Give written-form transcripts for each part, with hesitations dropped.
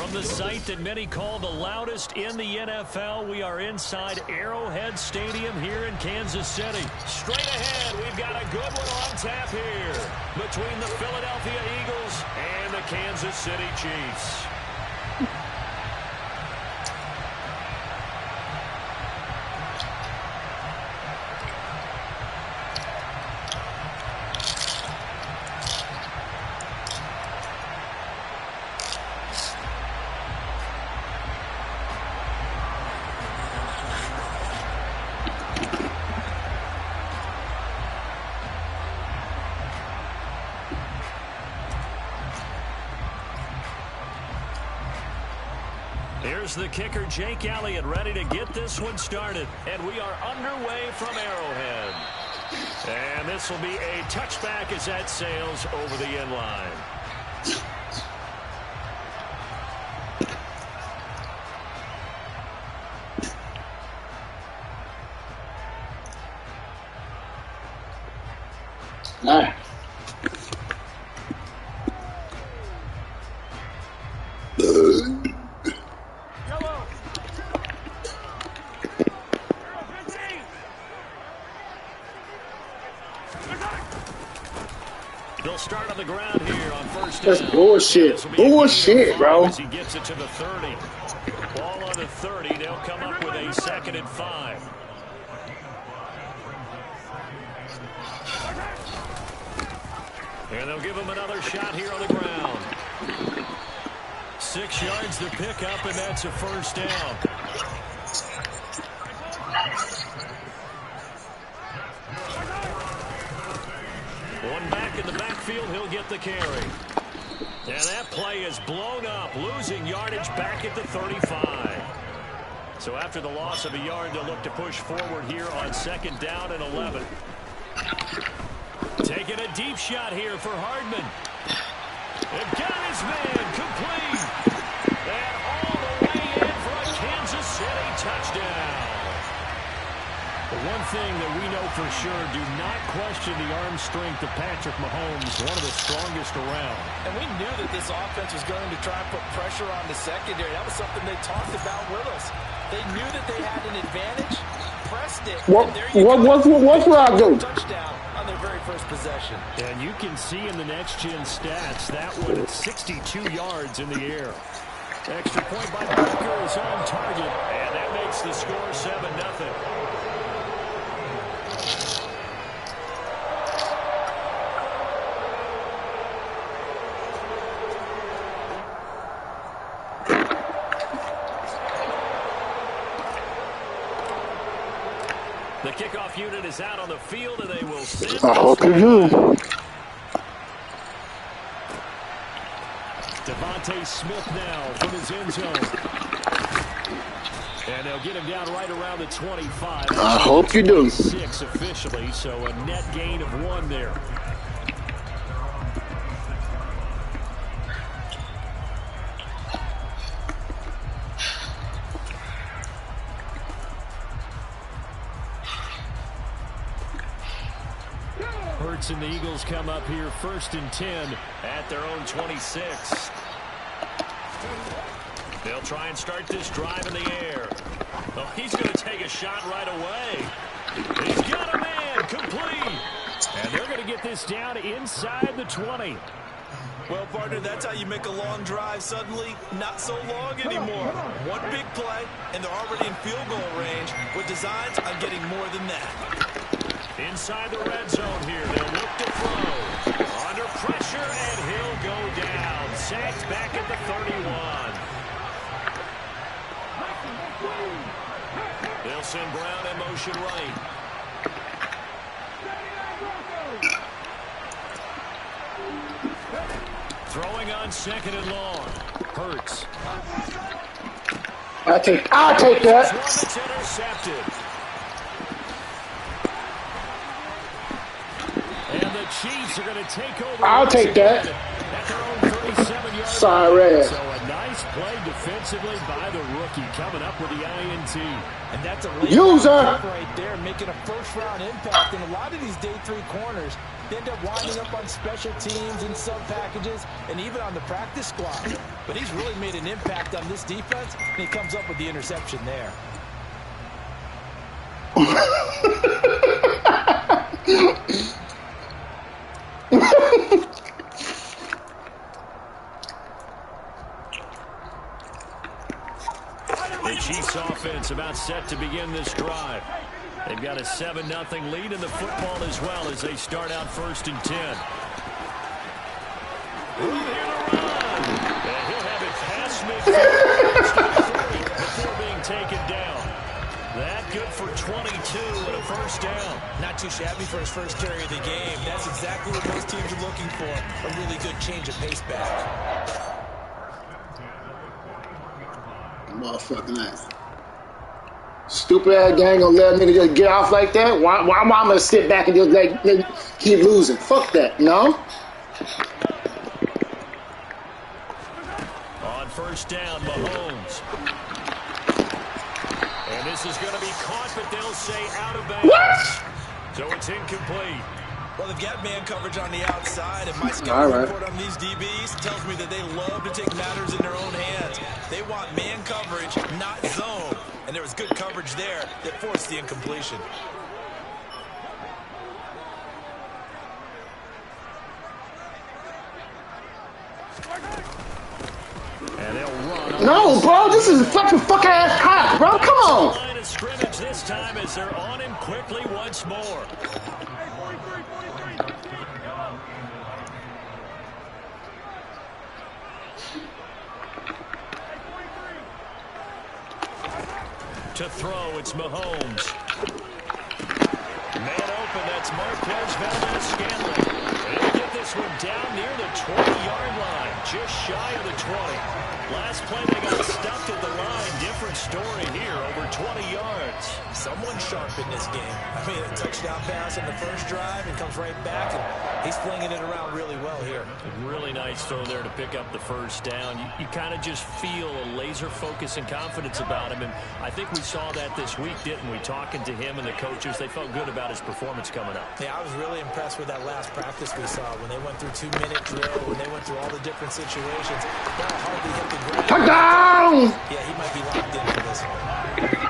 From the site that many call the loudest in the NFL, we are inside Arrowhead Stadium here in Kansas City. Straight ahead, we've got a good one on tap here between the Philadelphia Eagles and the Kansas City Chiefs. Here's the kicker, Jake Elliott, ready to get this one started. And we are underway from Arrowhead. And this will be a touchback as that sails over the end line. All right. They'll start on the ground here on first down. That's bullshit. Bullshit, bro. As he gets it to the 30. Ball on the 30. They'll come up with a 2nd and 5. And they'll give him another shot here on the ground. 6 yards to pick up, and that's a first down. One back in the backfield, he'll get the carry. And that play is blown up, losing yardage back at the 35. So after the loss of a yard, they'll look to push forward here on 2nd down and 11. Taking a deep shot here for Hardman. They've got his man complete. And all the way in for a Kansas City touchdown. The one thing that we know for sure, do not question the arm strength of Patrick Mahomes, one of the strongest around. And we knew that this offense was going to try and put pressure on the secondary. That was something they talked about with us. They knew that they had an advantage, pressed it. What's Rob do? Touchdown on their very first possession. And you can see in the next-gen stats, that one at 62 yards in the air. Extra point by Parker is on target, and that makes the score 7-0. The kickoff unit is out on the field, and they will send. I hope you do. Devontae Smith now from his end zone. And they'll get him down right around the 25. I hope you do. 6 officially, so a net gain of 1 there. Hurts and the Eagles come up here 1st and 10 at their own 26. They'll try and start this drive in the air. Oh, he's going to take a shot right away. He's got a man complete. And they're going to get this down inside the 20. Well, partner, that's how you make a long drive suddenly not so long anymore. One big play, and they're already in field goal range with designs on getting more than that. Inside the red zone here, they'll look to throw. Under pressure, and he'll go down. Sacked back at the 31. They'll send Brown in motion right. Throwing on 2nd and long. Hurts. I'll take that. It's intercepted. And the Chiefs are going to take over. I'll take that. At their own 37-yard Sorry. So a nice play defensively by the rookie coming up with the INT. And that's a late user right there, making a first-round impact. And a lot of these day 3 corners, They end up winding up on special teams and sub packages and even on the practice squad. But he's really made an impact on this defense, and he comes up with the interception there. The Chiefs offense about set to begin this drive. They've got a 7-0 lead in the football as well as they start out 1st and 10. Room here to run. And he'll have it past midfield before being taken down. That good for 22 and a 1st down. Not too shabby for his first carry of the game. That's exactly what most teams are looking for. A really good change of pace back. Motherfucking ass. Stupid ass gang gonna let a nigga just get off like that? Why am I gonna sit back and just like keep losing? Fuck that, no? On 1st down, Mahomes. And this is going to be caught, but they'll say out of bounds. What? So it's incomplete. Well, they've got man coverage on the outside, and my scouting report on these DBs tells me that they love to take matters in their own hands. They want man coverage, not zone. And there was good coverage there that forced the incompletion. And they'll run. No, bro, this is fucking ass hot, bro. Come on. Line of scrimmage this time as they're on him quickly once more. To throw, it's Mahomes. Man open, that's Marquez Valdez-Scantling. They'll get this one down near the 20-yard line, just shy of the 20. Last play, they got stuffed at the line. Different story here, over 20 yards. Someone sharp in this game. I mean, a touchdown pass on the first drive and comes right back, and he's flinging it around really well here. Really nice throw there to pick up the 1st down. You kind of just feel a laser focus and confidence about him, and I think we saw that this week, didn't we? Talking to him and the coaches, they felt good about his performance coming up. Yeah, I was really impressed with that last practice we saw when they went through 2-minute drill, when they went through all the different situations. Ball hardly hit the ground. Touchdown! Yeah, he might be locked in for this one.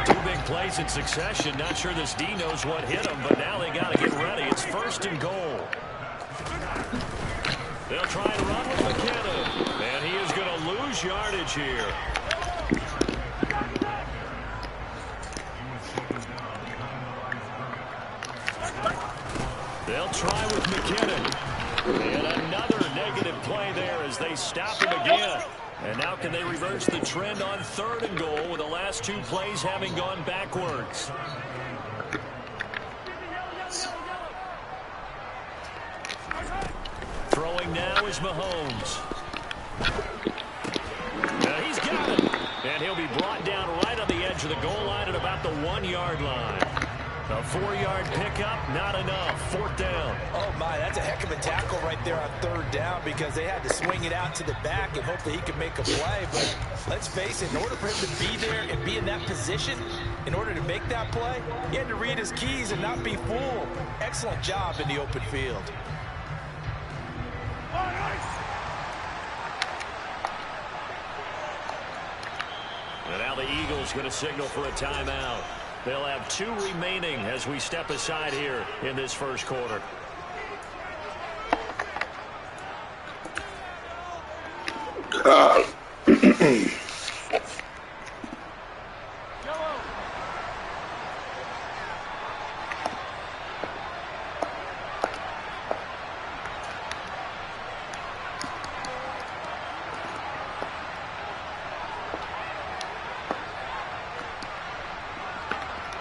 2 big plays in succession. Not sure this D knows what hit him, but now they got to get ready. It's 1st and goal. They'll try and run with McKinnon, and he is going to lose yardage here. They'll try with McKinnon. And another negative play there as they stop him again. And now can they reverse the trend on 3rd and goal with the last 2 plays having gone backwards? Throwing now is Mahomes. Now he's got it. And he'll be brought down right on the edge of the goal line at about the 1-yard line. A 4-yard pickup, not enough. 4th down. Oh, my, that's a heck of a tackle right there on 3rd down because they had to swing it out to the back and hope that he could make a play. But let's face it, in order for him to be there and be in that position, in order to make that play, he had to read his keys and not be fooled. Excellent job in the open field. And now the Eagles going to signal for a timeout. They'll have 2 remaining as we step aside here in this 1st quarter.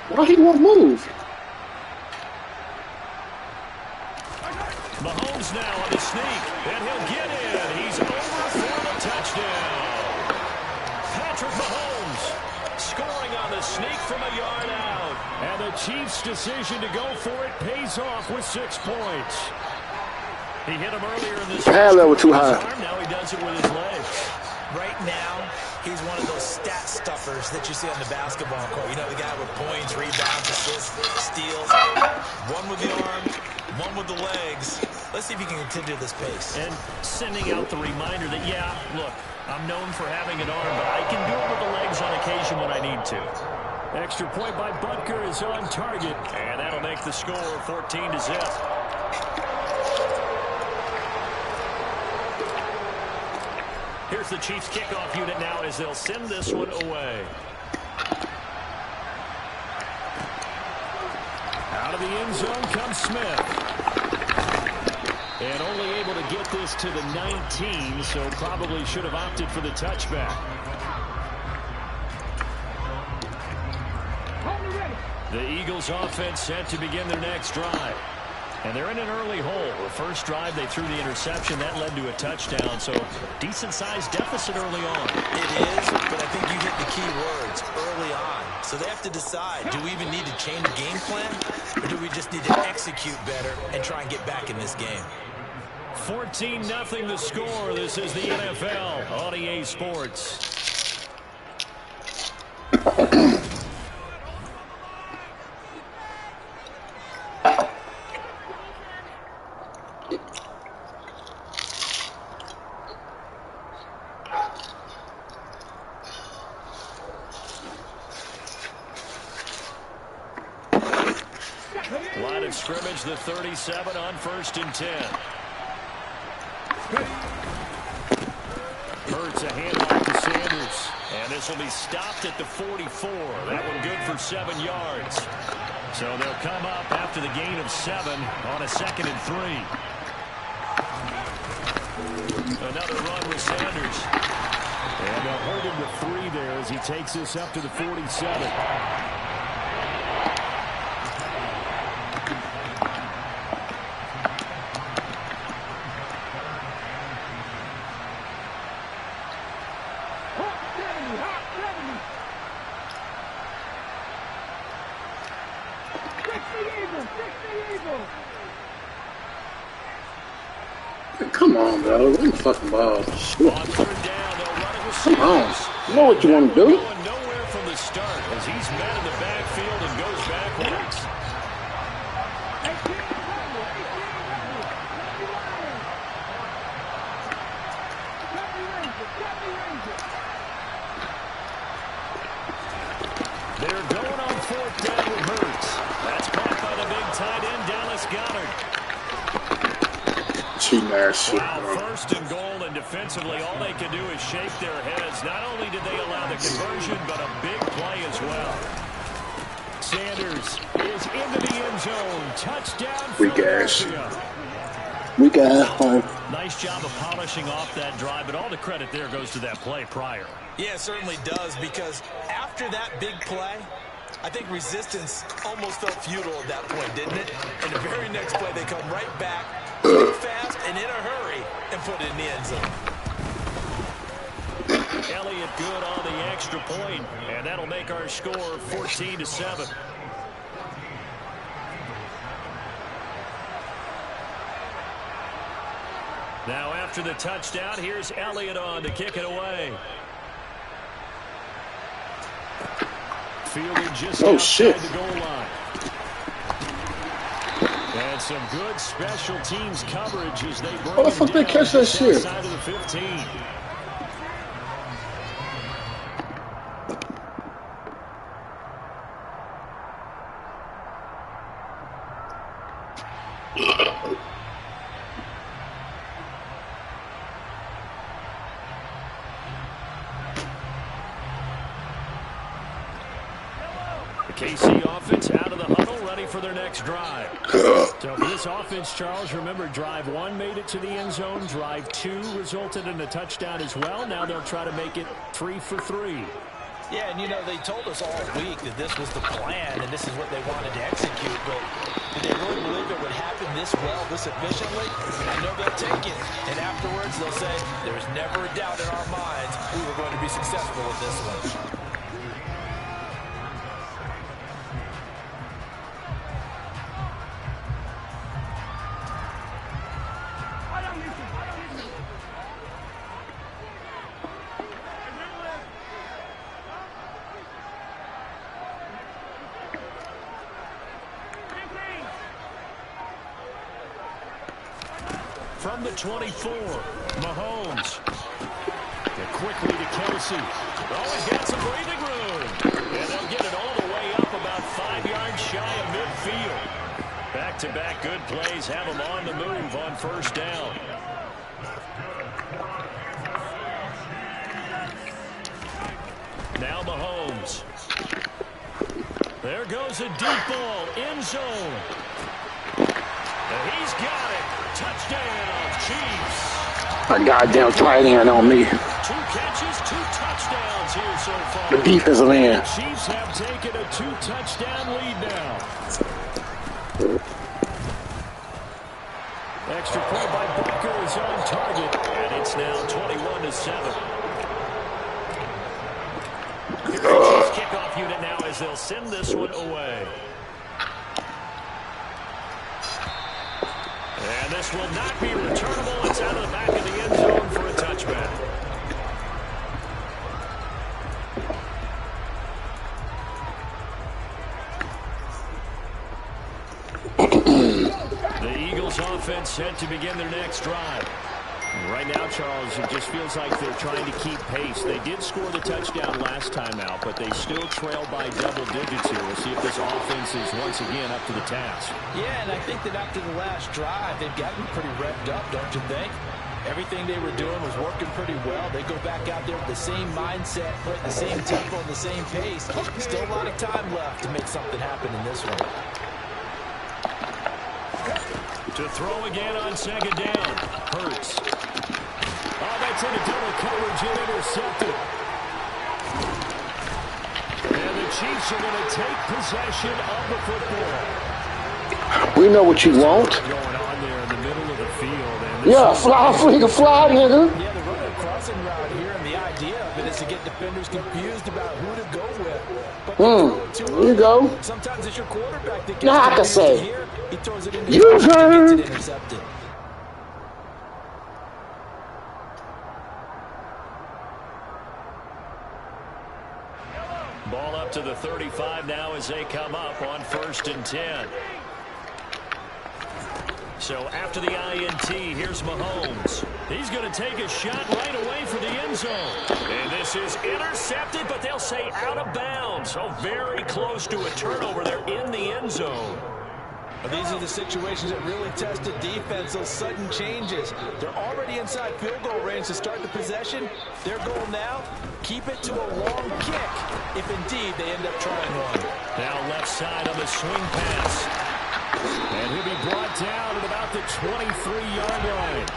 Why he won't move? Mahomes now on the sneak, and he'll get in. He's over for the touchdown. Patrick Mahomes scoring on the sneak from a yard out. And the Chiefs' decision to go for it pays off with 6 points. He hit him earlier in this Hand level too high. Now he does it with his legs. Right now, he's one of those stat stuffers that you see on the basketball court. You know, the guy with points, rebounds, assists, steals. One with the arm, One with the legs. Let's see if he can continue this pace. And sending out the reminder that, yeah, look, I'm known for having an arm, but I can do it with the legs on occasion when I need to. Extra point by Butker is on target, and that'll make the score 14-0. Here's the Chiefs kickoff unit now as they'll send this one away. Out of the end zone comes Smith. And only able to get this to the 19, so probably should have opted for the touchback. The Eagles offense set to begin their next drive. And they're in an early hole. The first drive, they threw the interception. That led to a touchdown, so decent-sized deficit early on. It is, but I think you hit the key words, early on. So they have to decide, do we even need to change game plan, or do we just need to execute better and try and get back in this game? 14-0 the score. This is the NFL on EA Sports. Line of scrimmage, the 37 on 1st and 10. Hurts a handoff to Sanders. And this will be stopped at the 44. That one good for 7 yards. So they'll come up after the gain of 7 on a 2nd and 3. Another run with Sanders. And they'll hold him to 3 there as he takes this up to the 47. Come on, bro. Run the fucking ball. Shit. Come on. You know what you want to do. Going nowhere from the start as he's met in the backfield and goes backwards. They're going on 4th down with Hurts. That's caught by the big tight end, Dallas Goedert. Cheating ass shit, Wow, bro. 1st and goal, and defensively, all they can do is shake their heads. Not only did they allow the conversion, but a big play as well. Sanders is into the end zone. Touchdown, Philadelphia. We got one. Nice job of polishing off that drive, but all the credit there goes to that play prior. Yeah, it certainly does, because after that big play, I think resistance almost felt futile at that point, didn't it? And the very next play, they come right back, quick, fast, and in a hurry, and put it in the end zone. Elliott good on the extra point, and that'll make our score 14-7. Now after the touchdown, here's Elliott on to kick it away. Fielded just outside the goal line. And some good special teams coverage as they bring How the fuck they catch that shit? Side of the 15. KC offense out of the huddle, ready for their next drive. So for this offense, Charles, remember, drive 1 made it to the end zone. Drive 2 resulted in a touchdown as well. Now they'll try to make it 3 for 3. Yeah, and you know, they told us all week that this was the plan and this is what they wanted to execute, but did they really believe it would happen this well, this efficiently? I know they'll take it, and afterwards they'll say, there's never a doubt in our minds we were going to be successful with this one. from the 24. Mahomes. Get quickly to Kelsey. Always got some breathing room. And they'll get it all the way up about 5 yards shy of midfield. Back-to-back good plays have them on the move on first down. Now Mahomes. There goes a deep ball, end zone. And he's got it. Touchdown, Chiefs. A goddamn tight end on me. 2 catches, 2 touchdowns here so far. The defensive end. The Chiefs have taken a 2-touchdown lead now. Extra point by Booker is on target, and it's now 21-7. Chiefs kickoff unit now as they'll send this one away. And this will not be returnable. It's out of the back of the end zone for a touchback. The Eagles offense set to begin their next drive. Right now, Charles, it just feels like they're trying to keep pace. They did score the touchdown last time out, but they still trail by double digits here. We'll see if this offense is once again up to the task. Yeah, and I think that after the last drive, they've gotten pretty revved up, don't you think? Everything they were doing was working pretty well. They go back out there with the same mindset, playing the same tempo and the same pace. Still a lot of time left to make something happen in this one. To throw again on second down. Hurts. Oh, that's in a double coverage and intercepted. And the Chiefs are going to take possession of the football. We know what you want. Going on there in the middle of the field. And yeah, fly, freaking fly, nigga. Yeah, they're running a crossing route here, and the idea of it is to get defenders confused about who to go with. But Here you go. sometimes it's your quarterback that gets Now I can say, here. He throws it into you the turn. gets it intercepted. Ball up to the 35 now as they come up on 1st and 10. So after the INT, here's Mahomes. He's going to take a shot right away for the end zone. And this is intercepted, but they'll say out of bounds. So very close to a turnover. They're in the end zone. But these are the situations that really test the defense, those sudden changes. They're already inside field goal range to start the possession. Their goal now, keep it to a long kick, if indeed they end up trying one. Now left side on the swing pass. And he'll be brought down at about the 23-yard line.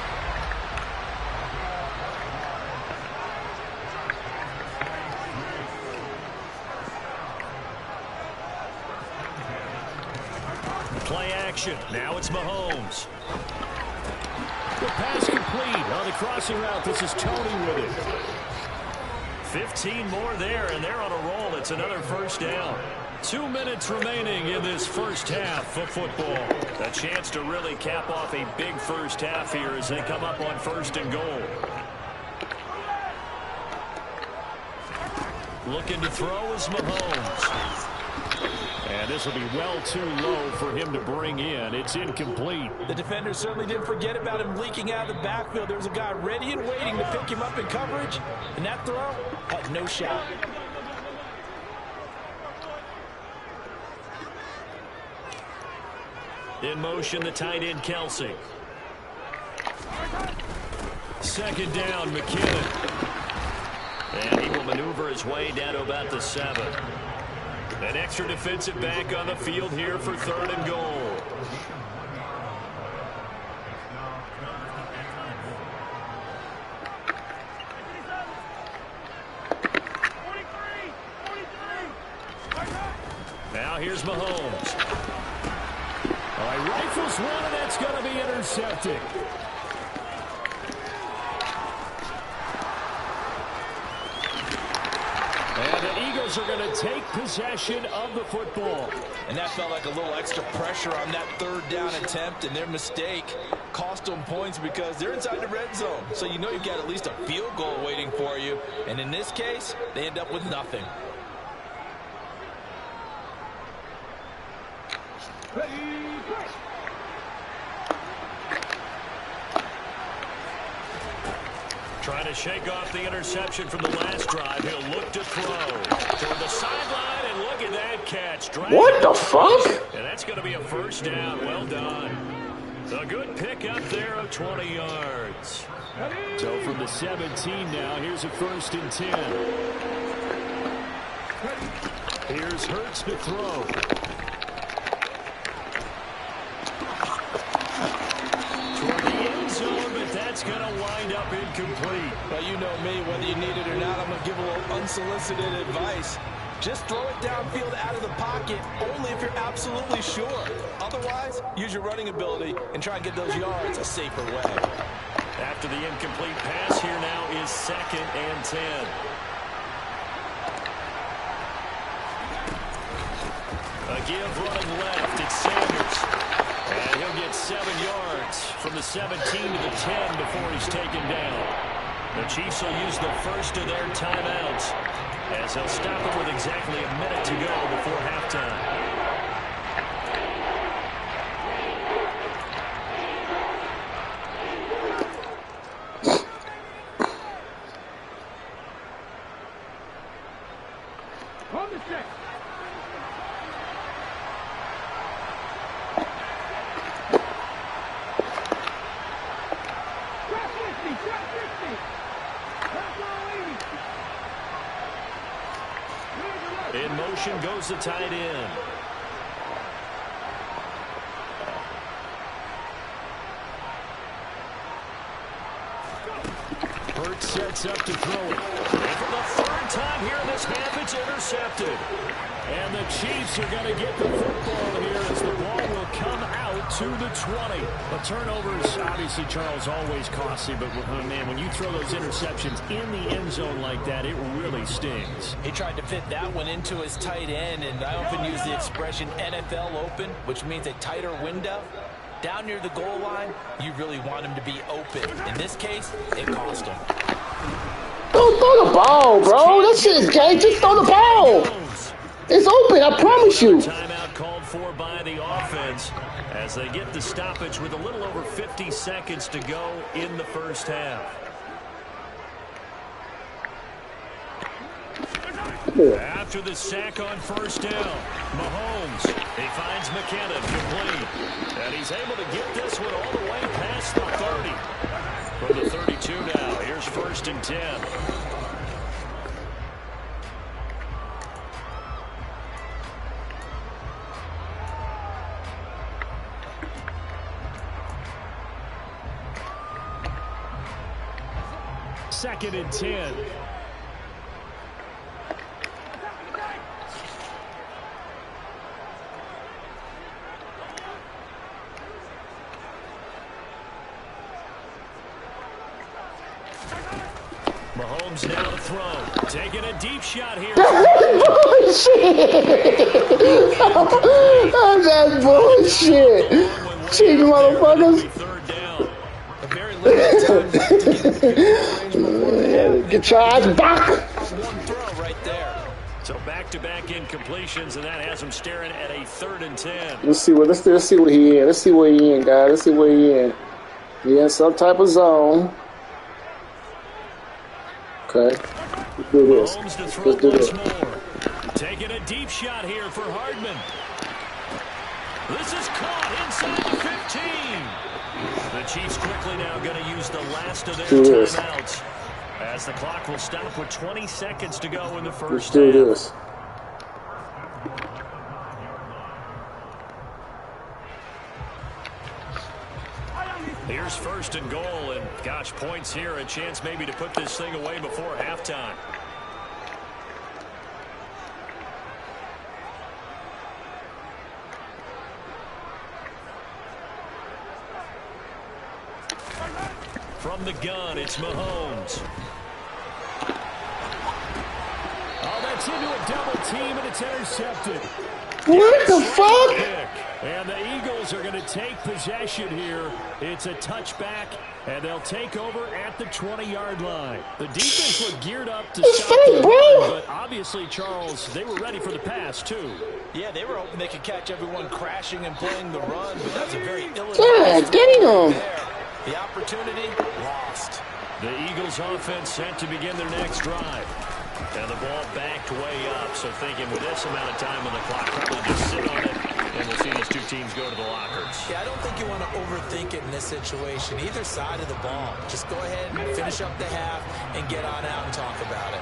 Play action. Now it's Mahomes. The pass complete on the crossing route. This is Tony with it. 15 more there, and they're on a roll. It's another first down. 2 minutes remaining in this first half of football. A chance to really cap off a big first half here as they come up on 1st and goal. Looking to throw is Mahomes. And this will be well too low for him to bring in. It's incomplete. The defenders certainly didn't forget about him leaking out of the backfield. There was a guy ready and waiting to pick him up in coverage, and that throw had no shot. In motion, the tight end, Kelsey. Second down, McKinnon. And he will maneuver his way down to about the 7. An extra defensive back on the field here for 3rd and goal. Now here's Mahomes. All right, rifles one, and that's going to be intercepted. And the Eagles are going to take possession of the football. And that felt like a little extra pressure on that 3rd down attempt, and their mistake cost them points because they're inside the red zone. So you know you've got at least a field goal waiting for you. And in this case, they end up with nothing. Trying to shake off the interception from the last drive. He'll look to throw. Toward the sideline, and look at that catch. What the fuck? And that's going to be a first down. Well done. A good pick up there of 20 yards. So from the 17 now, here's a 1st and 10. Here's Hurts to throw. Toward the end zone, but that's going to wind up incomplete. Well, you know me, whether you need it or not, I'm going to give a little unsolicited advice. Just throw it downfield out of the pocket, only if you're absolutely sure. Otherwise, use your running ability and try and get those yards a safer way. After the incomplete pass, here now is 2nd and 10. A give running left, it's Sanders. And he'll get 7 yards from the 17 to the 10 before he's taken down. The Chiefs will use the first of their timeouts, as they'll stop it with exactly a minute to go before halftime. In motion goes the tight end. Hurts sets up to throw it. And for the 3rd time here in this half, it's intercepted. And the Chiefs are going to get the football here as the ball will come out to the 20. The turnovers, obviously, Charles, always costly. But, man, when you throw those interceptions in the end zone like that, it really stings. He tried to fit that one into his tight end, and I often use the expression NFL open, which means a tighter window. Down near the goal line, you really want him to be open. In this case, it cost him. Don't throw the ball, bro. That shit is gay. Just throw the ball. It's open, I promise you. Timeout called for by the offense as they get the stoppage with a little over 50 seconds to go in the first half. After the sack on 1st down, Mahomes, he finds McKinnon complete. And he's able to get this one all the way past the 30. From the 32 now, here's 1st and 10. Second and 10. Mahomes now to throw. Taking a deep shot here. Bullshit. That's bullshit. Cheating motherfuckers. Third down. A very limited time to Get your ass back. one throw right there. So back-to-back incompletions, and that has him staring at a 3rd and 10. Let's see what he in. Let's see where he in, guys. Let's see where he in. He in some type of zone. Okay. Let's do this. Let's do this. Taking a deep shot here for Hardman. This is caught inside the 15. The Chiefs quickly now going to use the last of their timeouts, as the clock will stop with 20 seconds to go in the first half. Let's do this. Here's 1st and goal, and gosh, points here, a chance maybe to put this thing away before halftime. From the gun, it's Mahomes. Oh, that's into a double team, and it's intercepted. What the fuck? And the Eagles are going to take possession here. It's a touchback, and they'll take over at the 20-yard line. The defense looked geared up to stop the run, but obviously, Charles, they were ready for the pass, too. Yeah, they were hoping they could catch everyone crashing and playing the run, but that's a very ill-advised God damn. there. The opportunity lost. The Eagles offense set to begin their next drive. And the ball backed way up, so thinking with this amount of time on the clock, probably just sit on it, and we'll see these two teams go to the lockers. Yeah, I don't think you want to overthink it in this situation. Either side of the ball. Just go ahead and finish up the half and get on out and talk about it.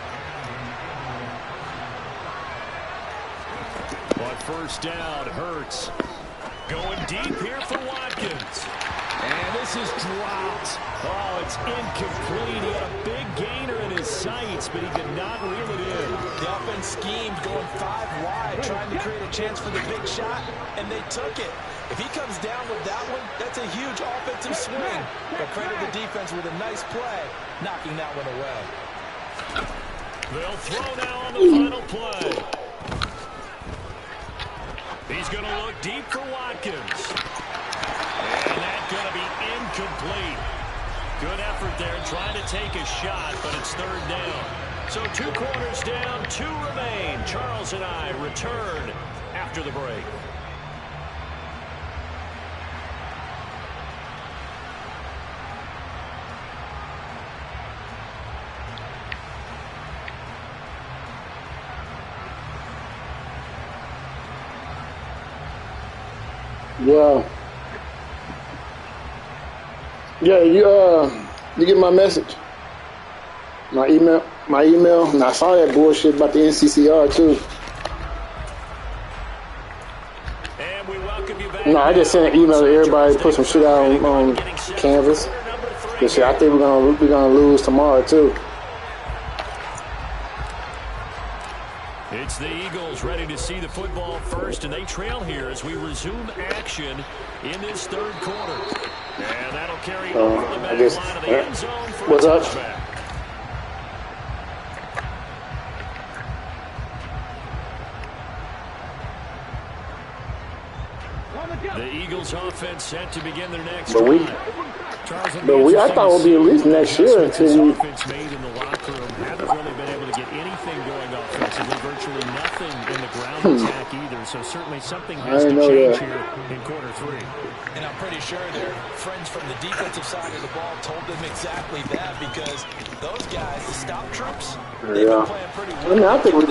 On first down, Hurts going deep here for Watkins. And this is dropped. Oh, it's incomplete. He had a big gainer in his sights, but he did not reel it in. The offense schemed going 5 wide, trying to create a chance for the big shot, and they took it. If he comes down with that one, that's a huge offensive swing. But credit the defense with a nice play, knocking that one away. They'll throw now on the final play. He's going to look deep for Watkins. And that's going to be incomplete. Good effort there trying to take a shot, but it's third down. So 2 quarters down, 2 remain. Charles and I return after the break. Yeah, you get my message, my email, and I saw that bullshit about the NCCR too. And we welcome you back. No, I just sent an email to everybody to put some shit out on Canvas. This shit, I think we're gonna lose tomorrow too. It's the Eagles ready to see the football first, and they trail here as we resume action in this third quarter. And that'll carry over the back line of the end zone for what's a up? touchback. The Eagles offense set to begin their next drive. I thought it would be at least next year until we offense made in the locker room haven't really been able to get anything going offensively, virtually nothing in the ground attack either. So certainly something has to change here in quarter 3. And I'm pretty sure their friends from the defensive side of the ball told them exactly that, because those guys, the stop troops, they've been playing pretty well. I mean, I think we're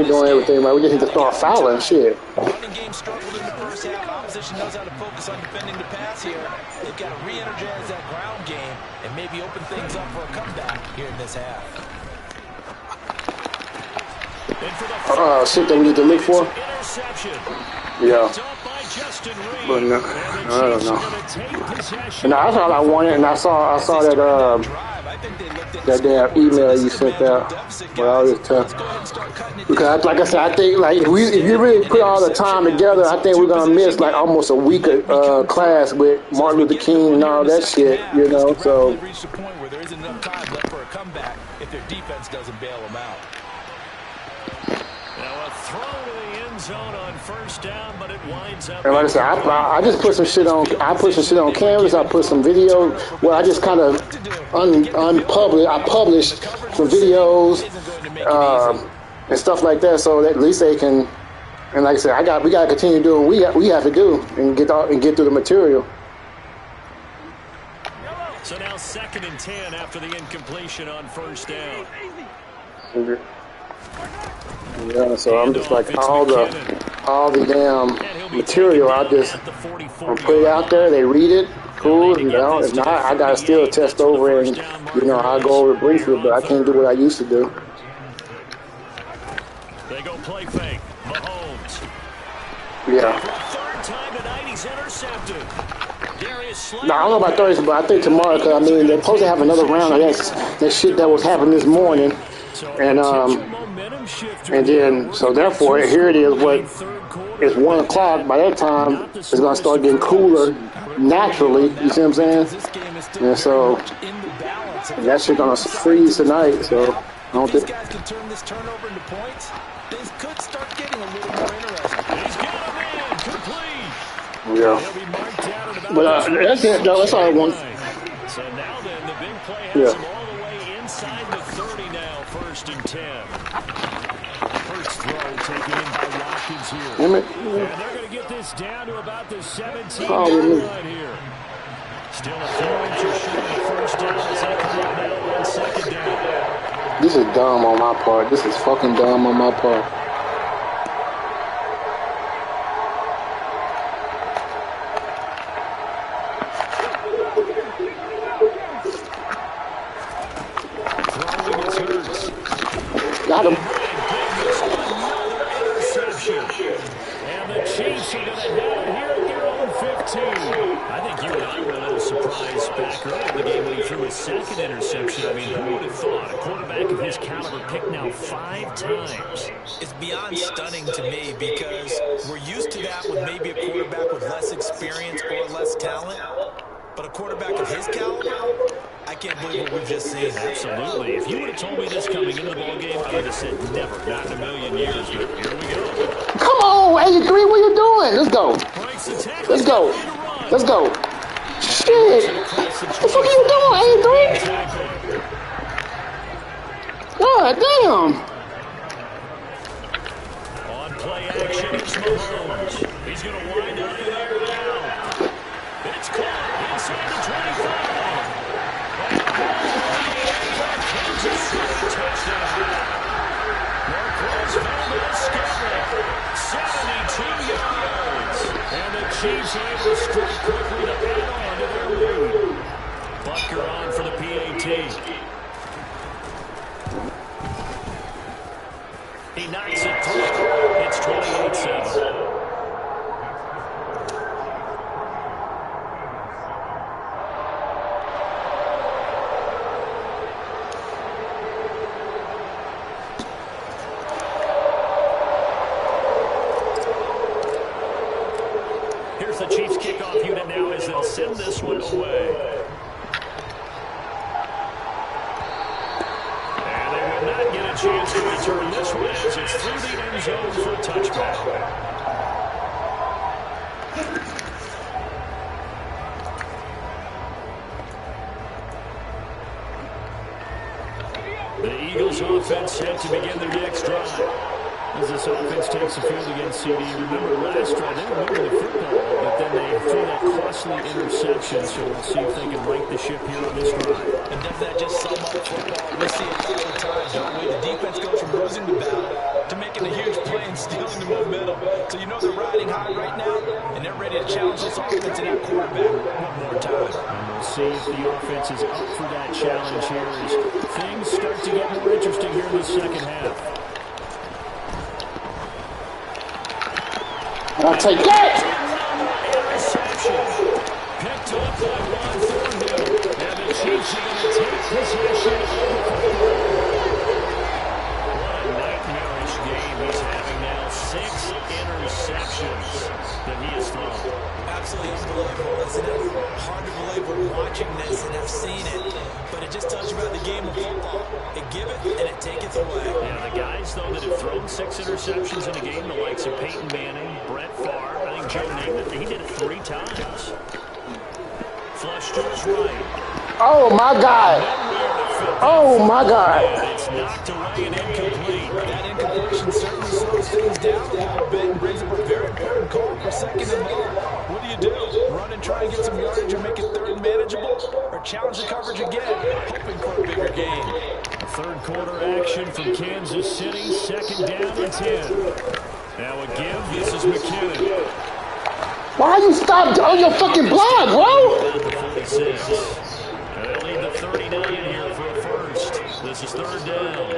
doing everything right. We just need to start fouling shit. Running game struggled in the first half. Opposition knows how to focus on defending the pass here. They've got to re-energize that ground game and maybe open things up for a comeback here in this half. Shit that we need to look for. Yeah. But no, I don't know. And that's all I wanted, and I saw that damn email you sent out. Well, I was tough. Because, like I said, I think like if you really put all the time together, I think we're gonna miss like almost a week of class with Martin Luther King and all that shit, you know. So. Reached a point where there isn't enough time left for a comeback if their defense doesn't bail them out. Now a throw to the end zone on first down, but it winds up. And like I said, I just put some shit on. I put some shit on Canvas. I put some video. Well, I just kind of unpublished. I published some videos and stuff like that, so that at least they can. And like I said, we got to continue doing what we have to do and get through the material. So now 2nd and 10 after the incompletion on first down. Yeah, so I'm just like all the damn material. I'm put it out there. They read it, cool. You know, if not, I gotta still test over and I'll go over it briefly, but I can't do what I used to do. They go play fake. Mahomes. Yeah. Third time tonight, he's intercepted. No, I don't know about Thursday, but I think tomorrow, because I mean they're supposed to have another round of that shit that was happening this morning, and then so therefore here it is. It's 1 o'clock. By that time, it's gonna start getting cooler naturally. You see what I'm saying? And so that shit gonna freeze tonight. So I don't think. Guys can turn this turnover into points. Things could start getting a little more interesting. He's got a man complete. Yeah. But that's it. That's all I want. So now then, the big play has him all the way inside the 30 now. 1st and 10. First throw taken in by Watkins here. And they're going to get this down to about the 17 line here. Still a few inches short of the first down as they come up now on second down. This is dumb on my part. This is fucking dumb on my part. Throwing his hurts. Got him. Another interception. And the Chiefs are going to have it here at their own 15. I think you and I were a little surprised back early in the game when he threw his second interception. I mean, who would have thought? A quarterback of his caliber picked now 5 times. It's beyond stunning to me because we're used to that with maybe a quarterback with less experience or less talent. But a quarterback of his caliber, I can't believe what we've just seen. Absolutely. If you would have told me this coming into the ballgame, I would have said never, not in a million years. But here we go. Come on, 83, what you doing? Let's go. Let's go. Let's go. Shit. What the fuck are you doing, 83? God damn. On play action, it's Mahomes. He's going to wind up in there now. It's caught inside the 25. Kansas City touchdown. Marquez Valdez-Scantling, 72 yards. And the Chiefs are able to strike quickly to add on to their lead. Butker on for the PAT. He knocks it through. It's 28-7. The Chiefs kickoff unit now as they'll send this one away. And they will not get a chance to return this one as it's through the end zone for a touchback. The Eagles offense set to begin their next drive. As this offense takes the field against CD, remember last drive, they were moving the football, but then they threw that costly interception, so we'll see if they can right the ship here on this drive. And does that just sum up football? We see it all the time, don't we? The defense goes from losing the battle to making a huge play and stealing the momentum. So you know they're riding high right now, and they're ready to challenge this offense and that quarterback one more time. And we'll see if the offense is up for that challenge here as things start to get more interesting here in the second half. I'll take that. Interception. Picked up by Ron Thornhill. And the Chiefs are going to take possession of the football. What a nightmarish game he's having now. 6 interceptions that he has thrown. Absolutely unbelievable, isn't it? Hard to believe we're watching this and have seen it. But it just tells you about the game of football. It giveth and it taketh away. Yeah, the guys, though, that have thrown 6 interceptions in a game, the likes of Peyton Manning, Brett Favre, I think Joe Namath, he did it 3 times. Flush to his right. Oh, my God. Oh, my God. And it's knocked away and incomplete. That incompletion certainly slows things down a little bit and brings up a very important call for second and long. What do? Run and try and get some yardage or make it third manageable? Or challenge the coverage again, hoping for a bigger gain? Third quarter action from Kansas City, second down and 10. Now a give, this is McKinnon. Why you stopped on your fucking blog, bro? About the 46. They'll lead the 39 here for a first. This is third down.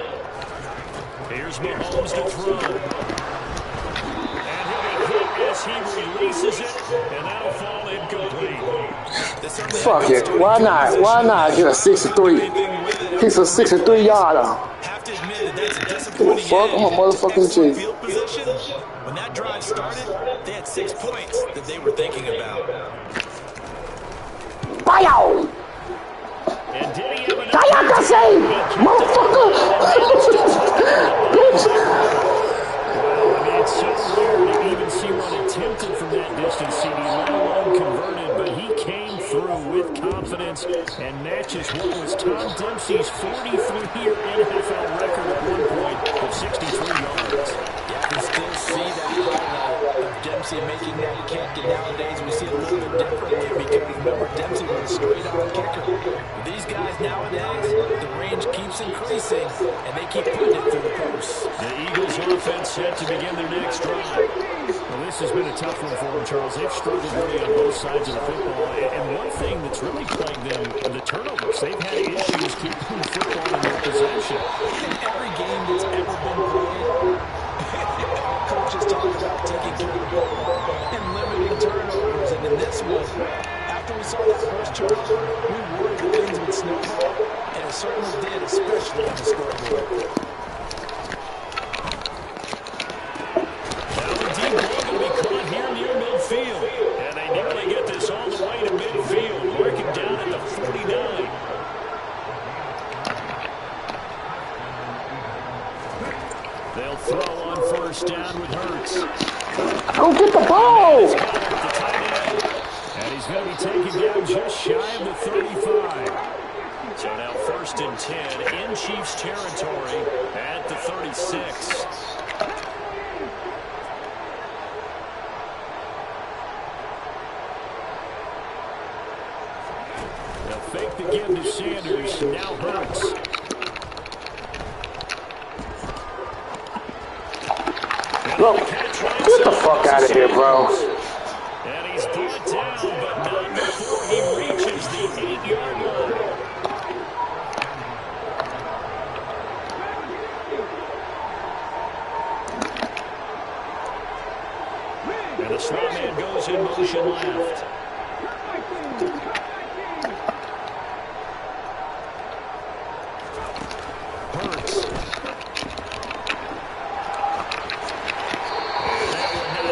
Here's Mahomes to throw. And he'll be hit as he releases it, and that'll fall incomplete. Fuck it. Why not? Why not get a 63? He's a 63-yarder. Have to admit that that's a disappointing Fuck, I'm a motherfucking G. field position. When that drive started, they had 6 points that they were thinking about. Bye-ow! And did he have enough? Kayakase! Motherfucker! Bitch! Well, I mean, it's so rare to even see one attempted from that distance, CD, let alone converted, but he came through with confidence and matches what was Tom Dempsey's 43-year NFL record at one point of 63 yards. Yeah, I can still see that highlight of Dempsey making that kick, and nowadays we see it a little bit differently because Remember, Dempsey was a straight-on kicker. With these guys nowadays, the range keeps increasing, and they keep putting it through the posts. The Eagles offense set to begin their next drive. Well, this has been a tough one for them, Charles. They've struggled really on both sides of the football. And one thing that's really plagued them, the turnovers. They've had issues keeping the football in their possession. In every game that's ever been played, coaches talk about taking care of the ball and limiting turnovers. And in this one, after we saw that first turnover, we worried that things would snowball, and it certainly did, especially on the scoreboard. Now a deep ball going to be caught here near midfield. And they nearly get this all the way to midfield, working down at the 49. They'll throw on first down with Hurts. Go get the ball! And he's going to be taken down just shy of the 35. So now first and 10 in Chiefs territory at the 36. They'll fake the give to Sanders. Now Hurts. Bro, get the fuck out of here, bro. And he's brought down, but not before he reaches the 8-yard line. And the slot man goes in motion left. Hurts.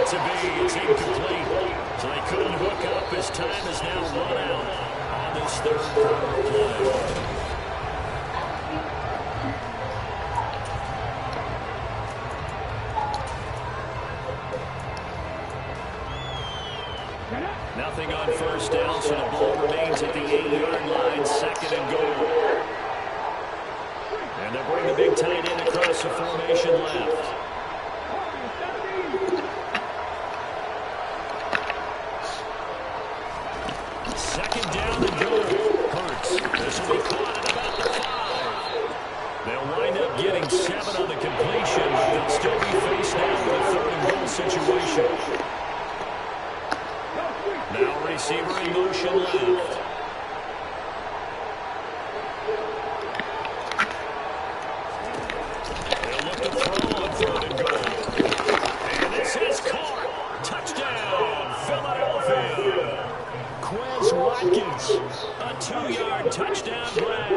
To be is incomplete. So they couldn't hook up. His time is now run out on this third quarter play. Nothing on first down, so the ball remains at the 8-yard line, second and goal. And they'll bring the big tight end across the formation left. Second down and goal. Hurts. This will be caught at about the 5. They'll wind up getting 7 on the completion, but they'll still be faced now with a third and goal situation. Now receiver in motion left. They'll look to throw on third and goal. And this is caught. Touchdown, Philadelphia. Quez Watkins, a 2-yard touchdown grab.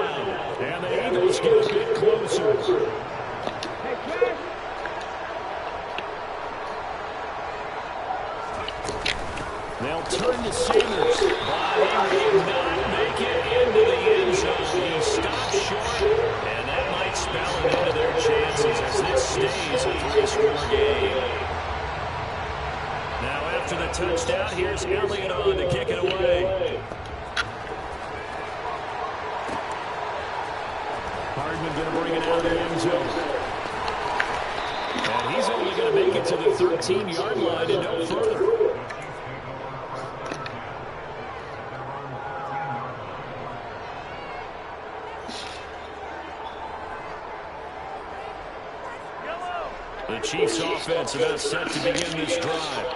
And the Eagles get a bit closer. They'll turn to Sanders, but he will not make it into the end zone. He stops short, and that might spell it into their chances as this stays a 3-score game. Now after the touchdown, here's Elliott on to kick it away. Hardman going to bring it out of the end zone. And he's only going to make it to the 13-yard line and no further. The Chiefs offense about set to begin this drive.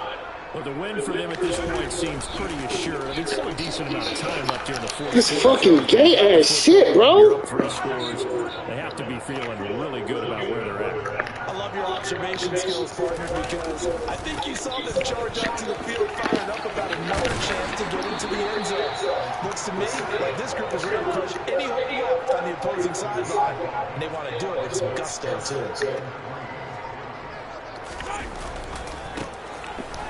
Well, the win for them at this point seems pretty assured. I mean, still a decent amount of time left here in the fourth. This fucking gay-ass shit, bro. Three scores. They have to be feeling really good about where they're at. I love your observation skills, partner, because I think you saw them charge up to the field, firing up about another chance to get into the end zone. Looks to me like this group is ready to crush any hole left on the opposing sideline, and they want to do it with some gusto, too.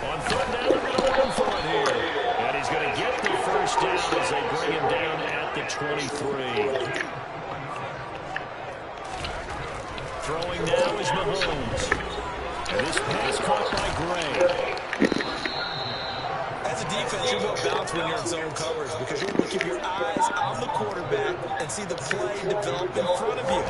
On third down, they're going to run for it here. And he's going to get the first down as they bring him down at the 23. Throwing now is Mahomes. And this pass caught by Gray. As a defense, you're well balanced when you're in zone coverage because you're able to keep your eyes on the quarterback and see the play develop in front of you.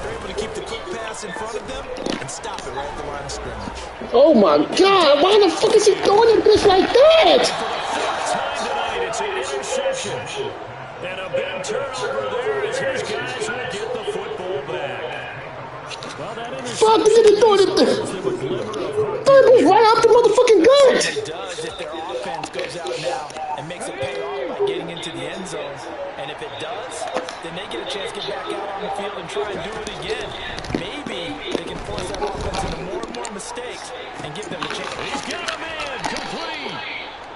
You're able to keep the quick pass in front of them and stop it right at the line of scrimmage. Oh my God, why the fuck is he throwing a bitch like that? For the first time tonight, it's an interception. And a big turnover there as his guys will get the football back. Well, that interception gives them a glimmer of hope. It right out the motherfucking gut. It does if their offense goes out now and makes it pay off by getting into the end zone. And if it does, then they get a chance to get back out on the field and try and do it again. Maybe they can force that offense into more and more mistakes and give them a chance. He's got a man complete.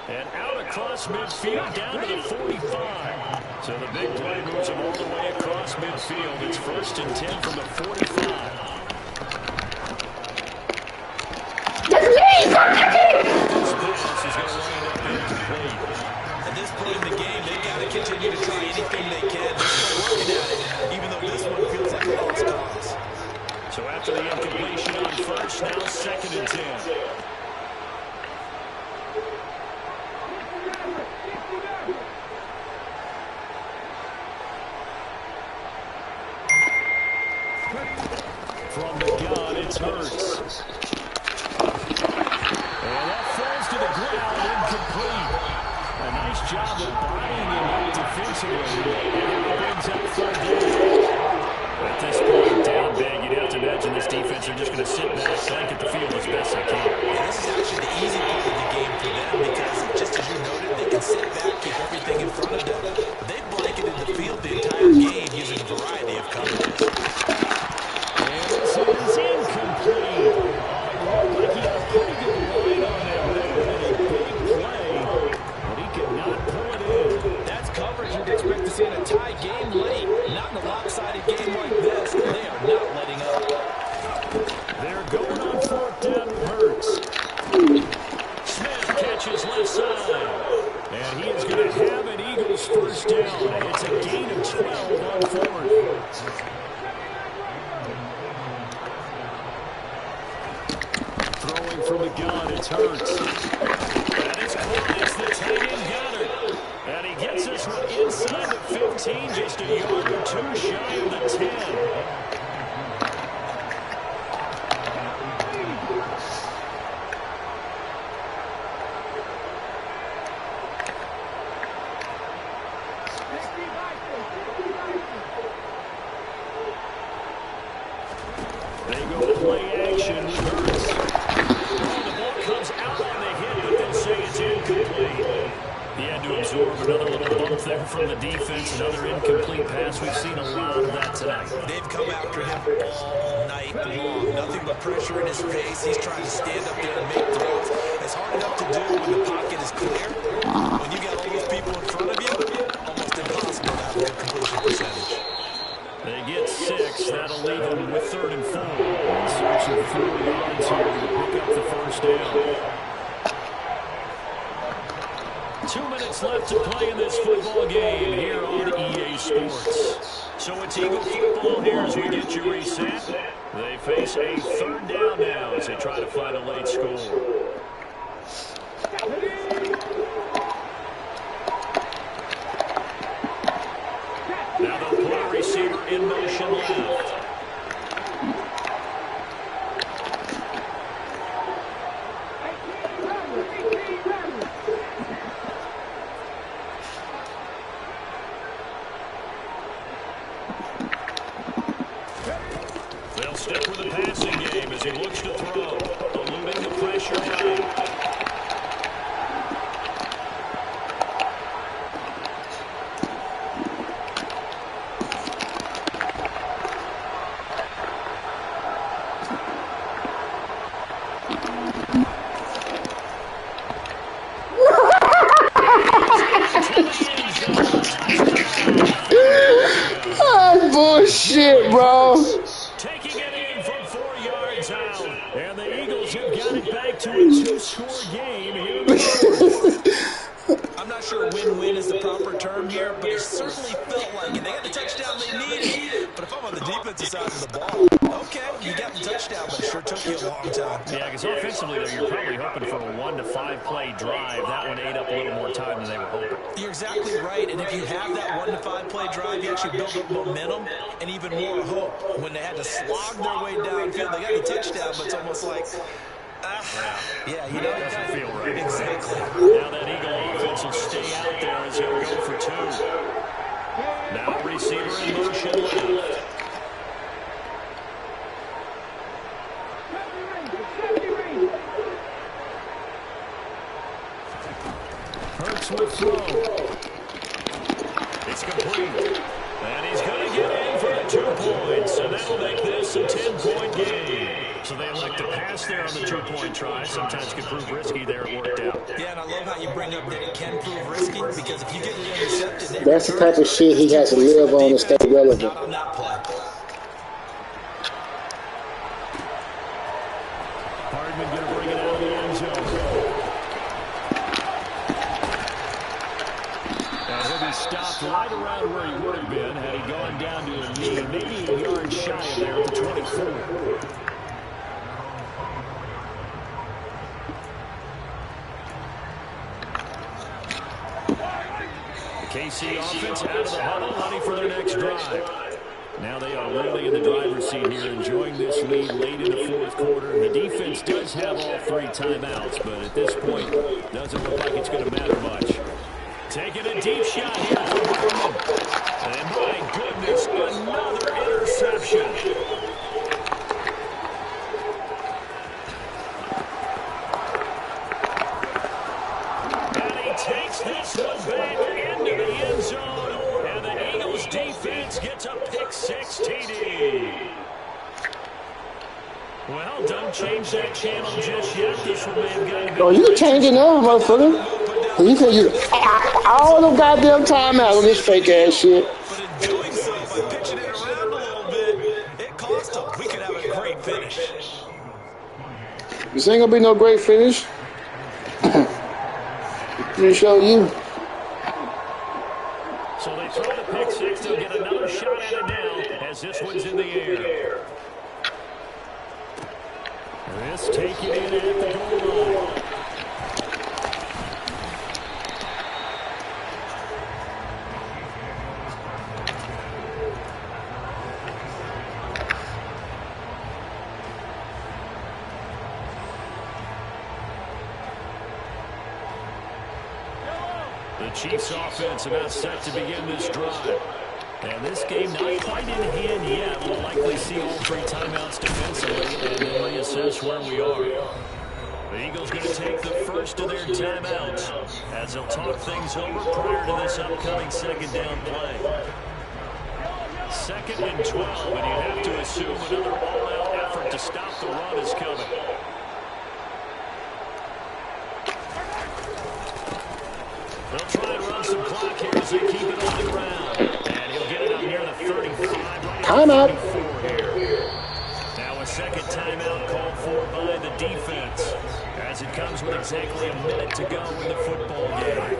And out across midfield down to the 45. So the big play moves him all the way across midfield. It's 1st and 10 from the 45. At this point in the game, they've got to continue to try anything they can. They're still working at it, even though this one feels like a lost cause. So after the incompletion on first, now 2nd and 10. From the gun, it's Hurts. And that falls to the ground, incomplete. A nice job of bodying him up defensively. And it brings up 3rd down. At this point, down big, you'd have to imagine this defense are just going to sit back, blanket the field as best they can. This is actually the easy part of the game for them because, just as you noted, they can sit back, keep everything in front of them. They've blanketed the field the entire game using a variety of coverages. And this is incomplete. Looked like he had a pretty good line on that. That would have been a big play, but he could not pull it in. That's coverage you'd expect to see in a tie game late. Not in a lopsided game like this. They are not letting up. They're going on 4th down to Hurts. Smith catches left side. And he is going to have an Eagles 1st down. It's a gain of 12 on 4th. Throwing from the gun, it's Hurts. And it's caught. It's the tight end Goddard. And he gets this one inside the 15, just a yard or 2 shy of the 10. They go play action with Hurts. The ball comes out on the hit, but they'll say it's incomplete. He had to absorb another little bump there from the defense. Another incomplete pass. We've seen a lot of that tonight. They've come after him all night long. Nothing but pressure in his face. He's trying to stand up there and make throws. It's hard enough to do when the pocket is clear. When you got all those people in front of you, almost impossible to have a good completion percentage. They get 6. That'll leave them with 3rd and 4. Searching through the yards here to pick up the 1st down. 2 minutes left to play in this football game here on EA Sports. So it's Eagle football here as we get you reset. They face a 3rd down now as they try to find a late score. Now they'll put a receiver in motion left. They'll stick with the passing game as he looks to throw, eluding the pressure right. Bullshit, bro. Taking it in from 4 yards out. And the Eagles have got it back to a 2-score game here in the fourth. I'm not sure win-win is the proper term here, but it certainly felt like it. They got the touchdown they needed. But if I'm on the defensive side of the ball, okay, you got the touchdown, but it sure took you a long time. Yeah, because offensively, though, you're probably hoping for a 1 to 5 play drive. That one ate up a little more time than they were hoping. You're exactly right, and if you have that 1 to 5 play drive, you actually build up momentum and even more hope. When they had to slog their way downfield, they got the touchdown, but it's almost like Yeah, It doesn't feel right. Exactly. Now that Eagle offense will stay out there as he'll go for 2. Now receiver in motion left. Hurts will throw. It's complete. And he's going to get in for the 2 points. And that'll make this a 10-point game. So they elect to pass there on the 2-point try. Sometimes can prove risky there. It worked out. Yeah, and I love how you bring up that it can prove risky because if you get it intercepted, that's the type of shit he has to live on and stay relevant. Not on that play. Hardman going to bring it out of the end zone. And he'll be stopped right around where he would have been had he gone down to a knee, maybe a yard shy of there at the 24. KC offense out of the huddle, ready for their next drive. Now they are really in the driver's seat here, enjoying this lead late in the 4th quarter. The defense does have all 3 timeouts, but at this point, doesn't look like it's going to matter much. Taking a deep shot here from Hardman. And my goodness, another interception. Takes this one back into the end zone, and the Eagles defense gets a pick-6 TD. Well, don't change that channel just yet. This one may have gotten Oh, you changing now, motherfucker. You can use all them goddamn timeouts on this fake ass shit. But in doing so, by pitching it around a little bit, it cost them. We could have a great finish. This ain't gonna be no great finish. To show you. So they throw the pick-6. They'll get another shot at it now as this one's in the air. This taken in at the goal line. The Chiefs offense about set to begin this drive. And this game not quite in hand yet. We'll likely see all 3 timeouts defensively and then reassess where we are. The Eagles going to take the first of their timeouts as they'll talk things over prior to this upcoming 2nd down play. 2nd and 12, and you have to assume another all-out effort to stop the run is coming. They'll try and run some clock here as they keep it on the ground. And he'll get it up near the 35. Timeout. Here. Now a 2nd timeout called for by the defense as it comes with exactly a minute to go in the football game.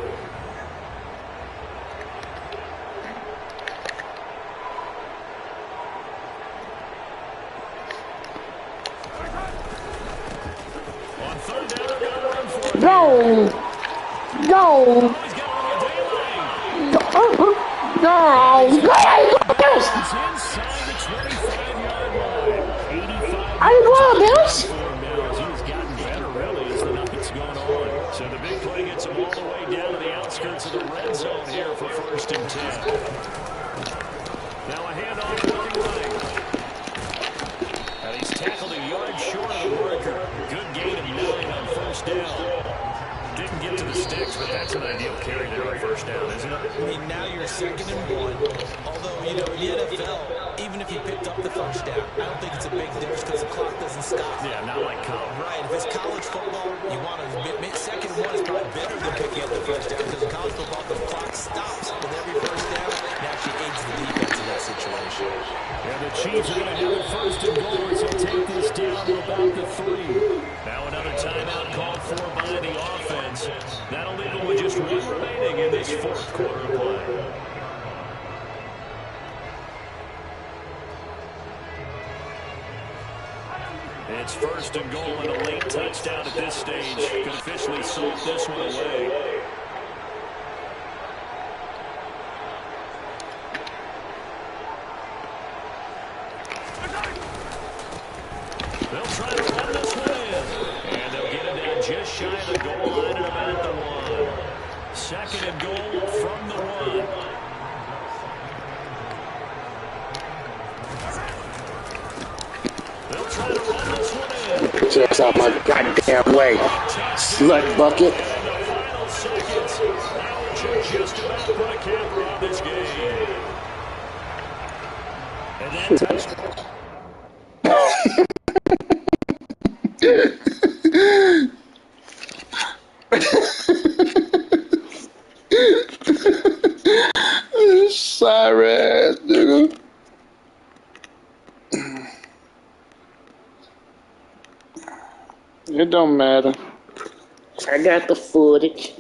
On 3rd down, they're going to run for it. Go. No. Bounce. Inside the 25-yard line. 85. I didn't want to bounce. He's gotten better, really, as the night's gone on. So the big play gets him all the way down to the outskirts of the red zone here for 1st and 10. Now a handoff running right. And he's tackled a yard short of the marker. Good gain of 9 on 1st down. Didn't get to the sticks, but that's an ideal carry there on 1st down, isn't it? I mean, now you're 2nd and 1. Although, you know, in the NFL, even if you picked up the 1st down, I don't think it's a big difference because the clock doesn't stop. Yeah, not like college. Right. If it's college football, you want to admit 2nd and 1 is probably better than picking up the 1st down because in college football, the clock stops with every 1st down. It actually aids the defense in that situation. Yeah, the Chiefs are going to have it 1st and goal as they take this down to about the 3. Now another timeout called for by the offense. That'll leave them with just 1 remaining in this 4th quarter play. It's 1st and goal and a late touchdown at this stage. Could officially salt this one away. They'll try to run this one in. shy of the goal line and about the 1. Second and goal from the 1. They'll try to run this one in. Get your ass out my goddamn way, slut bucket. In the final seconds, Howard should just about put a camper on this game. And that touchdown. Sorry ass nigga. It don't matter. I got the footage.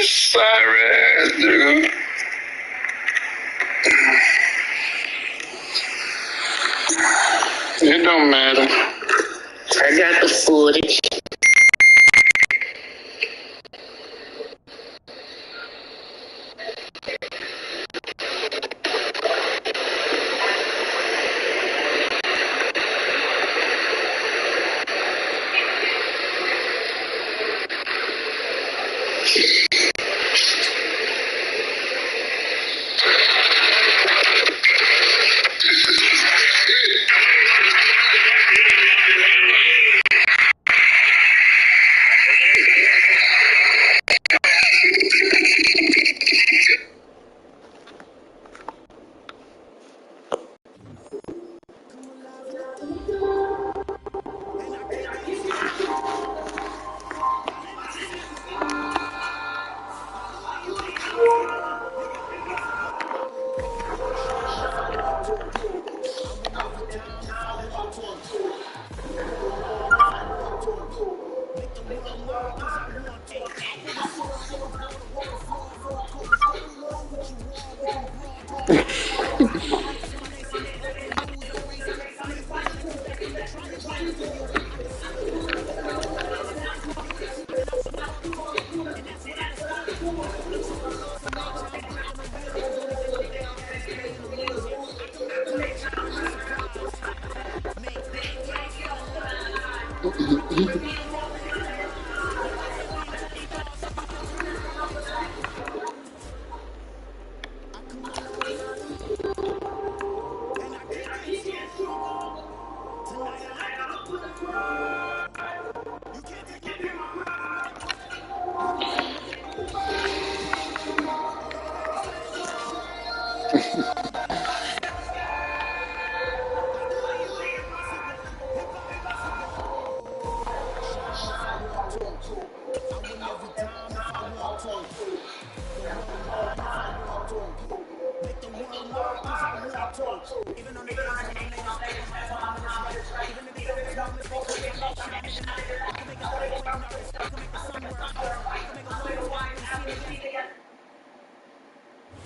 Sorry ass nigga. It don't matter. I got the footage.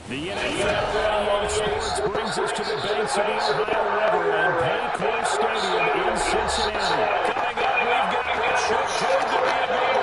The NFL Sports brings us to the banks of the Ohio River and Paycor Stadium in Cincinnati. Coming up, we've got what should prove to be a good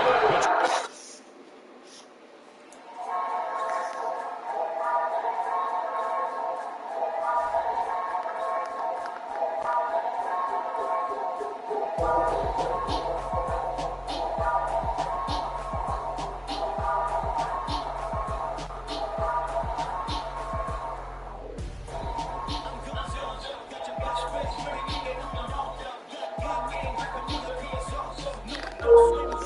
one.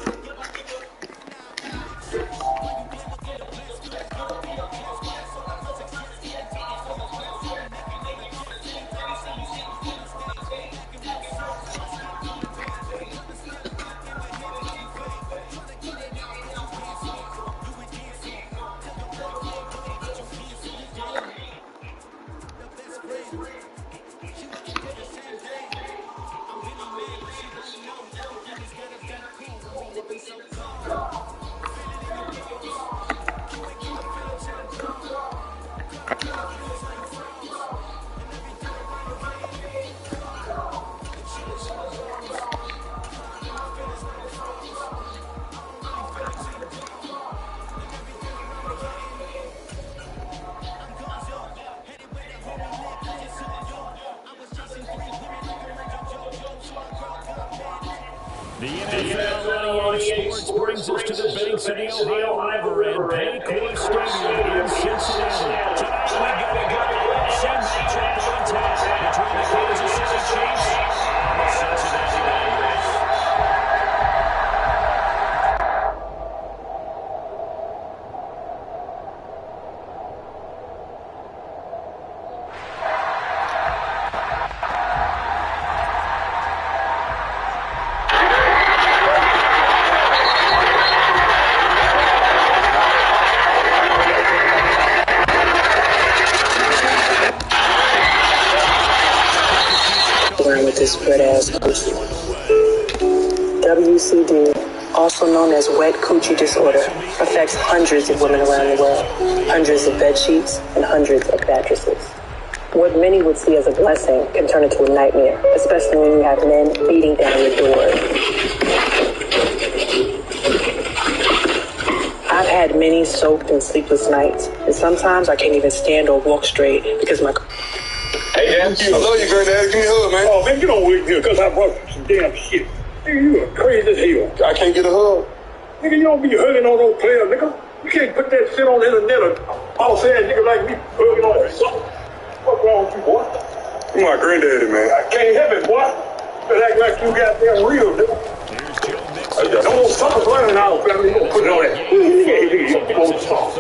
The NFL on EA Sports brings us to the banks of the Ohio River and Paycor Stadium in Cincinnati. Tonight we got a good AFC matchup on tap between the Kansas City Chiefs and the Cincinnati Bengals. With this spread ass coochie. WCD, also known as wet coochie disorder, affects hundreds of women around the world, hundreds of bed sheets, and hundreds of mattresses. What many would see as a blessing can turn into a nightmare, especially when you have men beating down your door. I've had many soaked and sleepless nights, and sometimes I can't even stand or walk straight because my... Hey, Dad. I love you, granddad. Give me a hug, man. Oh, man, get on with here, because I brought you some damn shit. Nigga, you are crazy as hell. I can't get a hug. Nigga, you don't be hugging on no player, nigga. You can't put that shit on the internet or all saying nigga like me hugging on something. What's wrong with you, boy? You my granddaddy, man. I can't help it, boy. You act like you goddamn real, nigga. Don't something's running out, family. You gonna put it on that. You gonna talk.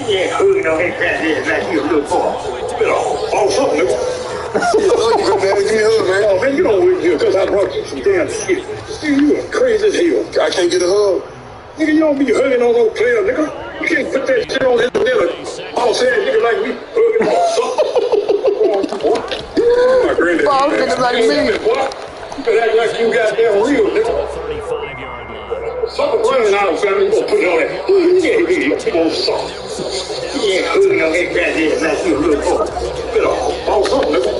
You ain't hugging on his granddad like you a little boy. Oh, something, nigga. I love you, granddaddy. Give me a hug, man. Oh, man, get on with here, because I brought you some damn shit. Nigga, you are crazy as hell. I can't get a hug. Nigga, you don't be hugging on no player, nigga. You can't put that shit on the internet or all saying nigga like me hugging on something. You my granddaddy, Ball man. niggas like me. You better act like you goddamn real, nigga. 35-yard line. Something running out, family. You gonna put it on that. You gonna talk. You ain't hugging on his granddad like you a little boy. Oh, something, nigga.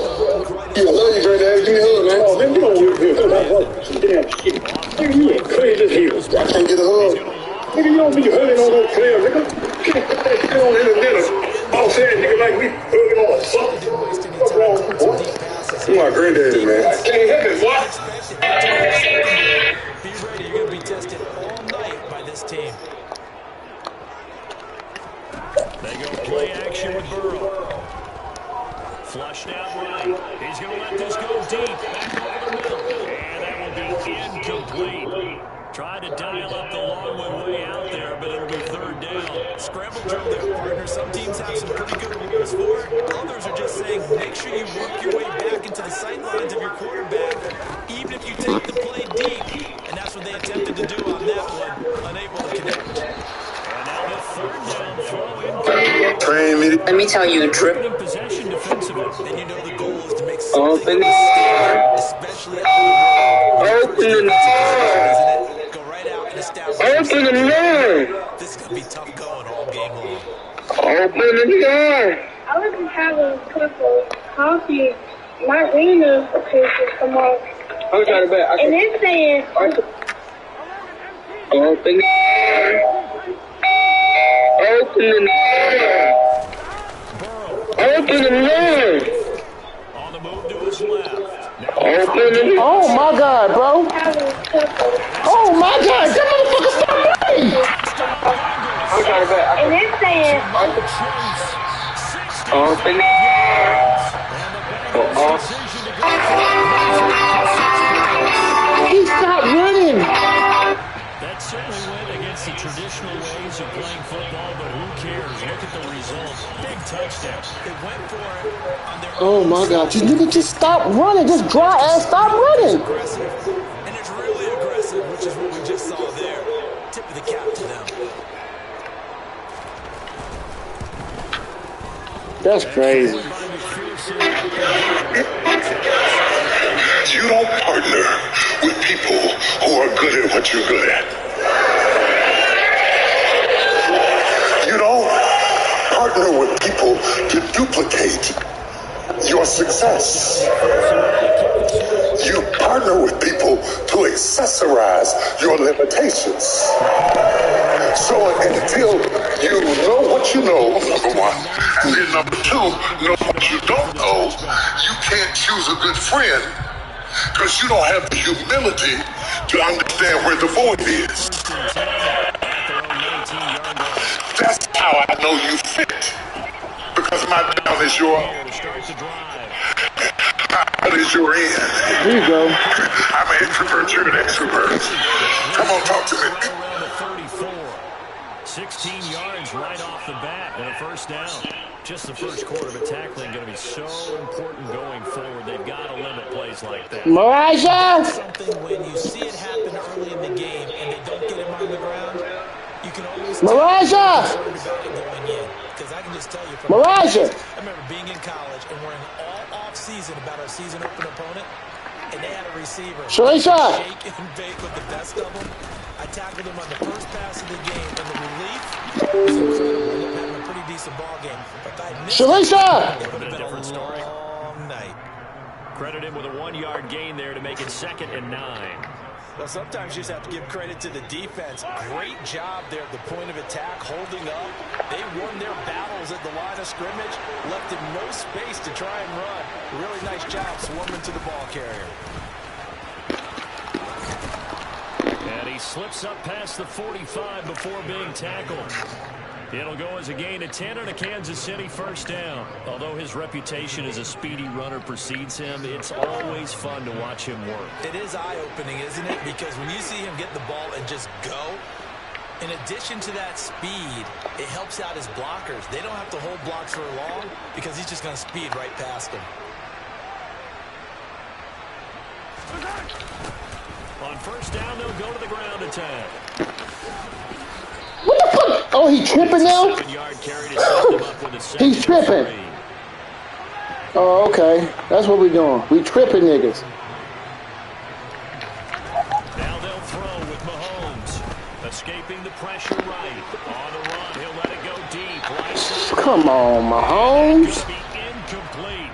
I love you, granddaddy. Give me a hug, man. Oh, man, get on with here, because I brought you some damn shit. Nigga, you ain't crazy as hell. I can't get a hug. Nigga, you don't be hugging on no player, nigga. You can't put that shit on the internet or all saying nigga like me hugging on something. What's wrong with you, boy? You my granddaddy, man. I can't help it, boy. Be ready. You're going to be tested all night by this team. They go play action with Burrow. Flushed out right. He's going to let this go deep. Back over the middle. And that will be incomplete. Tried to dial up the long one way out there, but it'll be third down. Scramble drill there, partner. Some teams have some pretty good rules for it. Others are just saying make sure you work your way back into the sight lines of your quarterback, even if you take the play deep. And that's what they attempted to do on that one, unable to connect. And now the third down throw in. Train me. Let me tell you, Good in possession defensively. Then you know the goal is to make Open something the stand, especially on the road. Open the door. Go right out and establish. Open the door. This is going to be tough going all game long. Open the door. I was just having a cup of coffee. My ring notifications come on. I'm trying to bet. And it's saying, Open the door. Open the door. Open the door. On the move to his left. Now Open the door. Oh my God, bro. having a cup of, Oh my God, that motherfucker stop running. I'm trying to bet. and it's saying, Open the door. He stopped running. That certainly went against the traditional ways of playing football, but who cares? Look at the result. Big touchdown. They went for it on their Oh my God, this nigga just stop running. Just dry ass stop running. aggressive. And it's really aggressive, which is what we just saw there. Tip of the cap to them. That's crazy. You don't partner with people who are good at what you're good at. You don't partner with people to duplicate your success. You partner with people to accessorize your limitations. So until you know what you know, number one, and then number two, know what you don't know, you can't choose a good friend because you don't have the humility to to understand where the void is. That's how I know you fit. Because my down is your out is your in. Here you go. I'm an introvert, you're an extrovert. Come on, talk to me. 16 yards right off the bat and a first down. Just the first quarter of a tackling going to be so important going forward. They've got to limit plays like that. Maraja! Something when you see it happen early in the game and they don't get him on the ground, you can always Maraja! Because I can just tell you from Maraja! I remember being in college and worrying all off season about our season open opponent, and they had a receiver. Shalisha! Shake and bake with the best of them. I tackled him on the first pass of the game, and the relief was incredible. Ended up having a pretty decent ball game. But if I missed Shalisha! it would have been a different story. Long night. Credit him with a 1-yard gain there to make it 2nd and 9. Well, sometimes you just have to give credit to the defense. Great job there at the point of attack, holding up. They won their battles at the line of scrimmage, left him no space to try and run. Really nice job swarming to the ball carrier. And he slips up past the 45 before being tackled. It'll go as a gain of 10 and a Kansas City first down. Although his reputation as a speedy runner precedes him, it's always fun to watch him work. It is eye-opening, isn't it? Because when you see him get the ball and just go, in addition to that speed, it helps out his blockers. They don't have to hold blocks for long because he's just going to speed right past them. On first down, they'll go to the ground attack. What the fuck? Oh, he tripping now? 7-yard carry to set them up with a second He's tripping. and 3. Oh, okay. That's what we doing. We tripping niggas. Now they'll throw with Mahomes. Escaping the pressure right. On the run, he'll let it go deep. Right side. Come on, Mahomes. Gonna be incomplete.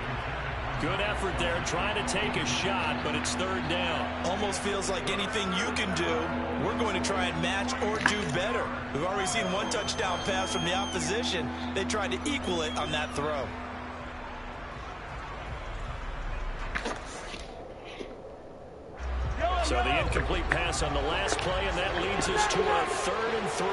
Good effort there, trying to take a shot, but it's 3rd down. Almost feels like anything you can do, we're going to try and match or do better. We've already seen one touchdown pass from the opposition. They tried to equal it on that throw. So the incomplete pass on the last play, and that leads us to our 3rd and 3.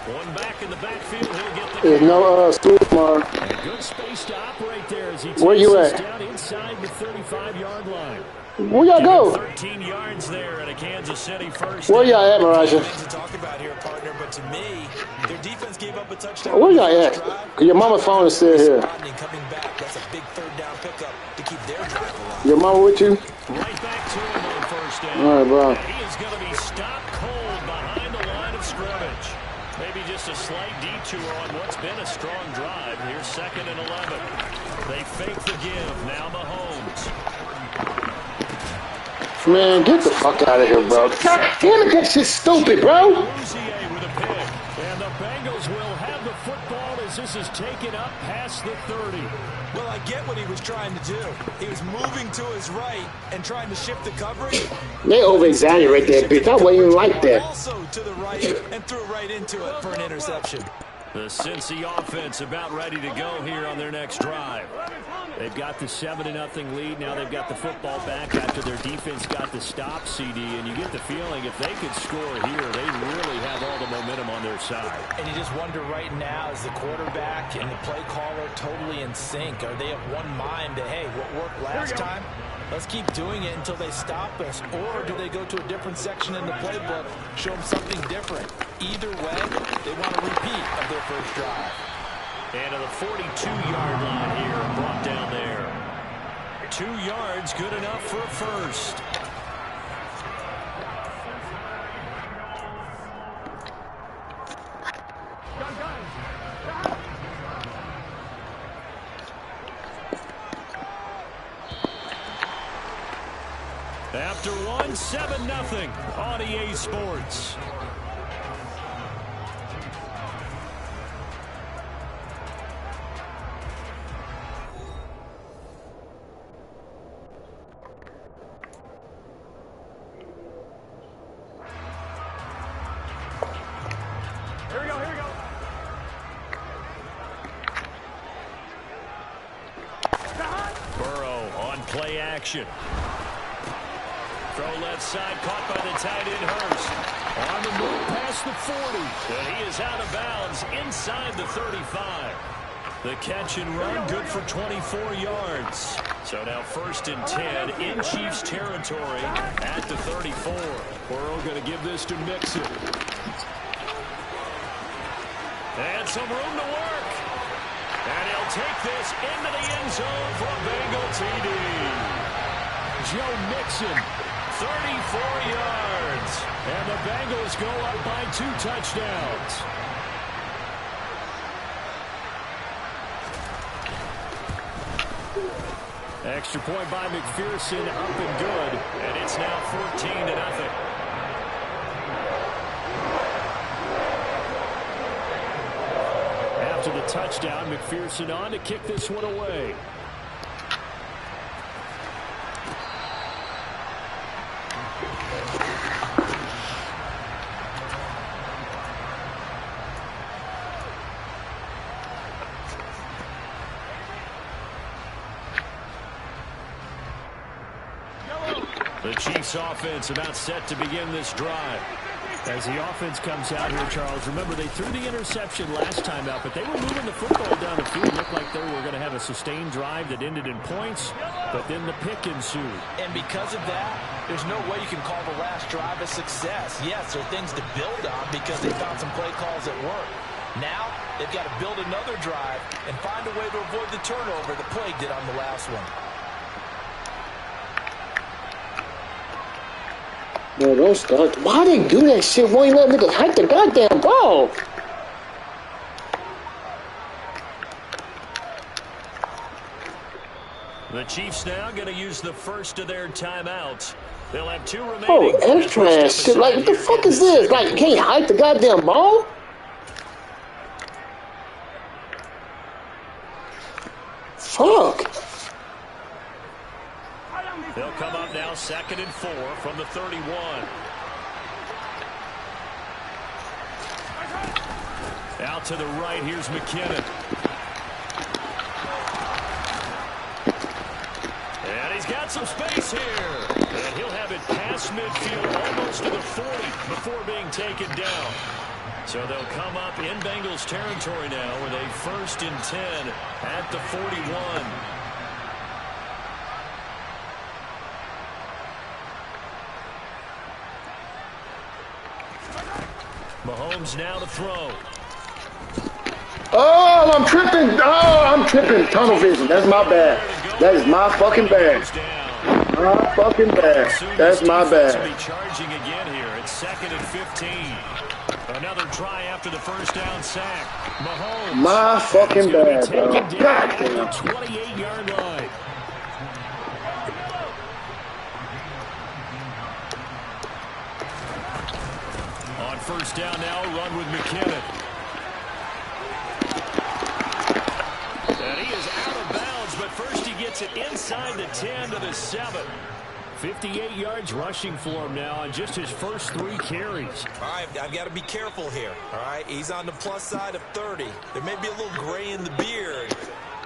One back in the backfield, he'll get the... There's no school tomorrow. And a good space to operate there as he takes Where you us at? down inside the 35-yard line. Where y'all go? 13 yards there at a Kansas City first. Where y'all at, Maraja? Things to talk about here, partner, but to me, their defense gave up a touchdown. Where y'all at? Cause your mama's phone is still here. Coming back, that's a big 3rd down pickup to keep their drive alive. Your mama with you? Right back to him on first down. All right, bro. And he is going to be stopped cold behind the line of scrimmage. Maybe just a slight detour on what's been a strong drive. Here's 2nd and 11. They fake the give. Now Mahomes. Man, get the fuck out of here, bro. God damn it, that shit's stupid, bro. With a pick. And the Bengals will have the football as this is taken up past the 30. Well, I get what he was trying to do. He was moving to his right and trying to shift the coverage. They over-exaggerate that bitch. I wasn't even like that. Also to the right and threw right into it for an interception. The Cincy offense about ready to go here on their next drive. They've got the 7-0 lead. Now they've got the football back after their defense got the stop, CD. And you get the feeling if they could score here, they really have all the momentum on their side. And you just wonder right now, is the quarterback and the play caller totally in sync? Are they of one mind that, hey, what worked last time? Let's keep doing it until they stop us. Or do they go to a different section in the playbook, show them something different? Either way, they want a repeat of their first drive. And to the 42-yard line here, brought down there. 2 yards, good enough for a first. After one, 7-0 on EA Sports. Burrow on play action. Throw left side, caught by the tight end Hurst. On the move past the 40. And he is out of bounds inside the 35. The catch and run, good for 24 yards. So now 1st and 10 in Chiefs territory at the 34. Burrow going to give this to Mixon. And some room to work. And he'll take this into the end zone for a Bengal TD. Joe Mixon, 34 yards. And the Bengals go up by 2 touchdowns. Extra point by McPherson, up and good. And it's now 14-0. After the touchdown, McPherson on to kick this one away. The Chiefs offense about set to begin this drive. As the offense comes out here, Charles, remember they threw the interception last time out, but they were moving the football down the field. It looked like they were going to have a sustained drive that ended in points, but then the pick ensued. And because of that, there's no way you can call the last drive a success. Yes, there are things to build on because they found some play calls that work. Now, they've got to build another drive and find a way to avoid the turnover the play did on the last one. No, don't start. Why they do that shit? Won't you let niggas hike the goddamn ball? The Chiefs now going to use the first of their timeouts. They'll have 2 remaining. Oh, extra ass shit. Like, what the fuck is this? Like, you can't hike the goddamn ball? Fuck. They'll come up now 2nd and 4 from the 31. Out to the right, here's McKinnon. And he's got some space here. And he'll have it past midfield, almost to the 40 before being taken down. So they'll come up in Bengals territory now with a 1st and 10 at the 41. Mahomes now to throw. Oh, I'm tripping. Oh, I'm tripping. Tunnel vision. That's my bad. That is my fucking bad. My fucking bad. That's my bad. Be charging again here. It's 2nd and 15. Another try after the first down sack. Mahomes. My fucking bad, bro. God damn. 28-yard line. On first down now, run with McKinnon. And he is out of bounds, but first he gets it inside the 10 to the 7. 58 yards rushing for him now on just his first 3 carries. All right, I've got to be careful here, all right? He's on the plus side of 30. There may be a little gray in the beard,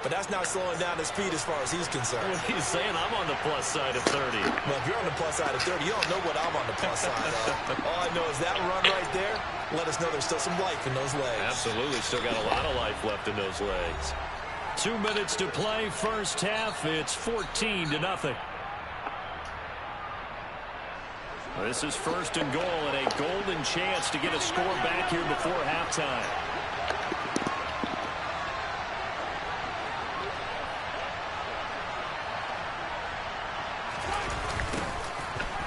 but that's not slowing down his speed as far as he's concerned. Well, he's saying I'm on the plus side of 30. Well, if you're on the plus side of 30, you don't know what I'm on the plus side of. All I know is that run right there let us know there's still some life in those legs. Absolutely, still got a lot of life left in those legs. 2 minutes to play, first half. It's 14-0. This is 1st and goal and a golden chance to get a score back here before halftime.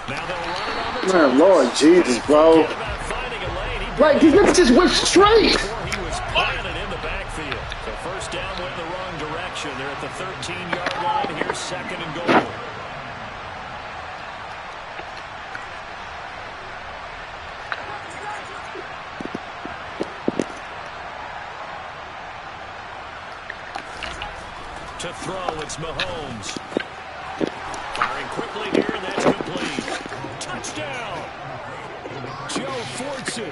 Now they'll run it on the Man, Lord Jesus, bro. Like, these niggas just went straight. He was planted in the backfield. So first down went the wrong direction. They're at the 13-yard line. Here's 2nd and goal. To throw, it's Mahomes. Firing quickly here, and that's complete. Touchdown! Joe Fortson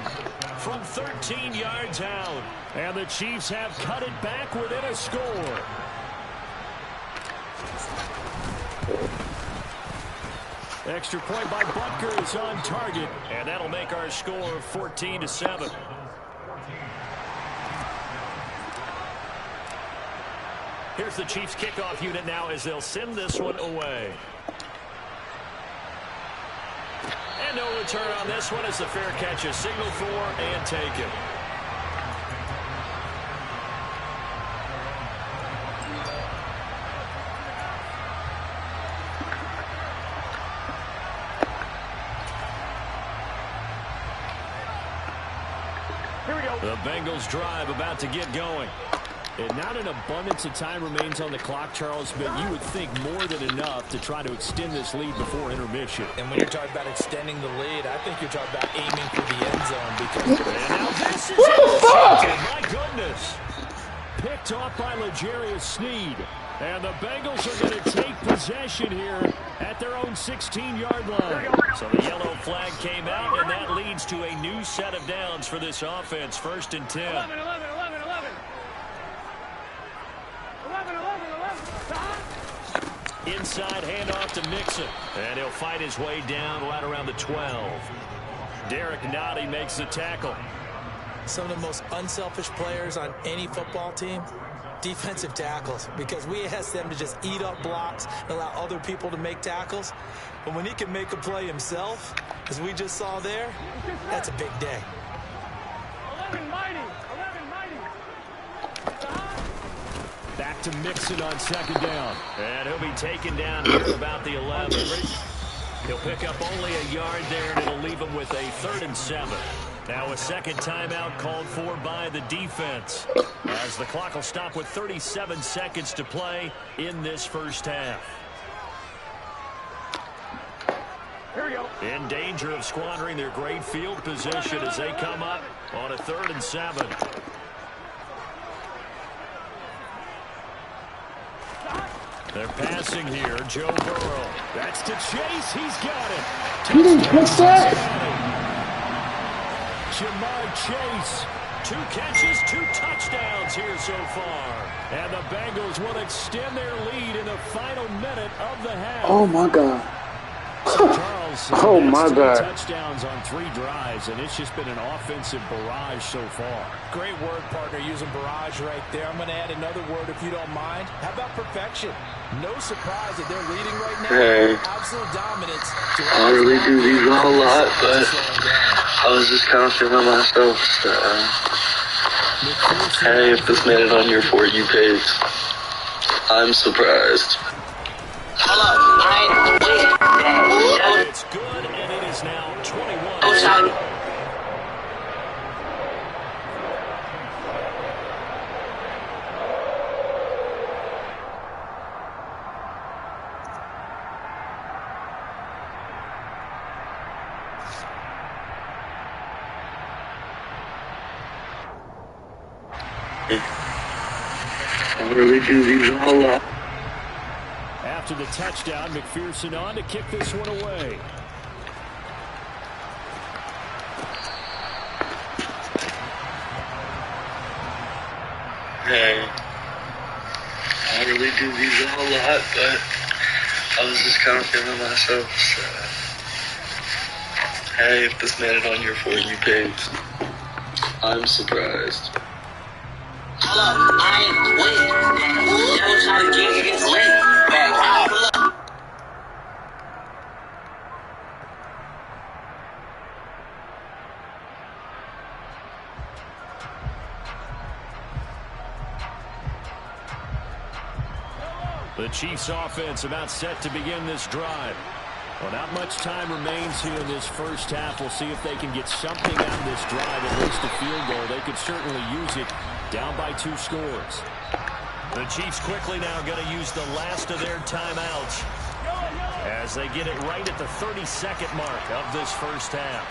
from 13 yards out. And the Chiefs have cut it back within a score. Extra point by Butker is on target, and that'll make our score 14-7. Here's the Chiefs kickoff unit now as they'll send this one away. And no return on this one as the fair catch is signaled for and taken. Here we go. The Bengals drive about to get going. And not an abundance of time remains on the clock, Charles, but you would think more than enough to try to extend this lead before intermission. And when you're talking about extending the lead, I think you're talking about aiming for the end zone. Because and now this is what the fuck? My goodness. Picked off by L'Jarius Sneed. And the Bengals are going to take possession here at their own 16-yard line. So the yellow flag came out, and that leads to a new set of downs for this offense. 1st and 10. 11. Inside handoff to Mixon. And he'll fight his way down right around the 12. Derek Nottie makes the tackle. some of the most unselfish players on any football team, defensive tackles, because we ask them to just eat up blocks and allow other people to make tackles. But when he can make a play himself, as we just saw there, that's a big day. 11 mighty. Back to Mixon on 2nd down. And he'll be taken down here at about the 11. He'll pick up only a yard there, and it'll leave him with a 3rd and 7. Now a second timeout called for by the defense, as the clock will stop with 37 seconds to play in this first half. Here we go. In danger of squandering their great field position as they come up on a 3rd and 7. They're passing here. Joe Burrow. That's to Chase. He's got it. You didn't catch that? Jamar Chase. 2 catches, 2 touchdowns here so far. And the Bengals will extend their lead in the final minute of the half. Oh, my God. Charles, oh, my 3 God. touchdowns on 3 drives, and it's just been an offensive barrage so far. Great word, partner, using barrage right there. I'm going to add another word if you don't mind. How about perfection? No surprise that they're leading right now. Hey, Absolute dominance. I really do these a whole lot, but I was just kind of feeling myself. Hey, if this made it on your For You page, I'm surprised. Hold up, It's good, and it is now 21. I really do these a whole lot. After the touchdown, McPherson on to kick this one away. Hey, I really do these a whole lot, but I was just kind of feeling myself. Hey, if this made it on your For You page, I'm surprised. Hold up, I ain't wait. That was trying to get his leg back. The Chiefs offense about set to begin this drive. Well, not much time remains here in this first half. We'll see if they can get something out of this drive, at least a field goal. They could certainly use it, down by 2 scores. The Chiefs quickly now going to use the last of their timeouts as they get it right at the 32nd mark of this first half.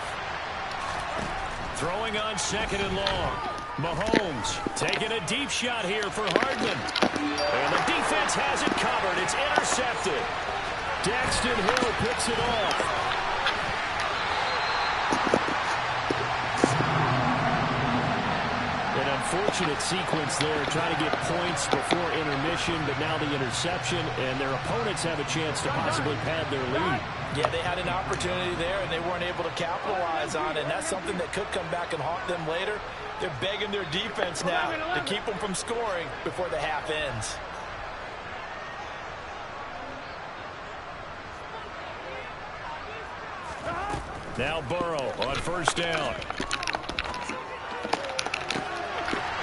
Throwing on 2nd and long. Mahomes taking a deep shot here for Hardman. And the defense has it covered. It's intercepted. Daxton Hill picks it off. An unfortunate sequence there, trying to get points before intermission, but now the interception, and their opponents have a chance to possibly pad their lead. Yeah, they had an opportunity there, and they weren't able to capitalize on it. And that's something that could come back and haunt them later. They're begging their defense now to keep them from scoring before the half ends. Now Burrow on first down.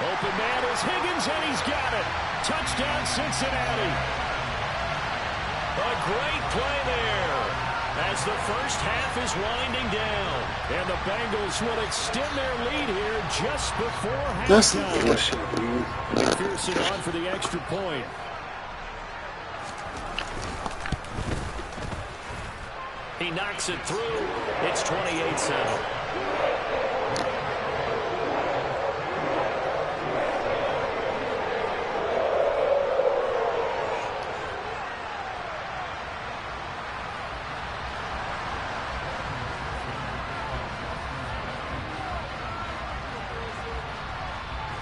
Open man is Higgins, and he's got it. Touchdown, Cincinnati. A great play there as the first half is winding down. And the Bengals will extend their lead here just before halftime. McPherson on for the extra point. He knocks it through. It's 28-7.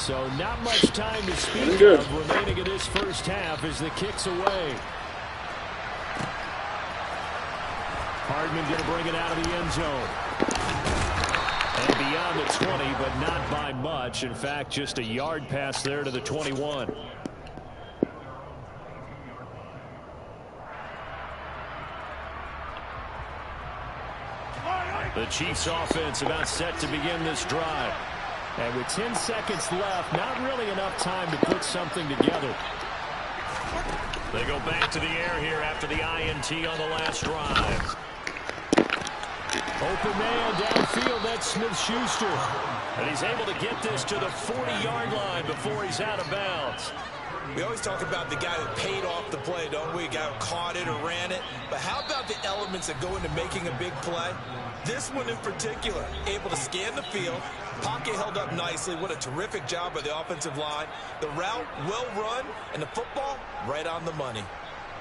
So not much time to speak of remaining in this first half as the kick's away. Hardman going to bring it out of the end zone. And beyond the 20, but not by much. In fact, just a yard pass there to the 21. The Chiefs offense about set to begin this drive. And with 10 seconds left, not really enough time to put something together. They go back to the air here after the INT on the last drive. Open man downfield, that's Smith-Schuster. And he's able to get this to the 40-yard line before he's out of bounds. We always talk about the guy that paid off the play, don't we? A guy who caught it or ran it. But how about the elements that go into making a big play? This one in particular, able to scan the field. Pocket held up nicely. What a terrific job by the offensive line. The route, well run, and the football, right on the money.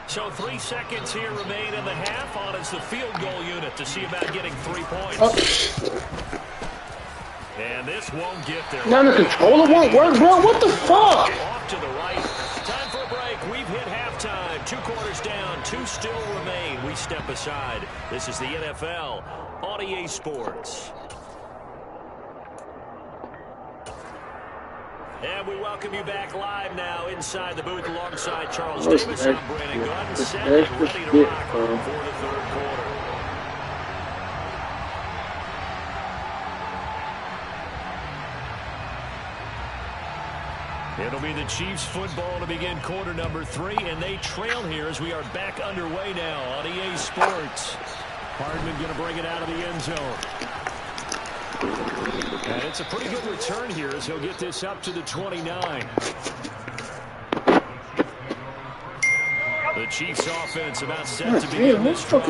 So 3 seconds here remain in the half. On is the field goal unit to see about getting 3 points. And this won't get there. Now the controller won't work, bro. What the fuck? Off to the right. Time for a break. We've hit halftime. 2 quarters down. 2 still remain. We step aside. This is the NFL on EA Sports. And we welcome you back live now inside the booth alongside Charles Davis. I'm Brandon Gordon, set and ready to rock for the third quarter. It'll be the Chiefs football to begin quarter number 3, and they trail here as we are back underway now on EA Sports. Hardman going to bring it out of the end zone. And it's a pretty good return here as he'll get this up to the 29. The Chiefs offense about set to begin this drive.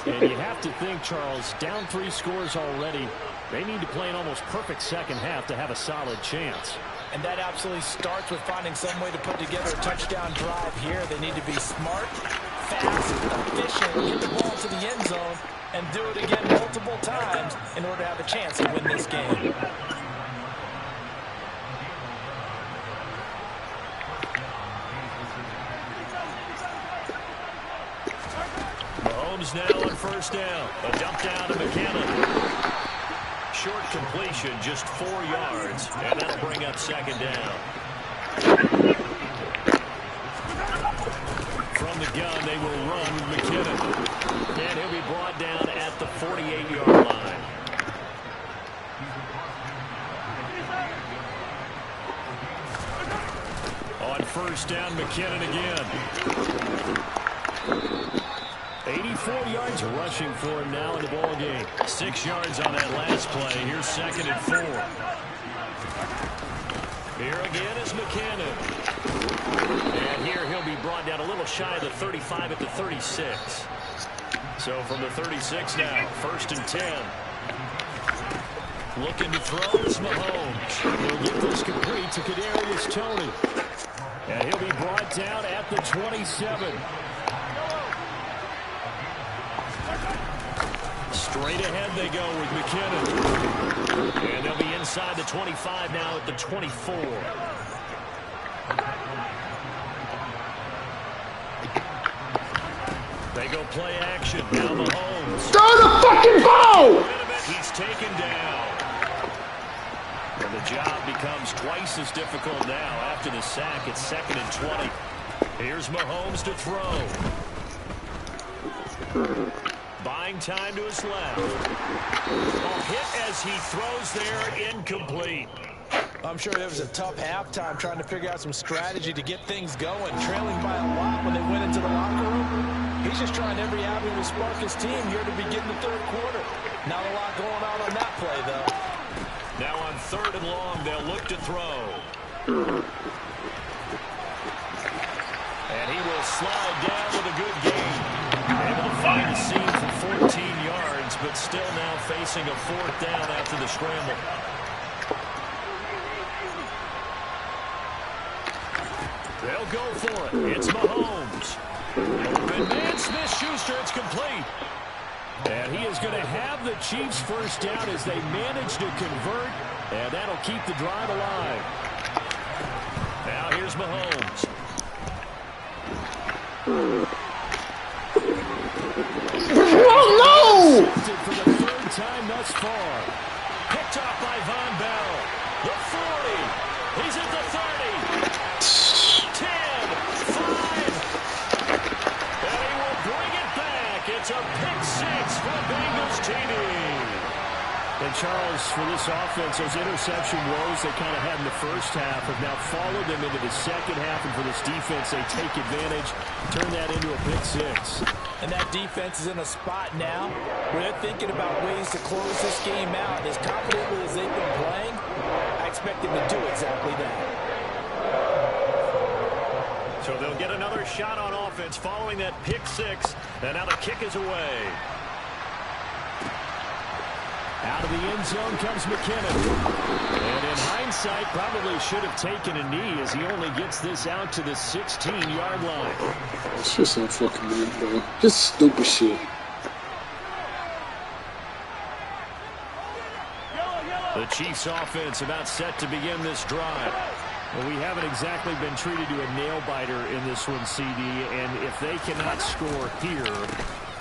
And you have to think, Charles, down 3 scores already. They need to play an almost perfect second half to have a solid chance. And that absolutely starts with finding some way to put together a touchdown drive here. They need to be smart, fast, efficient, get the ball to the end zone, and do it again multiple times in order to have a chance to win this game. Mahomes now on first down. A dump down to McKinnon. Short completion, just 4 yards, and that'll bring up second down. From the gun, they will run with McKinnon. And he'll be brought down at the 48-yard line. On first down, McKinnon again. 84 yards rushing for him now in the ball game. 6 yards on that last play. Here's second and 4. Here again is McKinnon. And here he'll be brought down a little shy of the 35 at the 36. So from the 36 now, first and 10. Looking to throw is Mahomes. He'll get this complete to Kadarius Toney. And he'll be brought down at the 27. Straight ahead they go with McKinnon. And they'll be inside the 25 now at the 24. They go play action. Now Mahomes. Throw the fucking ball! He's taken down. And the job becomes twice as difficult now after the sack. It's 2nd and 20. Here's Mahomes to throw. Buying time to his left. A hit as he throws there, incomplete. I'm sure there was a tough halftime trying to figure out some strategy to get things going. Trailing by a lot when they went into the locker room. He's just trying every avenue to spark his team here to begin the third quarter. Not a lot going on that play, though. Now on 3rd and long, they'll look to throw. And he will slide down with a good gain. Able to find a seam for 14 yards, but still now facing a 4th down after the scramble. They'll go for it. It's Mahomes. Open man, Smith-Schuster. It's complete. And he is going to have the Chiefs first down as they manage to convert, and that'll keep the drive alive. Now here's Mahomes. Oh, no! For the 3rd time thus far. Picked off by Von Bell. The 40. He's at the 30. 10, 5. And he will bring it back. It's a pick 6 for the Bengals TD. And Charles, for this offense, those interception woes they kind of had in the first half have now followed them into the second half. And for this defense, they take advantage, turn that into a pick 6. And that defense is in a spot now where they're thinking about ways to close this game out. As confidently as they've been playing, I expect them to do exactly that. So they'll get another shot on offense following that pick 6. And now the kick is away. Out of the end zone comes McKinnon. And in hindsight, probably should have taken a knee as he only gets this out to the 16-yard line. It's just some fucking weird, bro. Just stupid shit. The Chiefs offense about set to begin this drive. Well, we haven't exactly been treated to a nail-biter in this one, CD, and if they cannot score here,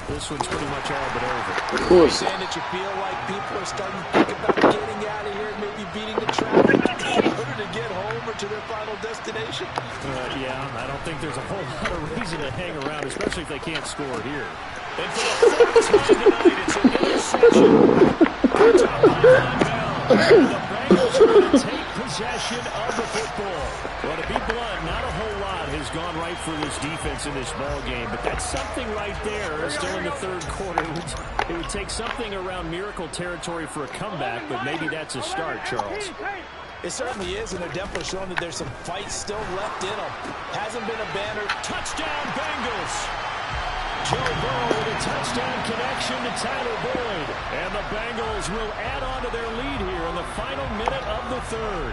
this one's pretty much all but over. Of course. And that you feel like people are starting to think about getting out of here and maybe beating the traffic in order to get home or to their final destination. Yeah, I don't think there's a whole lot of reason to hang around, especially if they can't score here. And for the 4th time tonight, it's an interception. Good job by Von Bell. The Bengals are going to take possession of the football. Well, to be blunt, not a whole lot has gone right for this defense in this ball game, but that's something right there. Still in the 3rd quarter. It would take something around miracle territory for a comeback, but maybe that's a start, Charles. It certainly is, and they're definitely showing that there's some fight still left in them. Hasn't been a banner. Touchdown, Bengals! Joe Burrow with a touchdown connection to Tyler Boyd. And the Bengals will add on to their lead here in the final minute of the 3rd.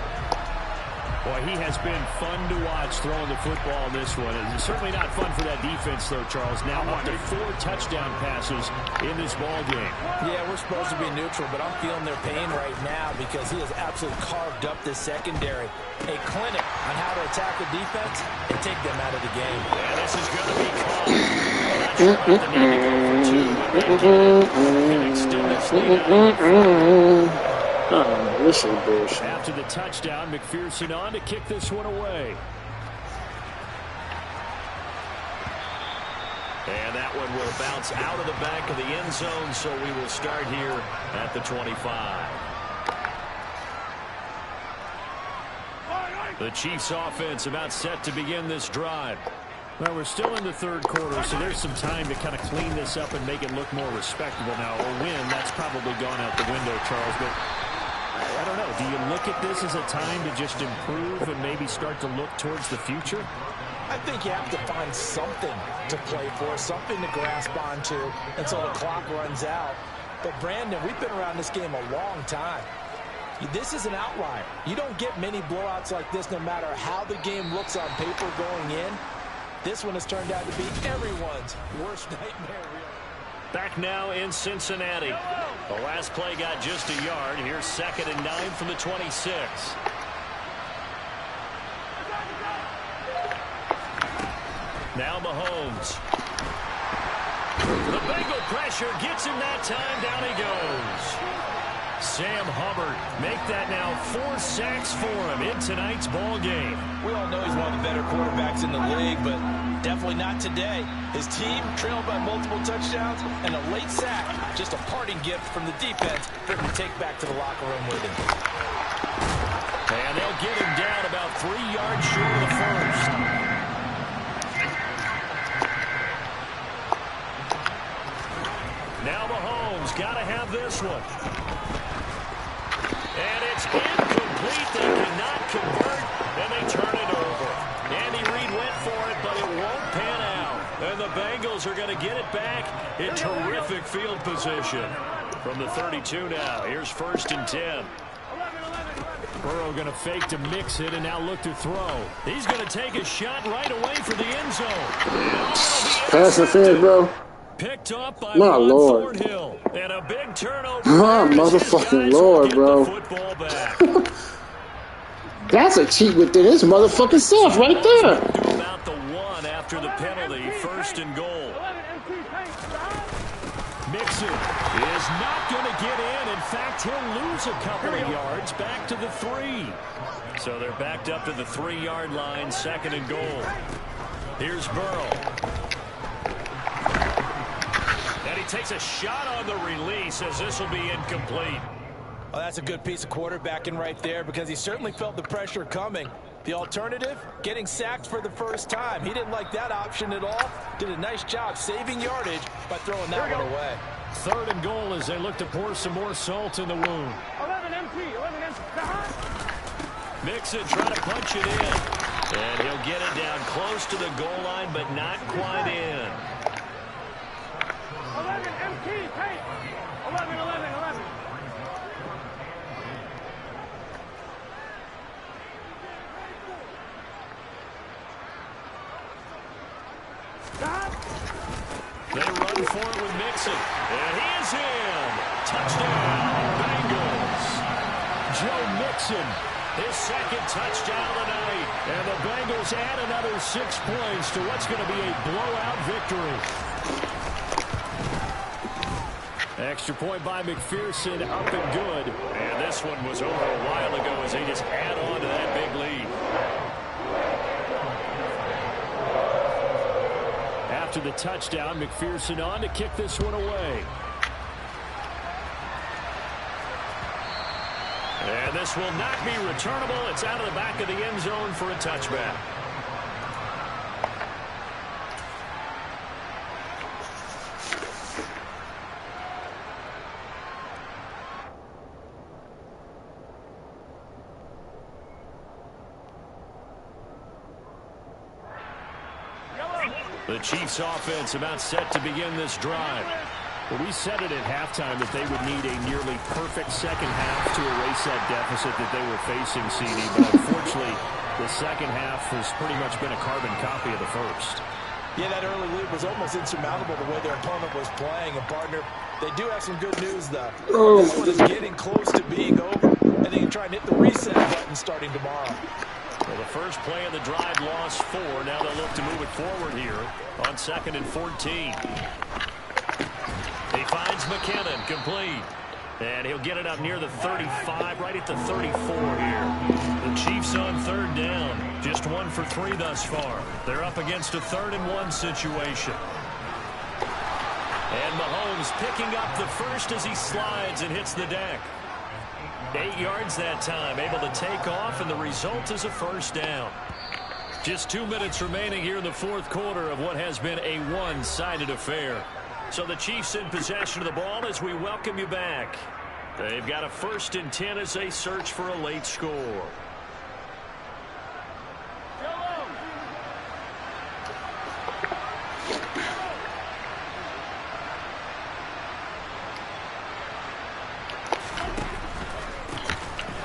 Boy, he has been fun to watch throwing the football in this one. It's certainly not fun for that defense, though, Charles. Now up to 4 touchdown passes in this ball game. Yeah, we're supposed to be neutral, but I'm feeling their pain right now because he has absolutely carved up this secondary. A clinic on how to attack the defense and take them out of the game. And this is going to be caught. Not sure about the need to go for 2, but they can extend this lead. Oh, this is bullshit. After the touchdown, McPherson on to kick this one away. And that one will bounce out of the back of the end zone, so we will start here at the 25. The Chiefs offense about set to begin this drive. Well, we're still in the 3rd quarter, so there's some time to kind of clean this up and make it look more respectable now. A win, that's probably gone out the window, Charles, but I don't know. Do you look at this as a time to just improve and maybe start to look towards the future? I think you have to find something to play for, something to grasp onto until the clock runs out. But, Brandon, we've been around this game a long time. This is an outlier. You don't get many blowouts like this no matter how the game looks on paper going in. This one has turned out to be everyone's worst nightmare, really. Back now in Cincinnati. The last play got just a yard. Here's 2nd and 9 from the 26. Now Mahomes. The Bengal pressure gets him that time. Down he goes. Sam Hubbard make that now 4 sacks for him in tonight's ball game. We all know he's one of the better quarterbacks in the league, but definitely not today. His team trailed by multiple touchdowns, and a late sack, just a parting gift from the defense for him to take back to the locker room with him. And they'll get him down about 3 yards short of the first. Now Mahomes got to have this one. And it's incomplete. They cannot convert, and they turn it over. Andy Reid went for it, but it won't pan out. And the Bengals are going to get it back in terrific field position. From the 32 now, here's 1st and 10. Burrow going to fake to mix it and now look to throw. He's going to take a shot right away for the end zone. Pass interference, bro. Picked up by My Lord. Thornhill. And a big turnover. My motherfucking Lord, bro. That's a cheat within his motherfucking self right there. About the 1 after the penalty. 1st and goal. Mixon is not going to get in. In fact, he'll lose a couple of yards back to the 3. So they're backed up to the 3-yard line. 2nd and goal. Here's Burrow. And he takes a shot on the release as this will be incomplete. Well, that's a good piece of quarterbacking right there because he certainly felt the pressure coming. The alternative, getting sacked for the first time. He didn't like that option at all. Did a nice job saving yardage by throwing that one away. 3rd and goal as they look to pour some more salt in the wound. 11 MP. Mixon trying to punch it in. And he'll get it down close to the goal line, but not quite in. 11 MP. 11. They run for it with Mixon. And he is in. Touchdown, Bengals. Joe Mixon, his 2nd touchdown of the night. And the Bengals add another 6 points to what's going to be a blowout victory. Extra point by McPherson, up and good. And this one was over a while ago as they just add on to that big lead. After the touchdown, McPherson on to kick this one away. And this will not be returnable. It's out of the back of the end zone for a touchback. The Chiefs offense about set to begin this drive. Well, we said it at halftime that they would need a nearly perfect second half to erase that deficit that they were facing, CD. But unfortunately, the second half has pretty much been a carbon copy of the first. Yeah, that early lead was almost insurmountable the way their opponent was playing. And, partner, they do have some good news, though. This one is getting close to being over, and they can try and hit the reset button starting tomorrow. Well, the first play of the drive lost 4. Now they'll look to move it forward here on 2nd and 14. He finds McKinnon, complete. And he'll get it up near the 35, right at the 34 here. The Chiefs on 3rd down. Just 1 for 3 thus far. They're up against a 3rd and 1 situation. And Mahomes picking up the first as he slides and hits the deck. 8 yards that time, able to take off, and the result is a 1st down. Just 2 minutes remaining here in the 4th quarter of what has been a one-sided affair. So the Chiefs in possession of the ball as we welcome you back. They've got a 1st and 10 as they search for a late score.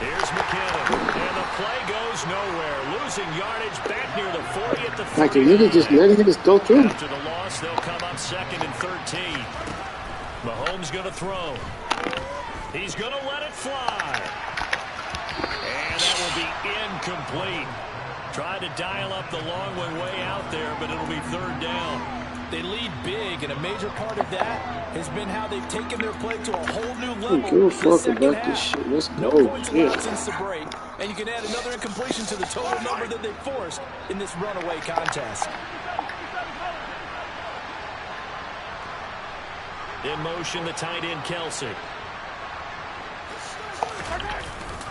Here's McKinnon, and the play goes nowhere. Losing yardage back near the 40 at the 30. Like, you just letting niggas go through. After the loss, they'll come up 2nd and 13. Mahomes going to throw. He's going to let it fly. And that will be Incomplete. Tried to dial up the long way out there, but it'll be third down. They lead big, and a major part of that has been how they've taken their play to a whole new level. Give a fuck about this shit. Let's go. No points allowed since the break, and you can add another incompletion to the total number that they forced in this runaway contest. In motion, the tight end, Kelsey.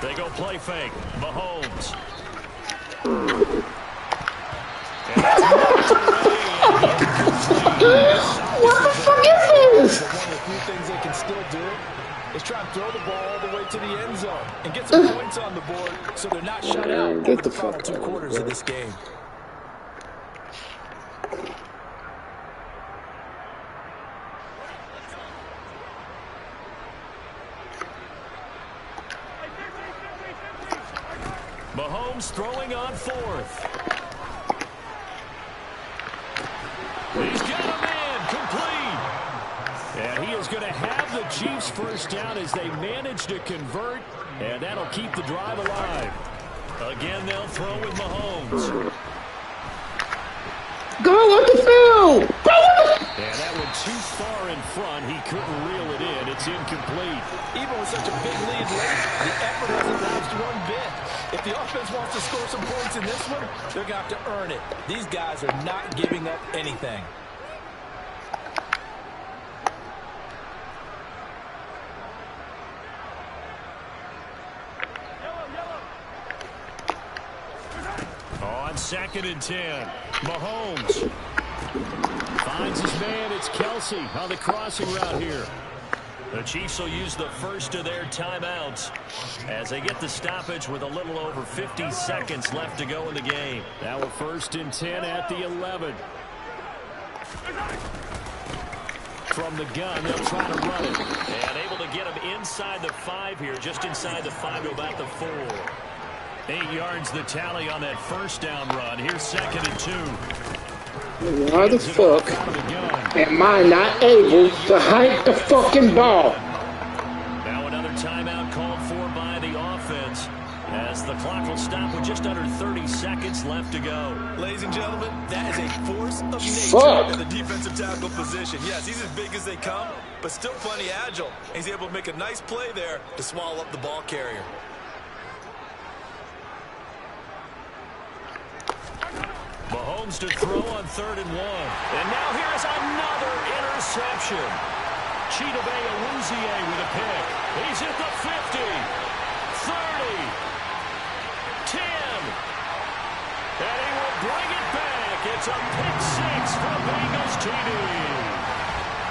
They go play fake. Mahomes. What the fuck is this? One of the few things they can still do is try and throw the ball all the way to the end zone and get some points on the board so they're not shut out Get the final fuck two out quarters of this game. Mahomes throwing on fourth. He's got a man complete. And he is going to have the Chiefs first down as they manage to convert. And that'll keep the drive alive. Again, they'll throw with Mahomes. Go on the field! And that one too far in front. He couldn't reel it in. It's incomplete. Even with such a big lead late, the effort hasn't lapsed one bit. If the offense wants to score some points in this one, they're going to have to earn it. These guys are not giving up anything. On 2nd and 10, Mahomes finds his man. It's Kelsey on the crossing route here. The Chiefs will use the first of their timeouts as they get the stoppage with a little over 50 seconds left to go in the game. Now we're 1st and 10 at the 11. From the gun, they'll try to run it. And able to get him inside the 5 here, just inside the 5 to about the 4. 8 yards the tally on that first down run. Here's 2nd and 2. Why the fuck am I not able to hike the fucking ball? Now another timeout called for by the offense as the clock will stop with just under 30 seconds left to go. Ladies and gentlemen, that is a force of nature at the defensive tackle position. Yes, he's as big as they come, but still plenty agile. He's able to make a nice play there to swallow up the ball carrier. Mahomes to throw on 3rd and 1. And now here's another interception. Chidobe Awuzie with a pick. He's at the 50, 30, 10. And he will bring it back. It's a pick 6 for Bengals TD.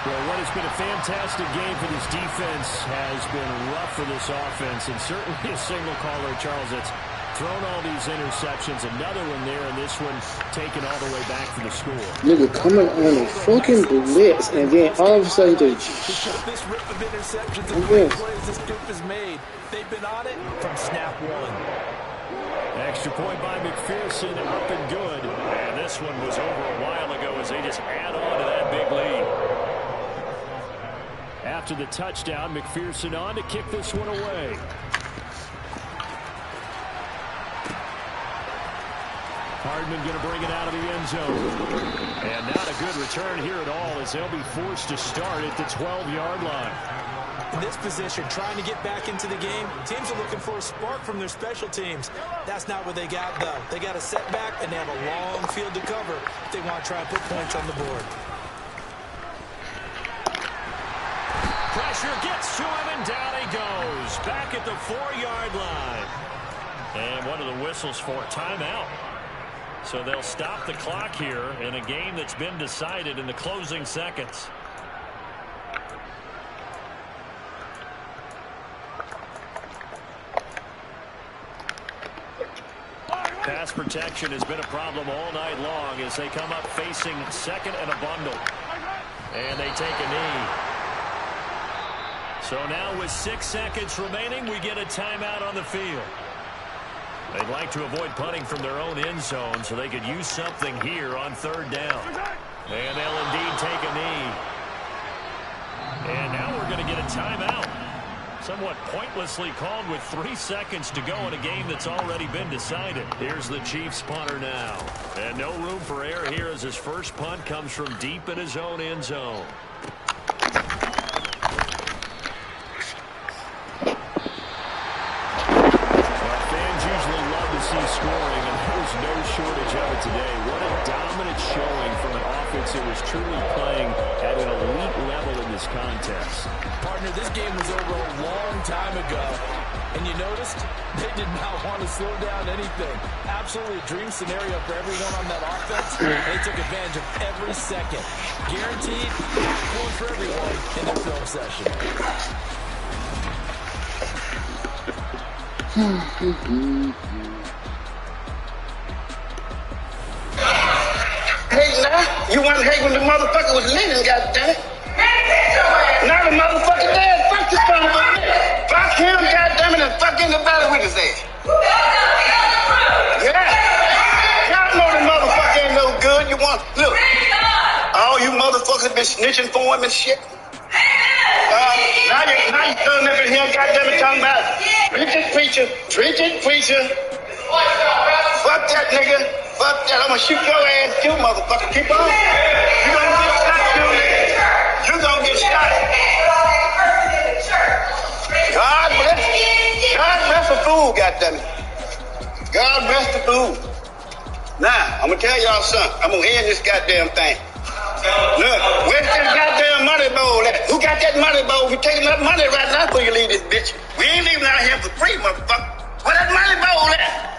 Well, what has been a fantastic game for this defense has been rough for this offense. And certainly a signal caller, Charles, that's thrown all these interceptions. Another one there, and this one taken all the way back for the score. Nigga coming on a fucking blitz, and then all of a sudden they... This rip of interceptions and great plays this group has made. They've been on it from snap one. Extra point by McPherson, up and good. And this one was over a while ago as they just add on to that big lead. After the touchdown, McPherson on to kick this one away. Hardman going to bring it out of the end zone. And not a good return here at all as they'll be forced to start at the 12-yard line. In this position, trying to get back into the game, teams are looking for a spark from their special teams. That's not what they got, though. They got a setback, and they have a long field to cover if they want to try and put points on the board. Pressure gets to him, and down he goes. Back at the 4-yard line. And one of the whistles for timeout. So they'll stop the clock here in a game that's been decided in the closing seconds. Pass protection has been a problem all night long as they come up facing 2nd and a bundle. And they take a knee. So now with 6 seconds remaining, we get a timeout on the field. They'd like to avoid punting from their own end zone so they could use something here on 3rd down. And they'll indeed take a knee. And now we're going to get a timeout. Somewhat pointlessly called with 3 seconds to go in a game that's already been decided. Here's the Chiefs punter now. And no room for error here as his first punt comes from deep in his own end zone. Fans usually love to see scoring, and there's no shortage of it today. What a dominant showing from an offense that was truly playing at an elite level in this contest. Partner, this game was over a long time ago, and you noticed they did not want to slow down anything. Absolutely a dream scenario for everyone on that offense. They took advantage of every second. Guaranteed popcorn for everyone in their film session. Hey, now, you want to hate when the motherfucker was living, goddammit. Now the motherfucker dead. Fuck this son of a bitch. Fuck him, goddammit, and fuck anybody with his ass. Yeah. Y'all know the motherfucker ain't no good. You want, look, all you motherfuckers been snitching for him and shit. Now you coming up in here, goddammit, talking about preaching. Fuck that nigga. Fuck that. I'm gonna shoot your ass too, motherfucker. Keep on. You gonna get shot, you nigga. You gonna get shot. God bless the fool, goddammit. God bless the fool. Now, I'm gonna tell y'all something. I'm gonna end this goddamn thing. Look, where's this goddamn money bowl at? Who got that money bowl? We taking that money right now before you leave this bitch. We ain't leaving out here for free, motherfucker. Where that money bowl at?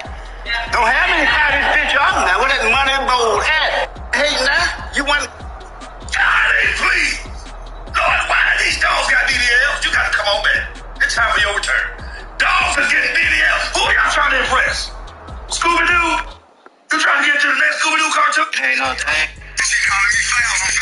Don't have me fire this bitch off now. Where that money bowl at? Hey, now, you want... Charlie, please. Lord, why these dogs got DDLs? You gotta come on, man. It's time for your return. Dogs are getting DDLs. Who are y'all trying to impress? Scooby-Doo? You trying to get to the next Scooby-Doo cartoon? Ain't no thing. She calling me fast.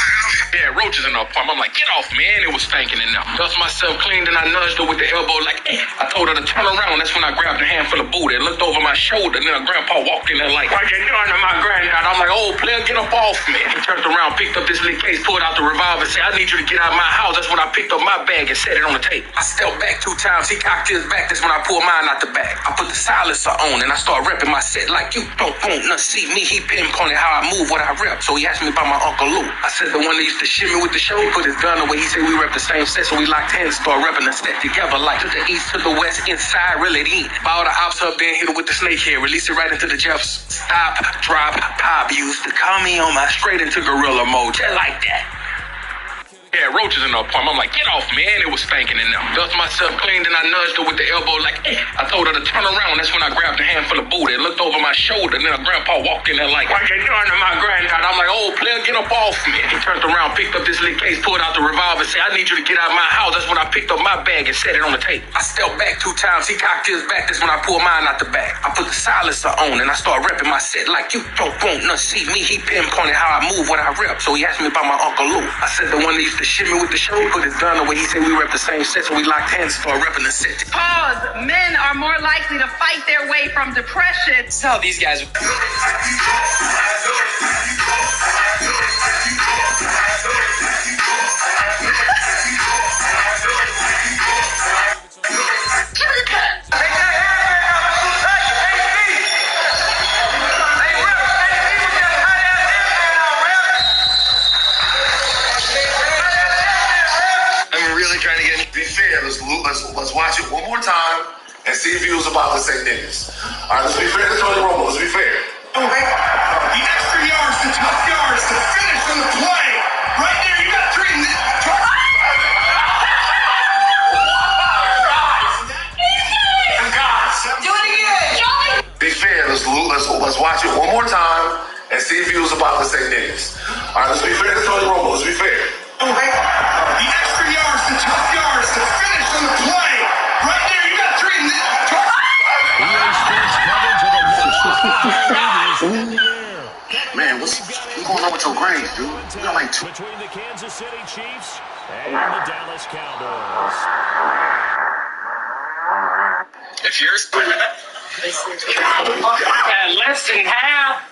Yeah, roaches in the apartment. I'm like, get off, man. It was stinking in there. Dust myself clean, then I nudged her with the elbow like, eh. I told her to turn around. That's when I grabbed a handful of booty and looked over my shoulder. Then her grandpa walked in there like, what you doing to my granddad? I'm like, oh, player, get up off me. He turned around, picked up this little case, pulled out the revolver, and said, I need you to get out of my house. That's when I picked up my bag and set it on the table. I stepped back 2 times. He cocked his back. That's when I pulled mine out the bag. I put the silencer on and I started repping my set like, you don't want to see me. He pinpointed how I move, what I rep. So he asked me about my Uncle Lou. I said the one that used to shimmy with the show. He put his gun away. He said we rep the same set, so we locked hands, start repping the set together like to the east, to the west, inside, really it in. Ball the ops up, then hit it with the snake hair, release it right into the Jeffs. Stop, drop, pop. Used to call me on my straight into gorilla mode, just like that. Yeah, roaches in the apartment. I'm like, get off, man. It was stinking in there. Dust myself clean, then I nudged her with the elbow like, eh. I told her to turn around. That's when I grabbed a handful of booty and looked over my shoulder. Then her grandpa walked in there like, what you doing to my granddad? I'm like, oh, player, get up off me. He turned around, picked up this little case, pulled out the revolver, and said, I need you to get out of my house. That's when I picked up my bag and set it on the table. I stepped back 2 times. He cocked his back. That's when I pulled mine out the bag. I put the silencer on and I started repping my set like, you don't want to see me. He pinpointed how I move, what I rep. So he asked me about my Uncle Lou. I said the one that used to shimmy with the show. He put his gun away. He said we rep the same set, so we locked hands and started repping the set. Pause. Men are more likely to fight their way from depression. So these guys. Let's watch it one more time and see if he was about to say niggas. All right, let's be fair to Tony Romo. Let's be fair. The extra yards, the tough yards, the finish from the play. Right there, you got 3 Do it again. Be fair. Let's watch it one more time and see if he was about to say niggas. All right, let's be fair to Tony Romo. Let's be fair. The extra yards, the tough yards, the finish from the play. Right there, you got 3 Man, what's going on with your grades, dude? You got like 2. Between the Kansas City Chiefs and the Dallas Cowboys. If you're at less than half,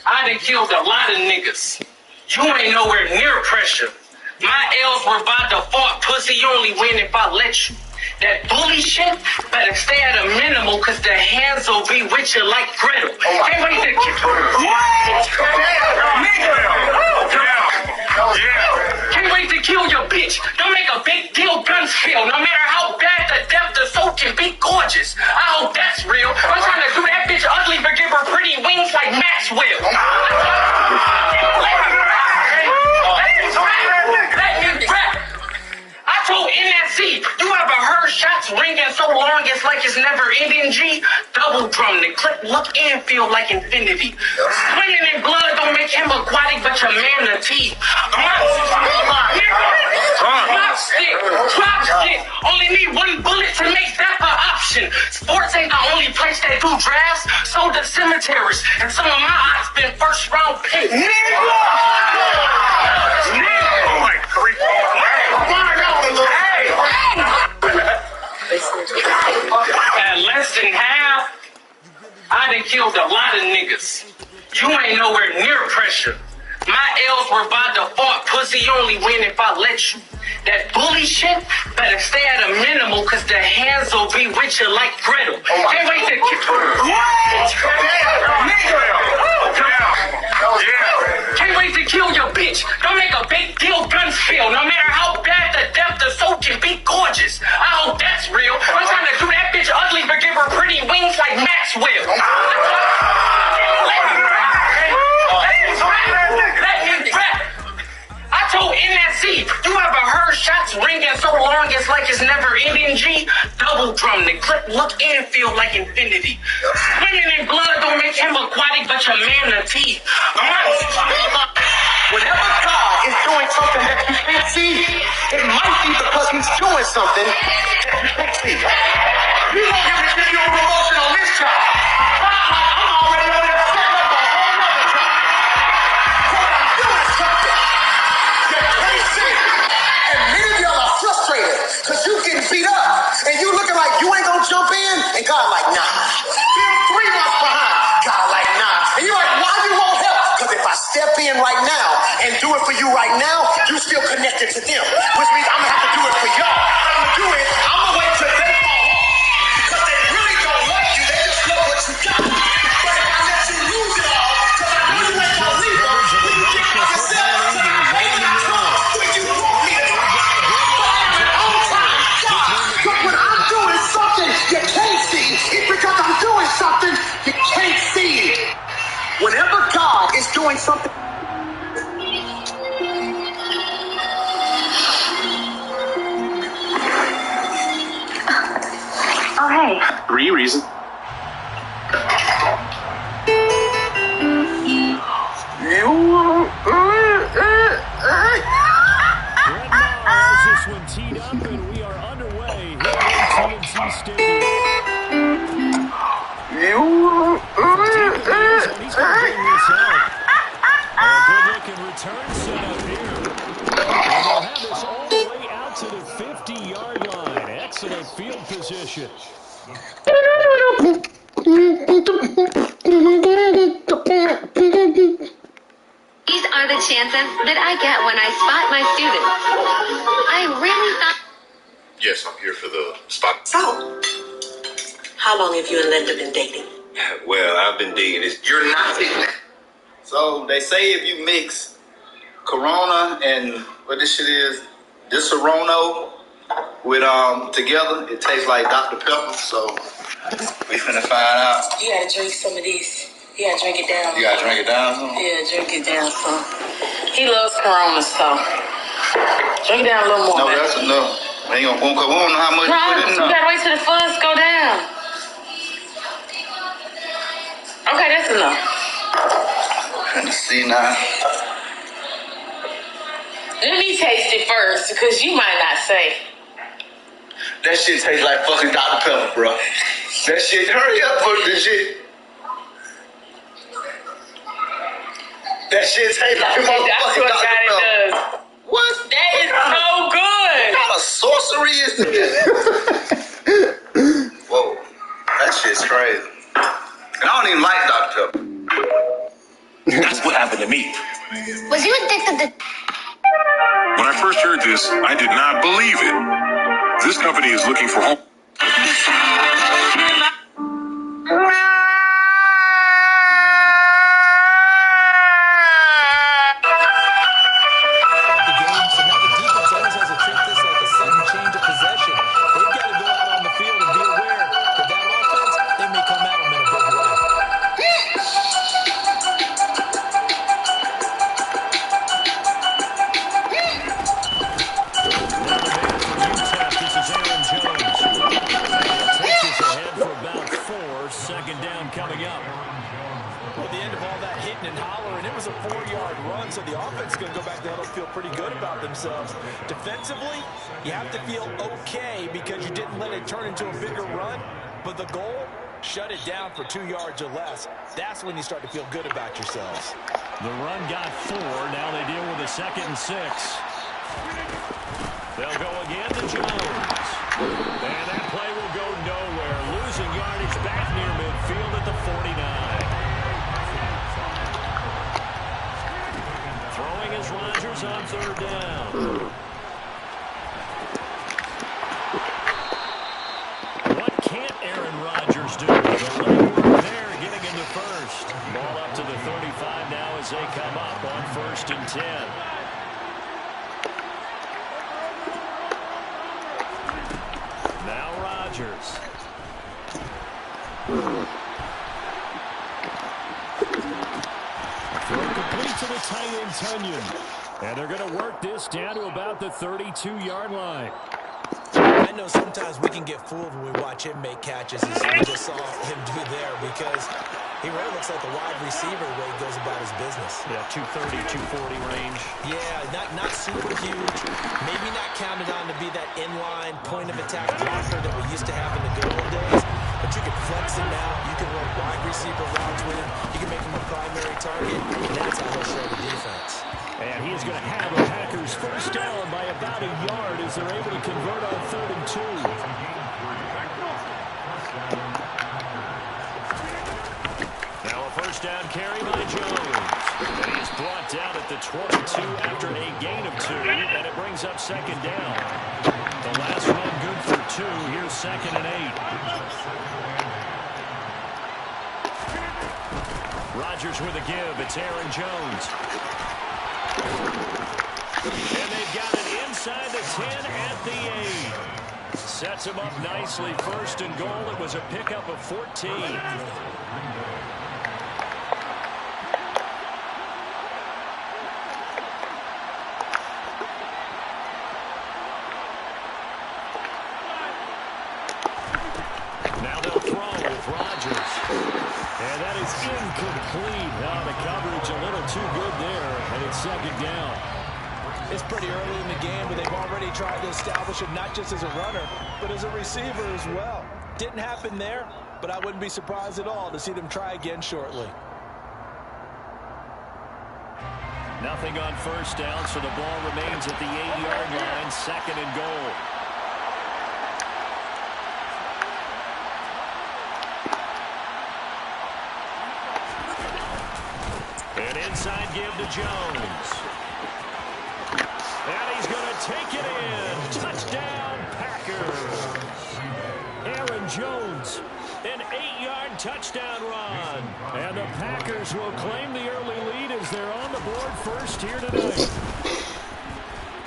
I done killed a lot of niggas. You ain't nowhere near pressure. My L's were by default, pussy. You only win if I let you. That bully shit better stay at a minimal, cause the hands will be with you like Gretel. Can't wait to get Can't wait to kill your bitch. Don't make a big deal, guns feel. No matter how bad the depth of soul can be gorgeous. I hope that's real. I'm trying to do that bitch ugly, but give her pretty wings like Maxwell. Let me rap. I told NSC, you ever heard shots ringing so long it's like it's never ending, G? Double drum, the clip look and feel like infinity. Swimming in blood don't make him aquatic, but your manatee. Drop stick. Only need one bullet to make that an option. Sports ain't the only place they do drafts, so the cemeteries. And some of my odds been first round picks. At less than half, I done killed a lot of niggas. You ain't nowhere near pressure. My L's were by default, pussy only win if I let you. That bully shit better stay at a minimal, cause the hands will be with you like Gretel. Can't wait to get Can't wait to kill your bitch. Don't make a big deal, guns feel. No matter how bad the depth of soul can be gorgeous. I hope that's real. I'm trying to do that bitch ugly, but give her pretty wings like Maxwell. I told NSC, you ever heard shots ringing so long it's like it's never ending, G? Double drum, the clip look and feel like infinity. Swimming in blood don't make him aquatic, but your manatee. Whenever God is doing something that you can't see, it might be because he's doing something that you can't see. You won't give you a promotion on this job. I'm already on that step up a whole nother job. I'm doing something that you can't see. And many of y'all are frustrated because you getting beat up and you looking like you ain't gonna jump in, and God like, nah. Still 3 months behind. God like, nah. And you're like, why you won't help? Because if I step in right now and do it for you right now, you still connected to them. Which means I'm gonna have to do it for y'all. I'm gonna do it. I'm gonna wait till they fall off. Because they really don't like you. They just look what you got. But if I let you lose it all, because I know you ain't gonna leave them, when you get out yourself, then I pay when I come when you want me to come. But I am an on-time God. But when I'm doing something you can't see, it's because I'm doing something you can't see. Whenever God is doing something. Oh, hey. Reason. This one teed up, and we are underway here at AT&T Stadium. He's going to bring this out. A good-looking return set up here. And they'll have this all the way out to the 50-yard line. Excellent field position. These are the chances that I get when I spot my students. I really thought... Yes, I'm here for the spot. So, how long have you and Linda been dating? Well, I've been dating this. You're not dating. So they say if you mix Corona and what this shit is, this Serono with together, it tastes like Dr. Pepper. So we finna find out. You gotta drink some of these. You gotta drink it down. You gotta drink it down, son? Yeah, drink it down, son. He loves Corona, so drink it down a little more. No, man. that's enough. We ain't gonna, we don't know how much No, you put in you there. gotta wait till the fuzz go down. Okay, that's enough. Finna see now. Let me taste it first, because you might not say. That shit tastes like fucking Dr. Pepper, bro. That shit, hurry up for this shit. That shit tastes like motherfucking Dr. Pepper. Does. What? That is so good. What kind of sorcery is this? Whoa, that shit's crazy. And I don't even like Dr. Pepper. That's what happened to me. Was you addicted to... When I first heard this, I did not believe it. This company is looking for home. Defensively, you have to feel okay because you didn't let it turn into a bigger run. But the goal, shut it down for 2 yards or less. That's when you start to feel good about yourselves. The run got 4. Now they deal with a 2nd and 6. They'll go again to Jones. And that play will go nowhere. Losing yardage back near midfield at the 49. Throwing is Rodgers on 3rd down. What can't Aaron Rodgers do? The legwork there getting into first. Ball up to the 35 now as they come up on 1st and 10. Now Rodgers. Throw complete to the tight end, Tunyon. And they're going to work this down to about the 32-yard line. I know sometimes we can get fooled when we watch him make catches, as we just saw him do there, because he really looks like a wide receiver the way he goes about his business. Yeah, 230, 240 range. Yeah, not super huge. Maybe not counted on to be that inline point-of-attack blocker that we used to have in the good old days, but you can flex him out. You can run wide receiver routes with him. You can make him a primary target, and that's how he'll show the defense. And he's going to have the Packers first down by about a yard as they're able to convert on 3rd and 2. Now a first down carry by Jones. And he's brought down at the 22 after a gain of 2, and it brings up 2nd down. The last run good for 2. Here's 2nd and 8. Rodgers with a give. It's Aaron Jones. And they've got it inside the 10 at the 8. Sets him up nicely. 1st and goal. It was a pickup of 14. Now they'll throw with Rodgers. And that is incomplete. Now the coverage a little too good there, and it's 2nd down. It's pretty early in the game, but they've already tried to establish him not just as a runner, but as a receiver as well. Didn't happen there, but I wouldn't be surprised at all to see them try again shortly. Nothing on first down, so the ball remains at the 8-yard line, 2nd and goal. An inside give to Jones. And he's going to take it in. Touchdown, Packers. Aaron Jones, an 8-yard touchdown run. And the Packers will claim the early lead as they're on the board first here tonight.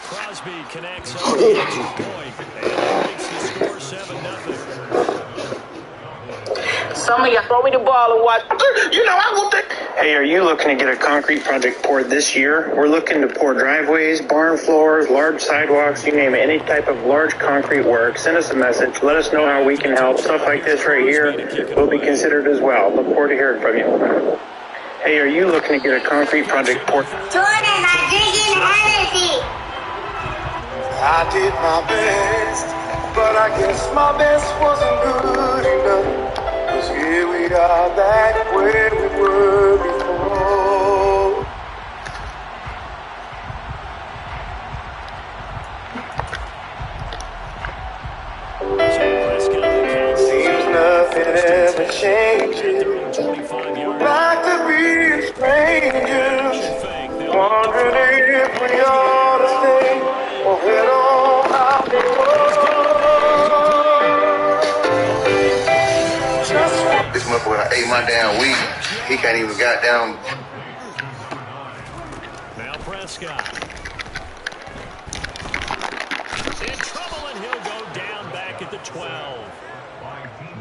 Crosby connects on the extra point, and makes the score 7-0. Some of y'all throw me the ball and watch. You know, I want that. Hey, are you looking to get a concrete project poured this year? We're looking to pour driveways, barn floors, large sidewalks, you name it, any type of large concrete work. Send us a message. Let us know how we can help. Stuff like this right here will be considered as well. Look forward to hearing from you. Hey, are you looking to get a concrete project poured? Jordan, I'm drinking Hennessy. I did my best, but I guess my best wasn't good enough. 'Cause here we are back where we were before. Seems nothing ever changes. We're back to being strangers. Wondering if we ought to stay or head on out the road. This motherfucker ate my damn weed. He can't even goddamn. Now Prescott. In trouble, and he'll go down back at the 12.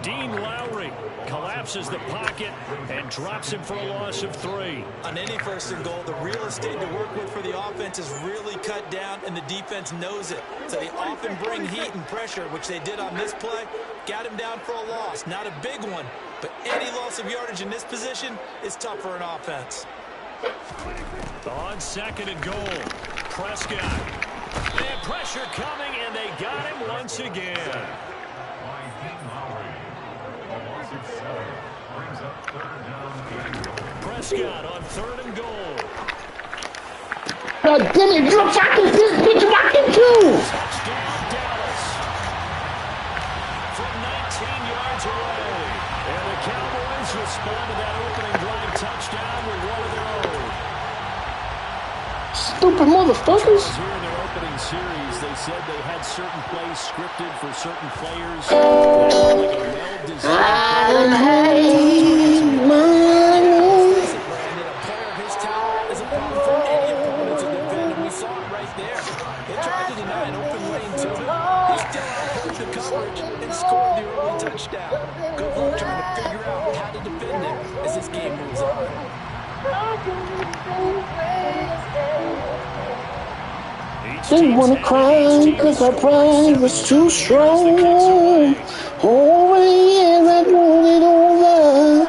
Dean Lowry collapses the pocket and drops him for a loss of 3. On any first and goal, the real estate to work with for the offense is really cut down, and the defense knows it. So they often bring heat and pressure, which they did on this play. Got him down for a loss. Not a big one, but any loss of yardage in this position is tough for an offense. On 2nd and goal, Prescott. And pressure coming, and they got him once again. Prescott on 3rd and goal. God damn it, you're fucking this bitch rocking too! Touchdown, Dallas. From 19 yards away. And the Cowboys respond to that opening drive touchdown with one of their own. Stupid motherfuckers. Here in their opening series, they said they had certain plays scripted for certain players. Scored the early touchdown. Good luck trying to figure out how to defend him as this game moves on. Didn't want to cry because my pride was too strong. Oh, yeah, I rolled it over.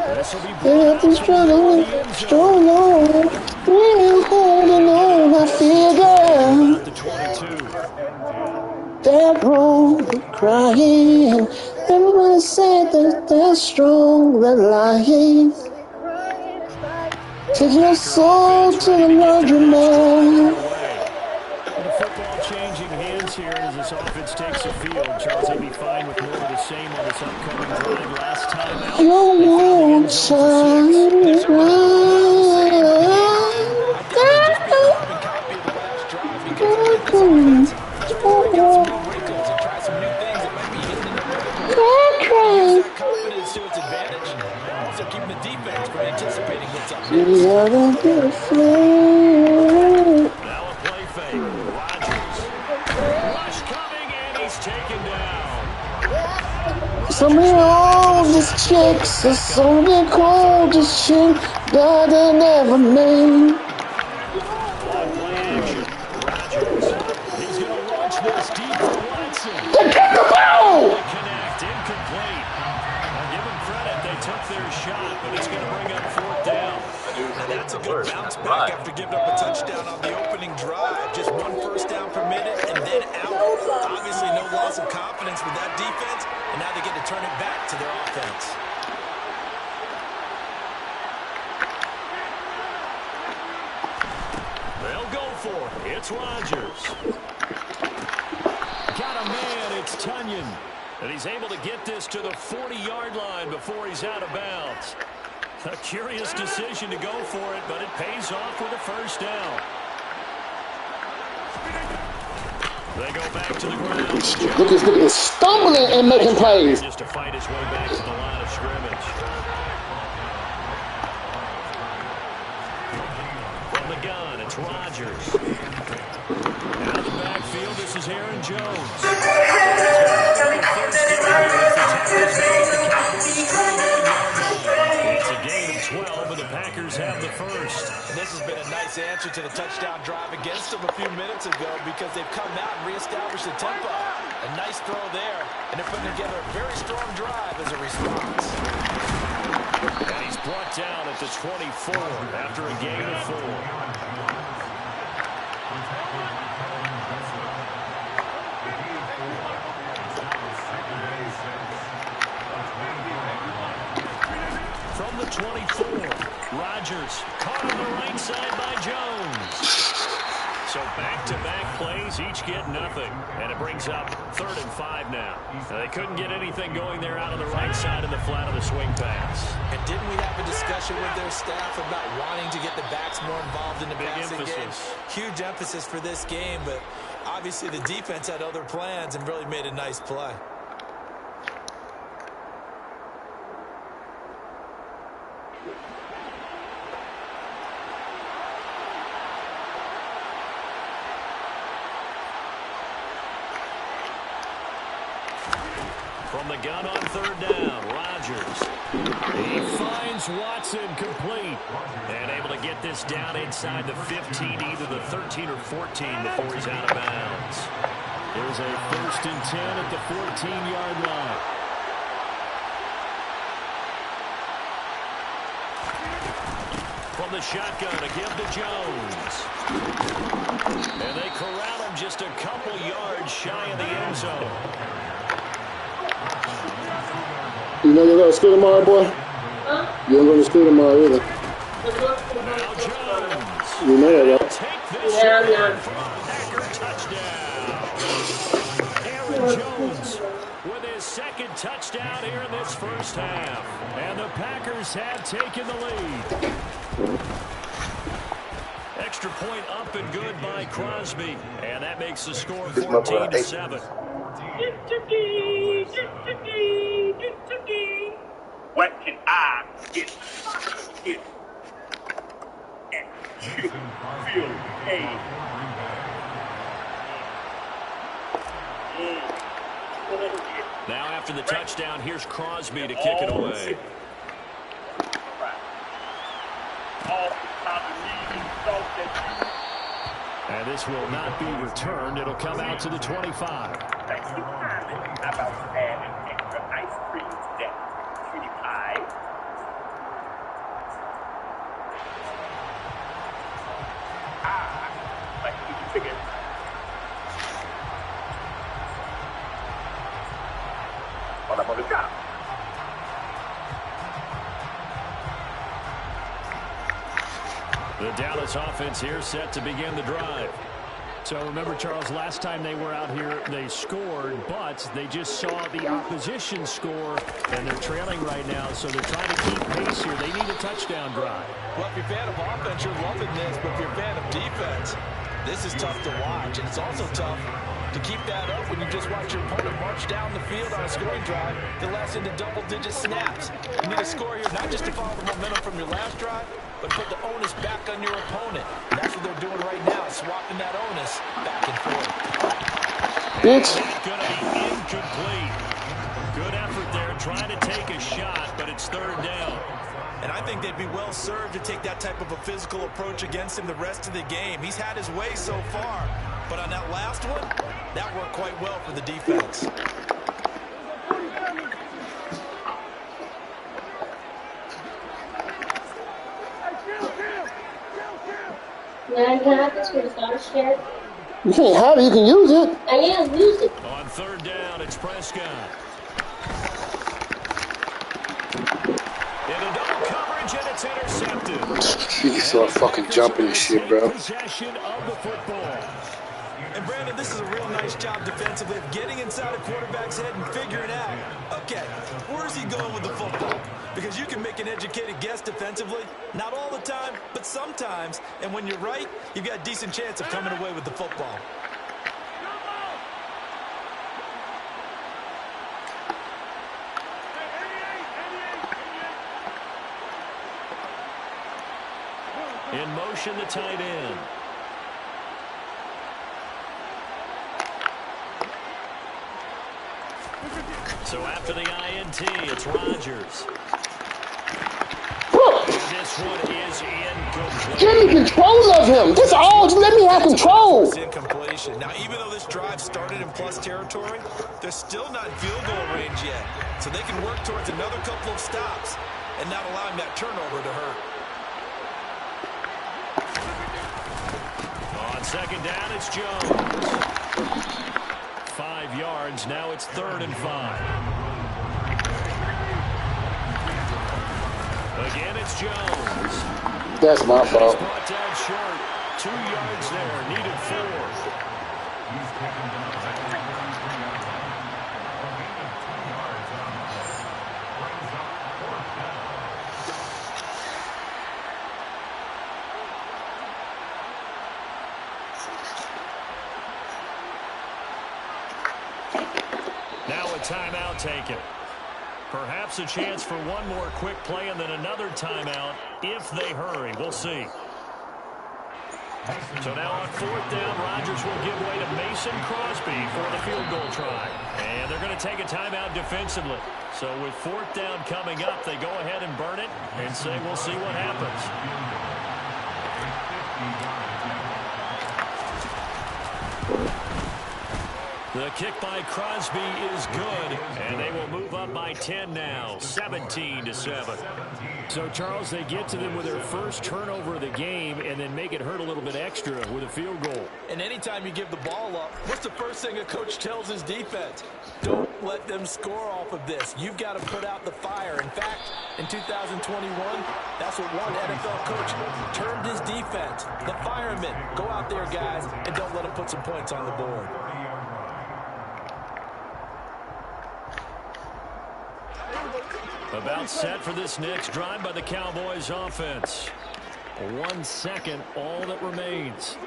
And after struggling so long, we're holding on, I figure. That road crying. Everyone said that they're strong, they're lying. Take your soul to the laundromat. The football changing hands here as this offense takes the field. Charles, they'd be fine with more of the same on this upcoming drive. Last time out, you won't sign confidence to its advantage. Also keeping the defense from anticipating what's up next. Now a play fake. Rodgers. Rush coming, and he's taken down. Somebody owns this chick, so somebody called this chick that I never made. On play action. Rodgers. He's going to launch this deep for Watson. They kick the ball! Connect, incomplete. I'll give them credit. They took their shot, but it's going to bring up 4th down. And that's a good bounce back after giving up a touchdown on the opening drive. Just 1 first down per minute and then out. Obviously no loss of confidence with that defense, and now they get to turn it back to their offense. They'll go for it. It's Rodgers. Got a man. It's Tunyon. And he's able to get this to the 40-yard line before he's out of bounds. A curious decision to go for it, but it pays off with a first down. They go back to the ground. Look, he's stumbling and making plays. Just to fight his way back to the line of scrimmage. From the gun, it's Rodgers. Out of the backfield, this is Aaron Jones. It's a gain of 12, and the Packers have the first. And this has been a nice answer to the touchdown drive against them a few minutes ago because they've come out and reestablished the tempo. A nice throw there, and they're putting together a very strong drive as a response. And he's brought down at the 24 after a gain of 4. From the 24, Rodgers caught on the right side by Jones. So back-to-back plays, each get nothing. And it brings up 3rd and 5 now. They couldn't get anything going there out on the right side in the flat of the swing pass. And didn't we have a discussion with their staff about wanting to get the backs more involved in the passing game? Huge emphasis for this game, but obviously the defense had other plans and really made a nice play. From the gun on third down, Rodgers. He finds Watson complete. And able to get this down inside the 15, either the 13 or 14 before he's out of bounds. There's a 1st and 10 at the 14-yard line. From the shotgun to give to Jones. And they corral him just a couple yards shy of the end zone. You know you're going to school tomorrow, boy? Huh? You ain't going to school tomorrow either. Now Jones. You know that, right? Yeah, I'm not. Packer touchdown. Aaron Jones with his 2nd touchdown here in this first half. And the Packers have taken the lead. Extra point up and good by Crosby. And that makes the score 14-7. What can I get? And feel pain. Now after the touchdown, here's Crosby to kick it away. And this will not be returned. It'll come out to the 25. Thanks for timing. How about adding extra ice cream to that? 25. Like you figure. Well, I'm on the job. The Dallas offense here set to begin the drive. So remember, Charles, last time they were out here, they scored, but they just saw the opposition score, and they're trailing right now, so they're trying to keep pace here. They need a touchdown drive. Well, if you're a fan of offense, you're loving this, but if you're a fan of defense, this is tough to watch, and it's also tough to keep that up when you just watch your opponent march down the field on a scoring drive that lasts into double-digit snaps. You need a score here, not just to follow the momentum from your last drive, but put the onus back on your opponent. And that's what they're doing right now, swapping that onus back and forth. Bitch. Going to be incomplete. Good effort there, trying to take a shot, but it's third down. And I think they'd be well served to take that type of a physical approach against him the rest of the game. He's had his way so far, but on that last one, that worked quite well for the defense. You can't have it, you can use it. I am, use it. On third down, it's Prescott. Into double coverage, and it's intercepted. You can start fucking jumping and shit, bro. Possession of the football. And Brandon, this is a real nice job defensively of getting inside a quarterback's head and figuring out, okay, where's he going with the football? Because you can make an educated guess defensively, not all the time, but sometimes. And when you're right, you've got a decent chance of coming away with the football. In motion, the tight end. So after the INT, it's Rodgers. And this one is incomplete. Give me control of him. That's all. Just let me have control. Incompletion. Now, even though this drive started in plus territory, they're still not in field goal range yet. So they can work towards another couple of stops and not allowing that turnover to hurt. On second down, it's Jones. 5 yards. Now it's 3rd and 5. Again, it's Jones. That's my fault. Brought down short. 2 yards there. Needed 4. Now a timeout taken. Perhaps a chance for one more quick play and then another timeout if they hurry. We'll see. So now on 4th down, Rodgers will give way to Mason Crosby for the field goal try. And they're going to take a timeout defensively. So with 4th down coming up, they go ahead and burn it and say we'll see what happens. The kick by Crosby is good, and they will move up by 10 now, 17-7. So, Charles, they get to them with their first turnover of the game and then make it hurt a little bit extra with a field goal. And anytime you give the ball up, what's the first thing a coach tells his defense? Don't let them score off of this. You've got to put out the fire. In fact, in 2021, that's what one NFL coach termed his defense. The firemen. Go out there, guys, and don't let them put some points on the board. About set for this next drive by the Cowboys offense. 1 second, all that remains.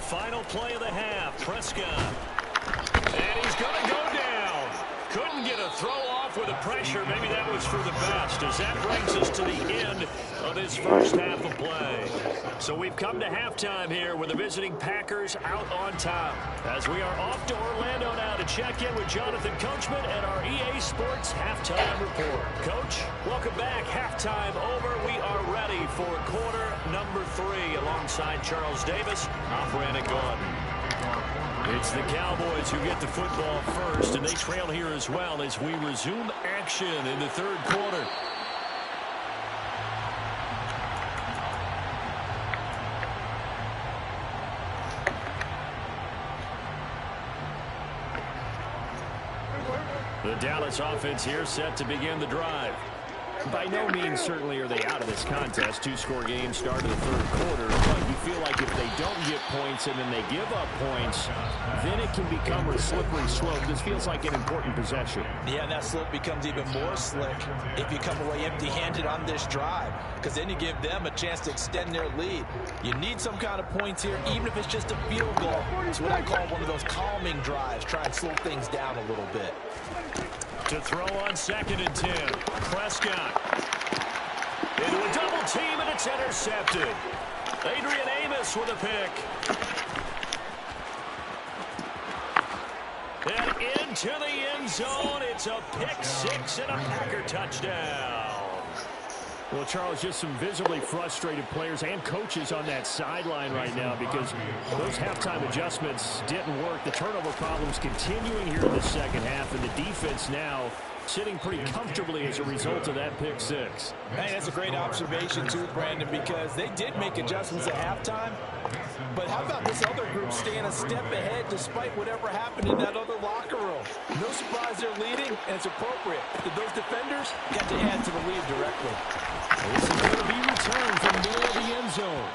Final play of the half, Prescott. And he's going to go down. Couldn't get a throw off with the pressure. Maybe that was for the best, as that brings us to the end of his first half of play. So we've come to halftime here with the visiting Packers out on top. As we are off to Orlando now to check in with Jonathan Coachman and our EA Sports Halftime Report. Coach, welcome back. Halftime over. We are ready for quarter number 3 alongside Charles Davis. I'm Brandon Gordon. It's the Cowboys who get the football first, and they trail here as well as we resume action in the third quarter. The Dallas offense here set to begin the drive. By no means certainly are they out of this contest. 2-score game start of the third quarter, but you feel like if they don't get points and then they give up points, then it can become a slippery slope. This feels like an important possession. Yeah, and that slope becomes even more slick if you come away empty-handed on this drive, because then you give them a chance to extend their lead. You need some kind of points here, even if it's just a field goal. It's what I call one of those calming drives. Try and slow things down a little bit. To throw on 2nd and 10. Prescott. Into a double team, and it's intercepted. Adrian Amos with a pick. And into the end zone. It's a pick 6 and a Packer touchdown. Well, Charles, just some visibly frustrated players and coaches on that sideline right now because those halftime adjustments didn't work. The turnover problems continuing here in the second half, and the defense now sitting pretty comfortably as a result of that pick 6. Hey, that's a great observation, too, Brandon, because they did make adjustments at halftime. But how about this other group staying a step ahead despite whatever happened in that other locker room? No surprise they're leading, and it's appropriate. Those defenders got to add to the lead directly. This is going to be returned from near the end zone.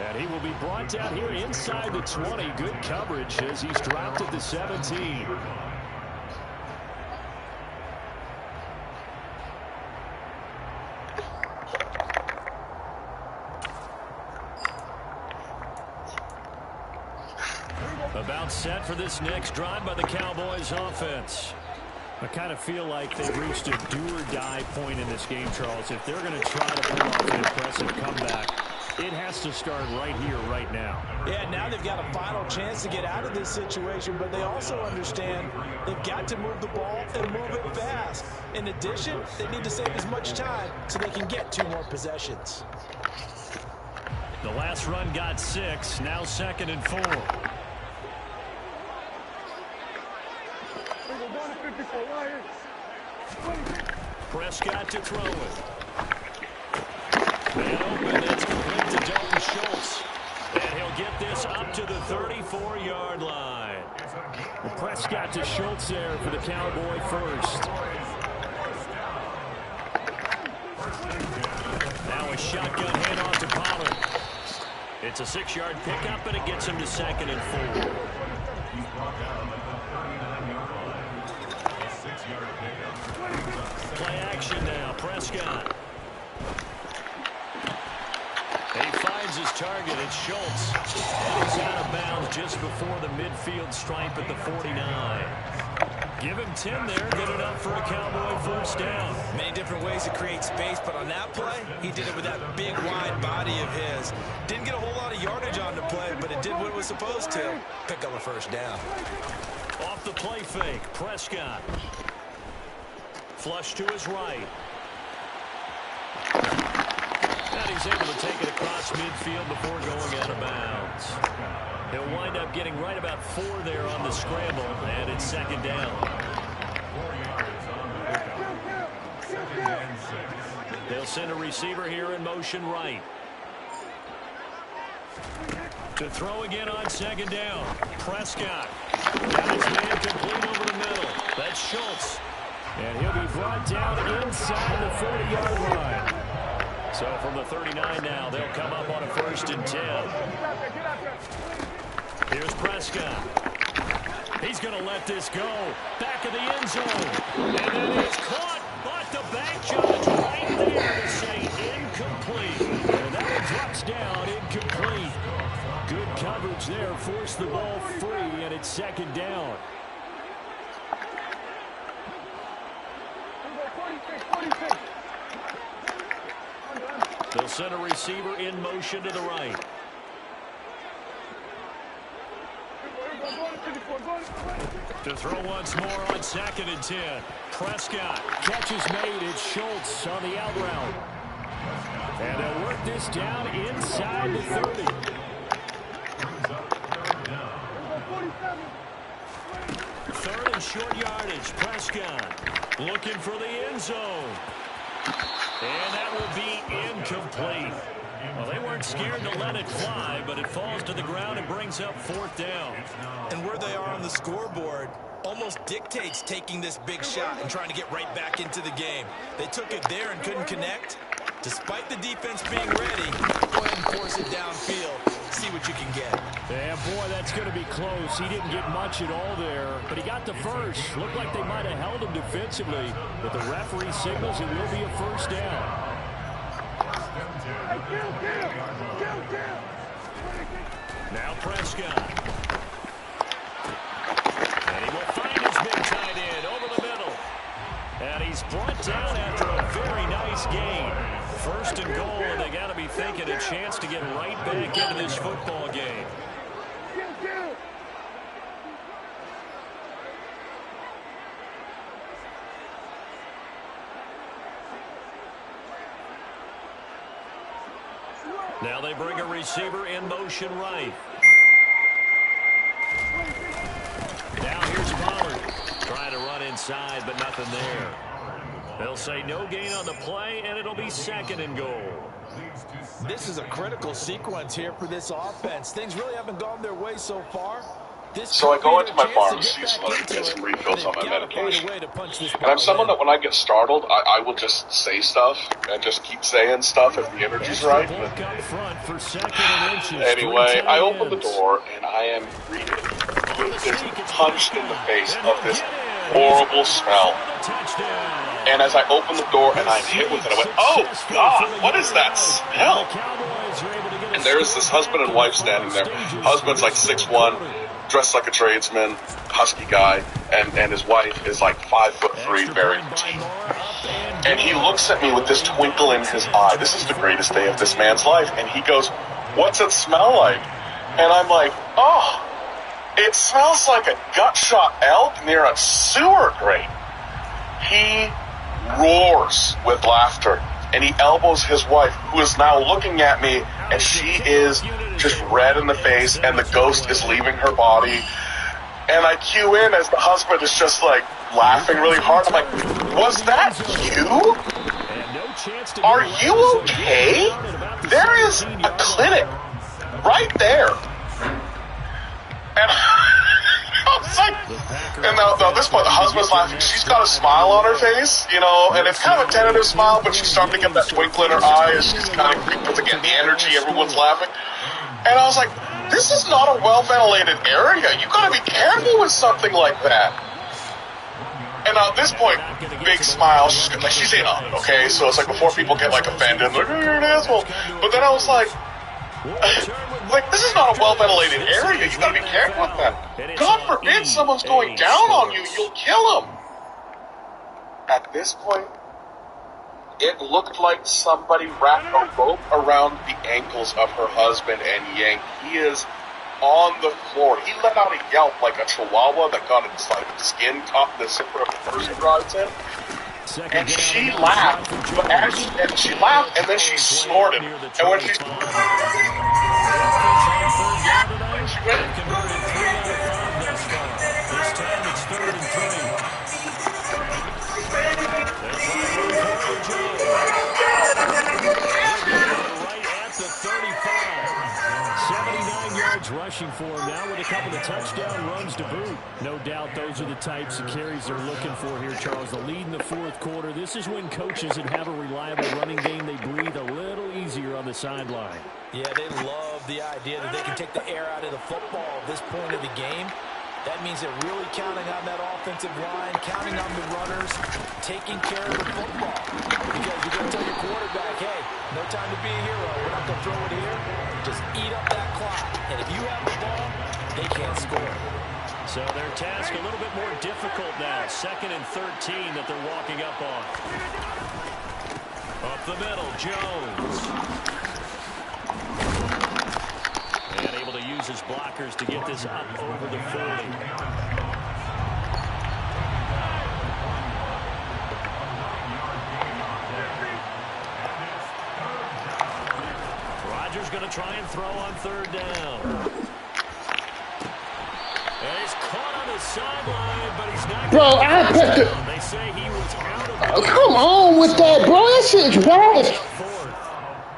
And he will be brought down here inside the 20. Good coverage as he's dropped at the 17. About set for this next drive by the Cowboys offense. I kind of feel like they've reached a do-or-die point in this game, Charles. If they're going to try to pull off an impressive comeback, it has to start right here, right now. Yeah, now they've got a final chance to get out of this situation, but they also understand they've got to move the ball and move it fast. In addition, they need to save as much time so they can get 2 more possessions. The last run got 6, now 2nd and 4. Prescott to throw it. And open, it's complete to Dalton Schultz. And he'll get this up to the 34-yard line. Well, Prescott to Schultz there for the Cowboy first. Now a shotgun handoff to Pollard. It's a 6-yard pickup, and it gets him to 2nd and 4. Play action now, Prescott. He finds his target, it's Schultz. And he's out of bounds just before the midfield stripe at the 49. Give him 10 there. Good enough for a Cowboy first down. Many different ways to create space, but on that play, he did it with that big, wide body of his. Didn't get a whole lot of yardage on the play, but it did what it was supposed to. Pick up a first down. Off the play fake, Prescott. Flush to his right. And he's able to take it across midfield before going out of bounds. He'll wind up getting right about 4 there on the scramble, and it's second down. They'll send a receiver here in motion right. To throw again on second down. Prescott. Got his man complete over the middle. That's Schultz. And he'll be brought down inside the 40-yard line. So from the 39 now, they'll come up on a 1st and 10. Here's Prescott. He's going to let this go. Back of the end zone. And then it's caught. But the back judge right there to say incomplete. And that one drops down incomplete. Good coverage there. Forced the ball free, and it's second down. They'll send a receiver in motion to the right. To throw once more on 2nd and 10. Prescott. Catch is made. It's Schultz on the out route. And they'll work this down inside the 30. 3rd and short yardage. Prescott looking for the end zone. And that will be incomplete. Well, they weren't scared to let it fly, but it falls to the ground and brings up 4th down. And where they are on the scoreboard almost dictates taking this big shot and trying to get right back into the game. They took it there and couldn't connect. Despite the defense being ready, go ahead and force it downfield. See what you can get. Yeah, boy, that's going to be close. He didn't get much at all there, but he got the first. Looked like they might have held him defensively, but the referee signals it will be a first down. Now Prescott. And he will find his big tight end over the middle. And he's brought down after a very nice gain. 1st and goal, and they got to be thinking a chance to get right back into this football game. Now they bring a receiver in motion right. Now here's Pollard. Trying to run inside, but nothing there. They'll say no gain on the play, and it'll be 2nd and goal. This is a critical sequence here for this offense. Things really haven't gone their way so far. So I go into my pharmacy so that I can get some refills on my medication. And I'm someone that when I get startled, I will just say stuff and just keep saying stuff if the energy's right. But anyway, I open the door and I am greeted with this punch in the face of this horrible smell. And as I open the door and I'm hit with it, I went, oh God, what is that smell? And there's this husband and wife standing there. Husband's like 6'1", dressed like a tradesman, husky guy, and his wife is like 5'3", very petite. And he looks at me with this twinkle in his eye. This is the greatest day of this man's life. And he goes, what's it smell like? And I'm like, oh, it smells like a gut-shot elk near a sewer grate. He roars with laughter, and he elbows his wife, who is now looking at me, and she is just red in the face, and the ghost is leaving her body. And I cue in as the husband is just like laughing really hard. I'm like, was that you? Are you okay? There is a clinic right there. And I was like, and now at this point, the husband's laughing. She's got a smile on her face, you know, and it's kind of a tentative smile, but she's starting to get that twinkle in her eye as she's kind of, because again, the energy, everyone's laughing. And I was like, this is not a well-ventilated area. You got to be careful with something like that. And at this point, big smile. She's in on it, okay? So it's like before people get like offended, like, oh, you're an asshole. But then I was like, Like, this is not a well-ventilated area. You gotta be careful with that. God forbid someone's going down on you. You'll kill them. At this point, it looked like somebody wrapped a rope around the ankles of her husband and yanked. He is on the floor. He let out a yelp like a chihuahua that got its like skin caught in the zipper of the person drives in. And she laughed, but she laughed and then she snorted. And when she went, Converted 3 out of 5 thus far. This time it's 3rd and 3. They'll try and run for it with Jones. And he'll get it right at the 35. 79 yards rushing for him now with a couple of touchdown runs to boot. No doubt those are the types of carries they're looking for here, Charles. The lead in the 4th quarter. This is when coaches that have a reliable running game, they breathe a little easier on the sideline. Yeah, they love the idea that they can take the air out of the football at this point of the game. That means they're really counting on that offensive line, counting on the runners, taking care of the football. Because you're going to tell your quarterback, hey, no time to be a hero. We're not going to throw it here. Just eat up that clock. And if you have the ball, they can't score. So their task a little bit more difficult now. 2nd and 13 that they're walking up on. Up the middle, Jones. And able to use his blockers to get this up over the 40. Rodgers going to try and throw on 3rd down. And he's caught on the sideline, but he's not. Bro, I put the... They say he was out of. Oh, come on with that, bro. That shit's whack.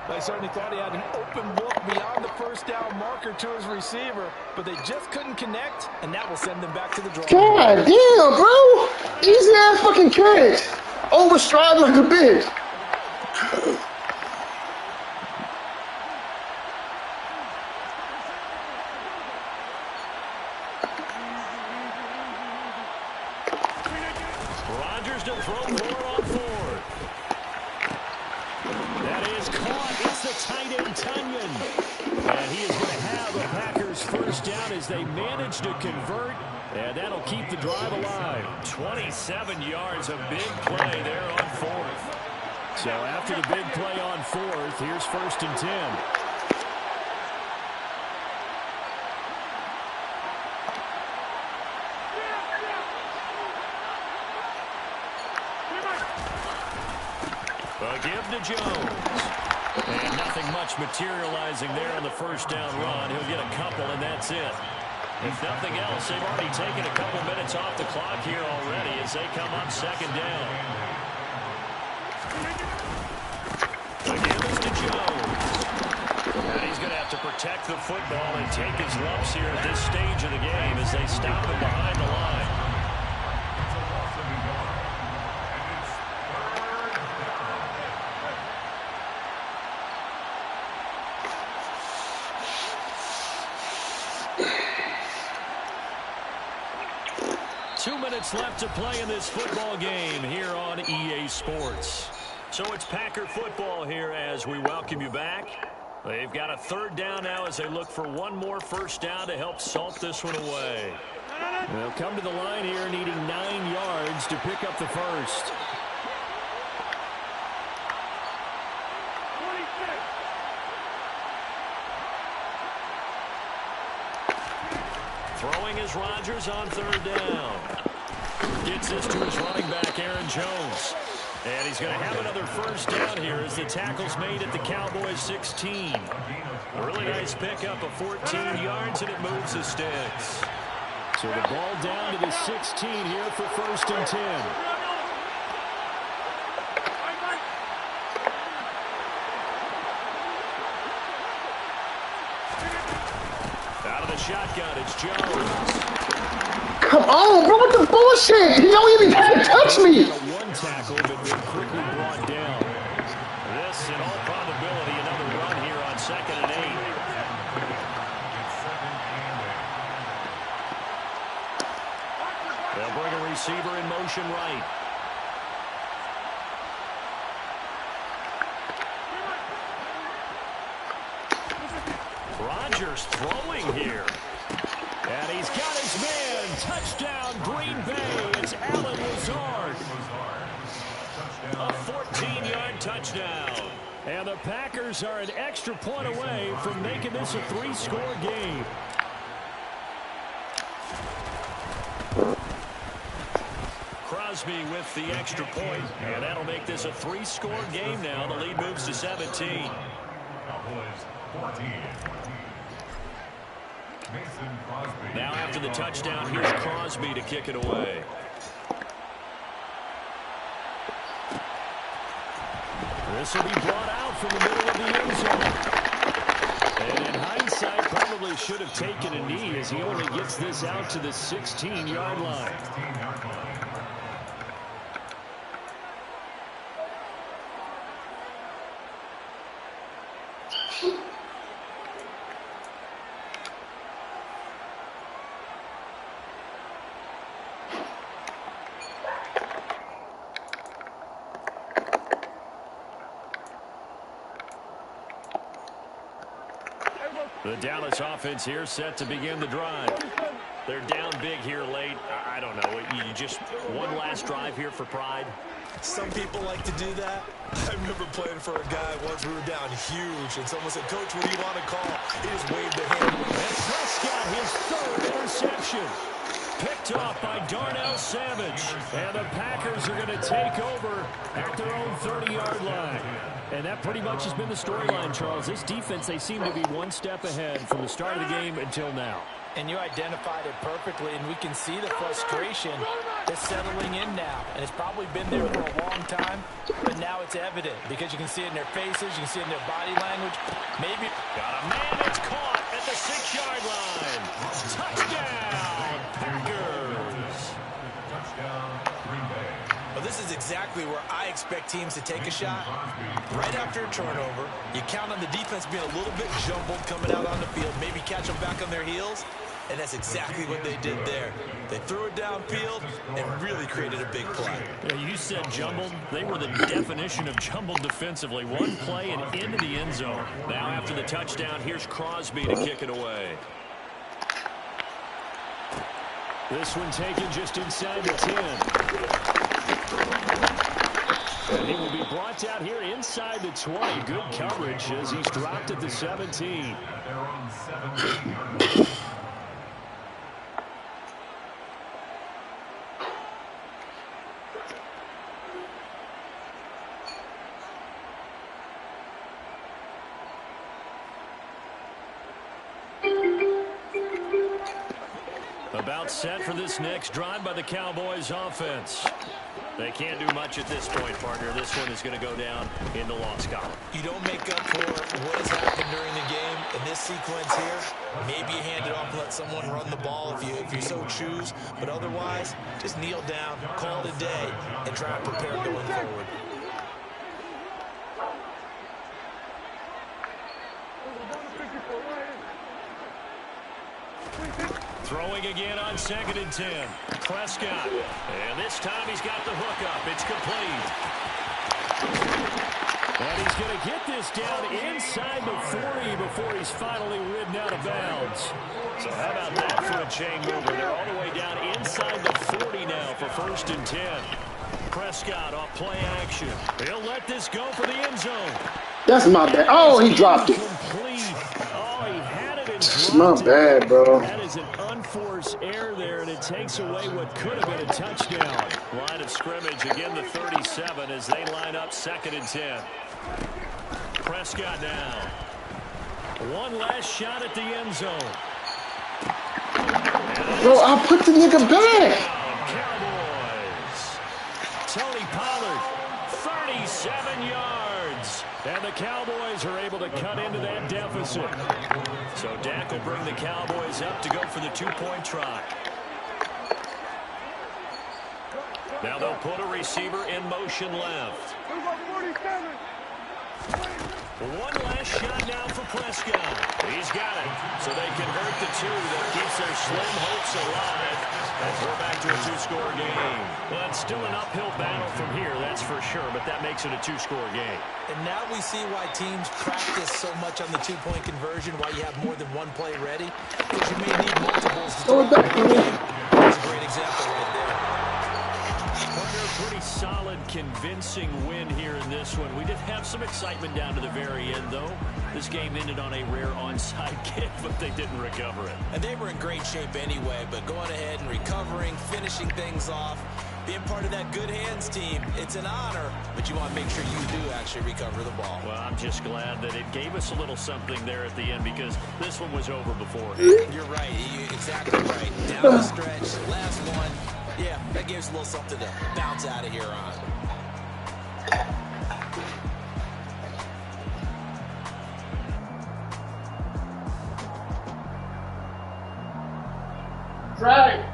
They certainly thought he had an open look beyond the 1st down marker to his receiver, but they just couldn't connect, and that will send them back to the drawing board. God damn, bro. Easy ass fucking catch. Overstride like a bitch. Rodgers to throw 4 on 4. That is caught. It's the tight end, Tunyon. And he is going to have a Packers 1st down as they manage to convert. And that'll keep the drive alive. 27 yards, a big play there on 4th. So after the big play on 4th, here's 1st and 10. A give to Jones. And nothing much materializing there on the 1st down run. He'll get a couple, and that's it. If nothing else, they've already taken a couple minutes off the clock here already as they come up 2nd down. The give is to Jones. And he's going to have to protect the football and take his lumps here at this stage of the game as they stop him behind the line. Left to play in this football game here on EA Sports. So it's Packer football here as we welcome you back. They've got a 3rd down now as they look for one more 1st down to help salt this one away. They'll come to the line here needing 9 yards to pick up the 1st. Throwing is Rodgers on 3rd down. Gets this to his running back, Aaron Jones. And he's going to have another 1st down here as the tackle's made at the Cowboys 16. A really nice pickup of 14 yards, and it moves the sticks. So the ball down to the 16 here for 1st and 10. Out of the shotgun, it's Jones. Come on, bro, what the bullshit? He don't even have to touch me. One tackle, but been quickly brought down. This, in all probability, another run here on 2nd and 8. They'll bring a receiver in motion right. Chargers throwing here. And he's got his man. Touchdown, Green Bay. It's Allen Lazard. A 14-yard touchdown. And the Packers are an extra point away from making this a 3-score game. Crosby with the extra point, and that'll make this a 3-score game now. The lead moves to 17. Now after the touchdown, here's Crosby to kick it away. This will be brought out from the middle of the end zone. And in hindsight, probably should have taken a knee as he only gets this out to the 16-yard line. The Dallas offense here set to begin the drive. They're down big here late. I don't know. You just one last drive here for pride. Some people like to do that. I remember playing for a guy once. We were down huge, and someone said, "Coach, what do you want to call?" He just waved the hand. And Prescott, his 3rd interception. Picked off by Darnell Savage. And the Packers are going to take over at their own 30-yard line. And that pretty much has been the storyline, Charles. This defense, they seem to be one step ahead from the start of the game until now. And you identified it perfectly, and we can see the frustration that's settling in now. And it's probably been there for a long time, but now it's evident because you can see it in their faces, you can see it in their body language. Maybe got a man that's caught at the 6-yard line. Touchdown, Packers. Touchdown, Green Bay. Well, this is exactly where I expect teams to take a shot. Right after a turnover, you count on the defense being a little bit jumbled coming out on the field, maybe catch them back on their heels, and that's exactly what they did there. They threw it downfield and really created a big play. Yeah, you said jumbled. They were the definition of jumbled defensively. One play and into the end zone. Now after the touchdown, here's Crosby to kick it away. This one taken just inside the 10. And he will be brought down here inside the 20. Good coverage as he's dropped at the 17. About set for this next drive by the Cowboys offense. They can't do much at this point, partner. This one is going to go down in the loss column. You don't make up for what has happened during the game in this sequence here. Maybe you hand it off and let someone run the ball if you so choose. But otherwise, just kneel down, call it a day, and try to prepare going forward. Throwing again on 2nd and 10. Prescott. And this time he's got the hook up. It's complete. And he's going to get this down inside the 40 before he's finally ridden out of bounds. So how about that for a chain mover? They're all the way down inside the 40 now for 1st and 10. Prescott off play action. He'll let this go for the end zone. That's my bad. Oh, he dropped it. Complete. Oh, he had it and That's dropped my bad, bro. That is an unforced error there, and it takes away what could have been a touchdown. Line of scrimmage, again the 37 as they line up 2nd and 10. Prescott now. One last shot at the end zone. Bro, I'll put the nigga back. Cowboys. Tony Pollard, 37 yards. And the Cowboys are able to cut into that deficit. So Dak will bring the Cowboys up to go for the 2-point try. Now they'll put a receiver in motion left. One last shot now for Prescott. He's got it. So they convert the two that keeps their slim hopes alive as we're back to a two-score game. Well, it's still an uphill battle from here, that's for sure, but that makes it a two-score game. And now we see why teams practice so much on the two-point conversion, why you have more than one play ready, because you may need multiples to throw the game. That's a great example right there. Pretty solid, convincing win here in this one. We did have some excitement down to the very end, though. This game ended on a rare onside kick, but they didn't recover it. And they were in great shape anyway, but going ahead and recovering, finishing things off, being part of that good hands team, it's an honor, but you want to make sure you do actually recover the ball. Well, I'm just glad that it gave us a little something there at the end because this one was over before. You're right. You're exactly right. Down the stretch, last one. Yeah, that gives a little something to bounce out of here on. Right.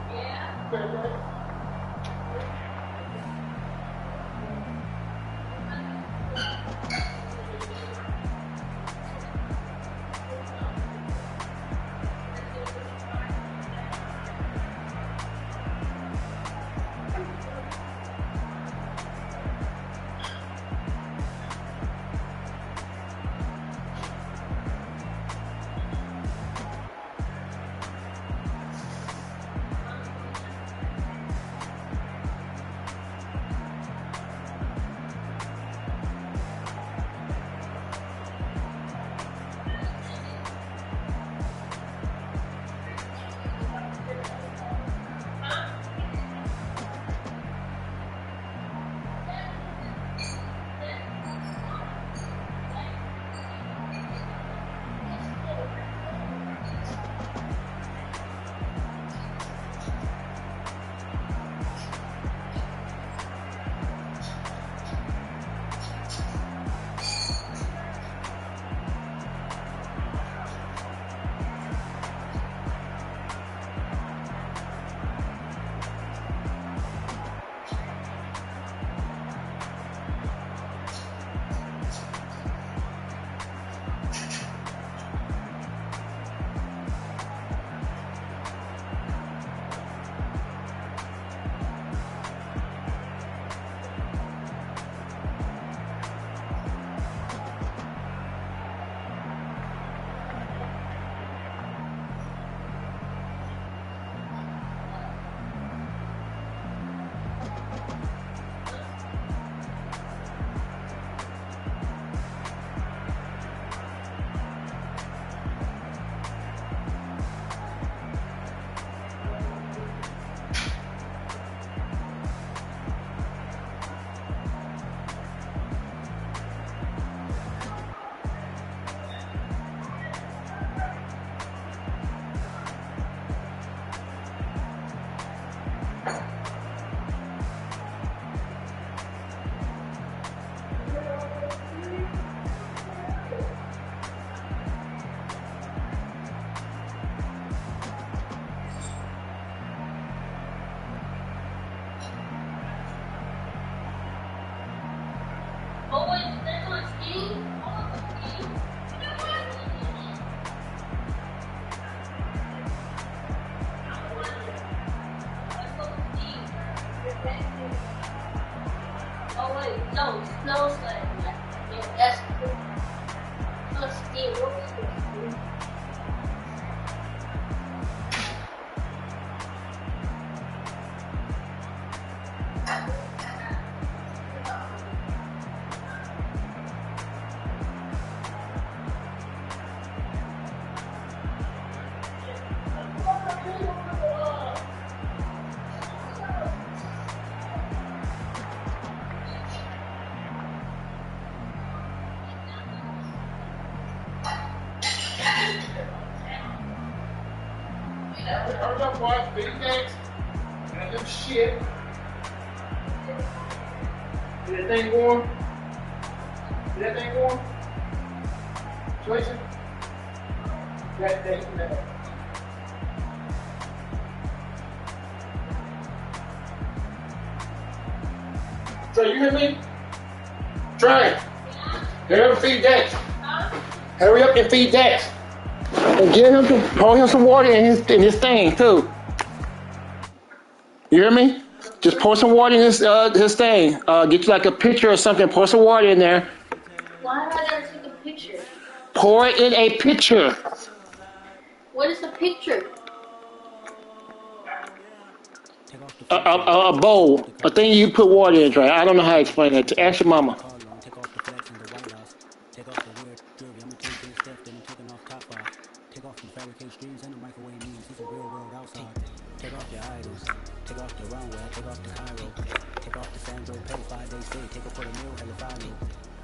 Hurry up, boy. Big next. And them shit. See that thing going? See that thing going? Jason? That thing there. Trey, you hear me? Trey, you ever feed that? Hurry up and feed Dex. And pour him some water in his thing too. You hear me? Just pour some water in his thing. Get you like a pitcher or something. Pour some water in there. Why am I gonna take a picture? Pour it in a pitcher. What is a picture? A bowl. A thing you put water in, right? I don't know how to explain that. Ask your mama.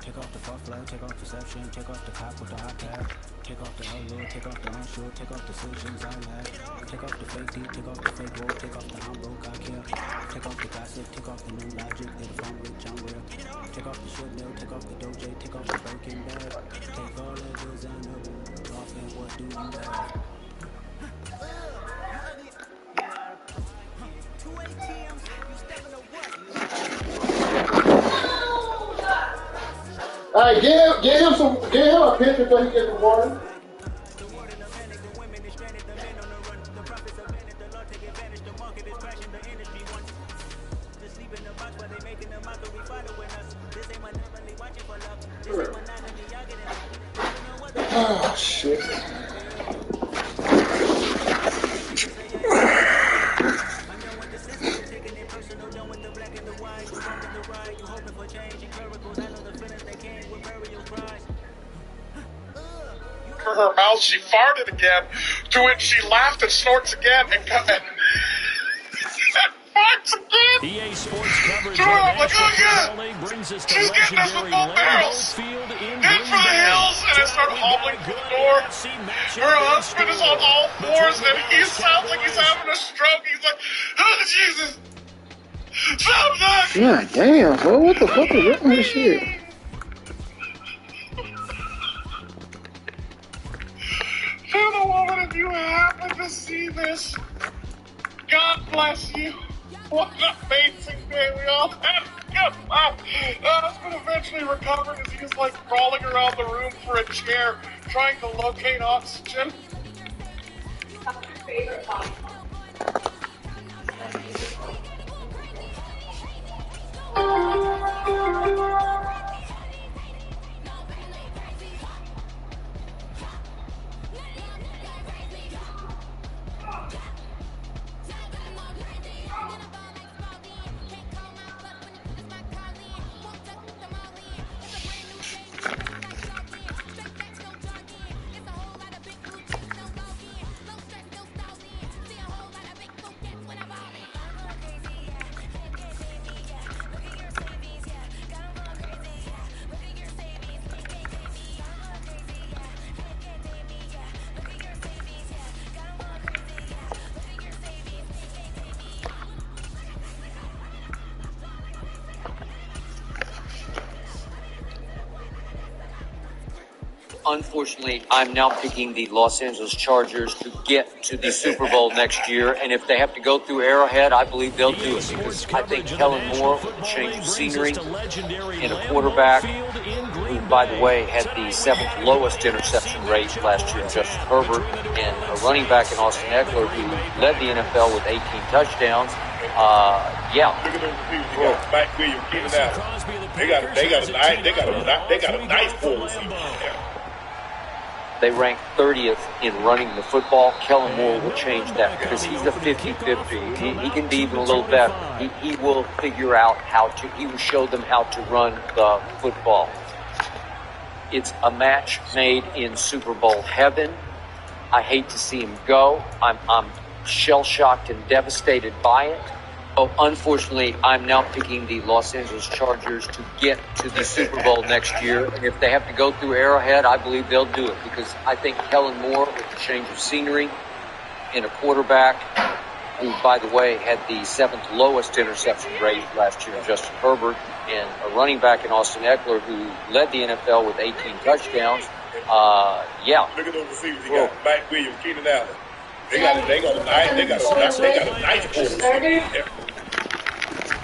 Take off the fuck flag, take off deception, take off the cop with the hot tag, take off the allure, take off the unsure, take off decisions I lack, take off the fake deep, take off the fake roll, take off the I'm broke, I care, take off the gossip, take off the new logic, they the phone rich, I'm real, take off the shit mill, take off the doje, take off the breaking bad, take all that designer, off and what do you have? All right, get him a pitcher so he gets some water. Oh shit. For her mouth, she farted again, to which she laughed and snorts again and farts again. EA Sports coverage to of her, the I'm like, National oh yeah, Football League brings us to she's getting us with legendary both barrels. Field in Head for the Green Bay. hills, and I start hobbling for the door. Her husband is on all fours, and he sounds like he's having a stroke. He's like, oh Jesus, stop that. God damn, bro, what the fuck is wrong with this shit? To the woman, if you happen to see this, God bless you. What an amazing day we all had. My husband eventually recovered as he was like crawling around the room for a chair, trying to locate oxygen. What's your favorite pop? Unfortunately, I'm now picking the Los Angeles Chargers to get to the Super Bowl next year, and if they have to go through Arrowhead, I believe they'll do it, because I think Kellen Moore would change the scenery in a quarterback who, by the way, had the 7th lowest interception rate last year in Justin Herbert, and a running back in Austin Eckler who led the NFL with 18 touchdowns. Yeah. Look at those receivers. You got Mike Williams, Keenan Allen. They got a nice pool receiver. They rank 30th in running the football. Kellen Moore will change that because he's a 50-50. He can be even a little better. He will figure out he will show them how to run the football. It's a match made in Super Bowl heaven. I hate to see him go. I'm shell-shocked and devastated by it. Oh, unfortunately, I'm now picking the Los Angeles Chargers to get to the Super Bowl next year. And if they have to go through Arrowhead, I believe they'll do it, because I think Kellen Moore, with a change of scenery in a quarterback who, by the way, had the 7th lowest interception rate last year in Justin Herbert, and a running back in Austin Eckler who led the NFL with 18 touchdowns. Yeah. Look at those receivers. You got Mike Williams, Keenan Allen. They got a nice pool.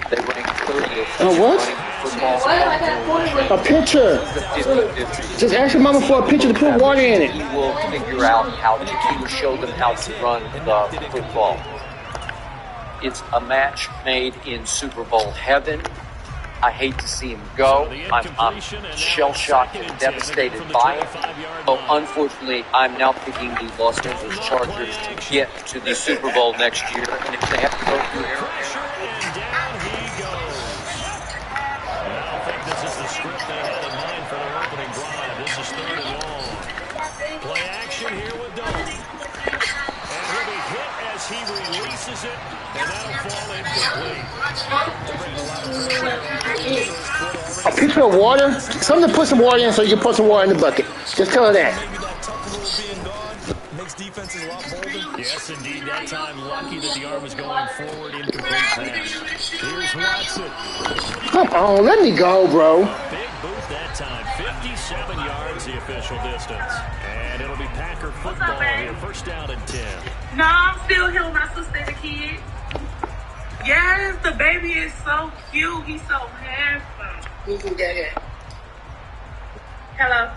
They rank 30th. Oh, what? football. A pitcher. Just ask your mama for a pitcher to put water in it. He will figure out he will show them how to run the football. It's a match made in Super Bowl heaven. I hate to see him go. I'm shell-shocked and devastated by it. But unfortunately, I'm now picking the Los Angeles Chargers to get to the Super Bowl next year. And if they have to go through air, I think this is the script they had in mind for their opening drive. This is 3rd and long. Play action here with Dalton. And he'll be hit as he releases it, and that'll fall incomplete. A pitcher of water? Something to put some water in so you can put some water in the bucket. Just tell her that. Maybe that tough little being gone makes defenses a lot bolder. Yes, indeed. That time, lucky that the arm was going forward. Incomplete pass. Here's Watson. Come on, let me go, bro. Big boot that time. 57 yards, the official distance. And it'll be Packer football here. First down and 10. No, I'm still here with my sister and the kids. Yes, the baby is so cute. He's so handsome. Hello.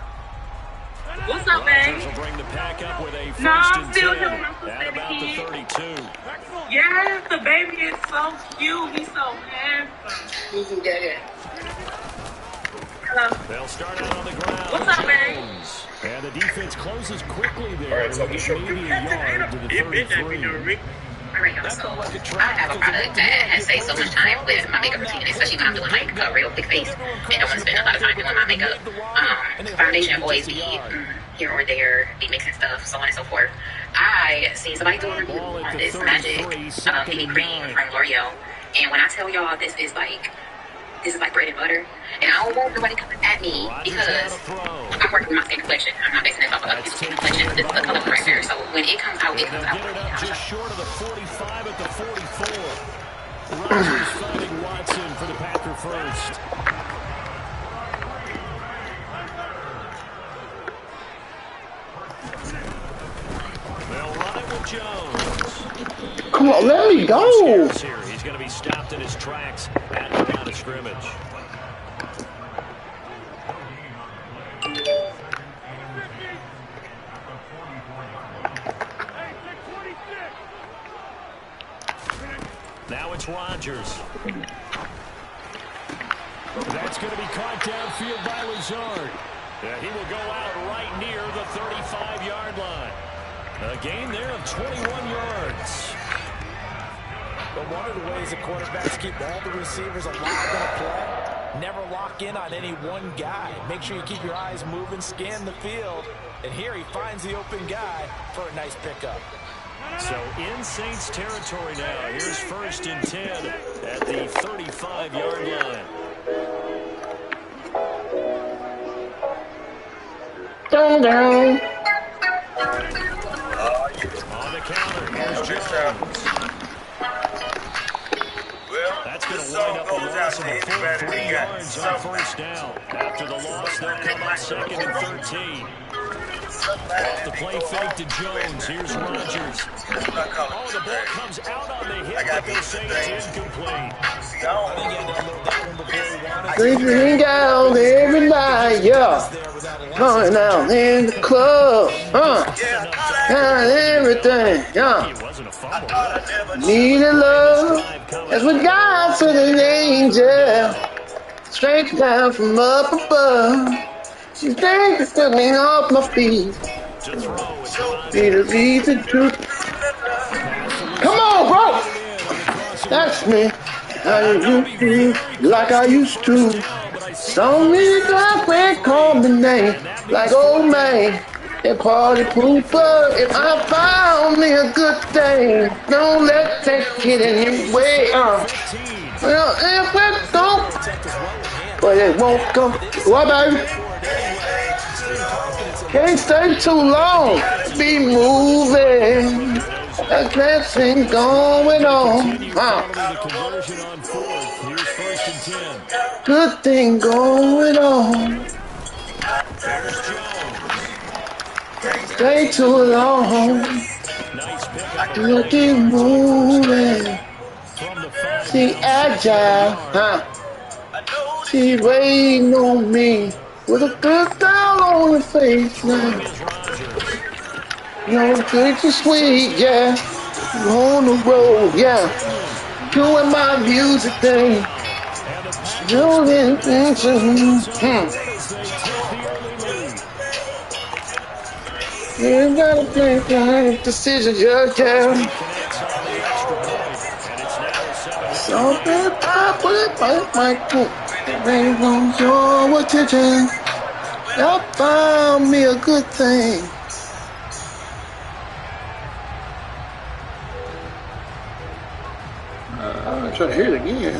What's up, baby? Will bring the pack up with a first No, I'm and still 10 here with my sister at and the about the kids. 32. Yes, the baby is so cute. He's so handsome. Hello. They'll start out on the ground. What's up, baby? And the defense closes quickly there. All right, so maybe a yard to the 33. Alright, y'all, so I have a product that has saved so much time with my makeup routine, especially when I'm doing like a real thick face and don't want to spend a lot of time doing my makeup. Foundation always be here or there, be mixing stuff, so on and so forth. I seen somebody do a review on this magic BB cream from L'Oreal, and when I tell y'all this is like bread and butter, and I don't want nobody coming at me because I'm working with my skin complexion. I'm not basing this off of other people's skin complexion. This is the color right here. So when it comes out, it comes out. Just short of the 45 at the 44. Rodgers fighting Watson for the Packer first. They'll run it with Jones. Come on, let me go. He's going to be stopped in his tracks at the line of scrimmage. Now it's Rodgers. That's going to be caught downfield by Lazard. He will go out right near the 35-yard line. A gain there of 21 yards. But one of the ways the quarterbacks keep all the receivers alive in a play, never lock in on any one guy. Make sure you keep your eyes moving, scan the field. And here he finds the open guy for a nice pickup. So in Saints territory now. Here's first and 10 at the 35-yard line. Down. On the counter, here's Jones. That's going to wind up a loss of a full 3 yards on first down. After the loss, they'll come up 2nd and 13. Off the play fake to Jones. Here's Rodgers. Oh, the ball comes out on the hit, but they say it's incomplete. Sleeping out every night, yeah. Going out in the club, got everything, yeah. Needed love, that's what God sent an angel, straight down from up above. You think it's took me off my feet. Need a reason to. Come on, bro. That's me. I used to, like I used to. So many times they call me name, like old man. And party pooper. If I found me a good thing, don't let that get in your way. Well, if it don't, but it won't go. What, baby? Can't stay too long. Be moving. That thing going on. Good thing going on. Stay too long. Looking moving. See agile, huh? She waiting on me with a good down on her face now. You know, good and sweet, yeah. On the road, yeah. Doing my music thing. Doing You gotta make the right decision, just yeah. Something pop with my they want your attention. I found me a good thing. I'm trying to hear it again.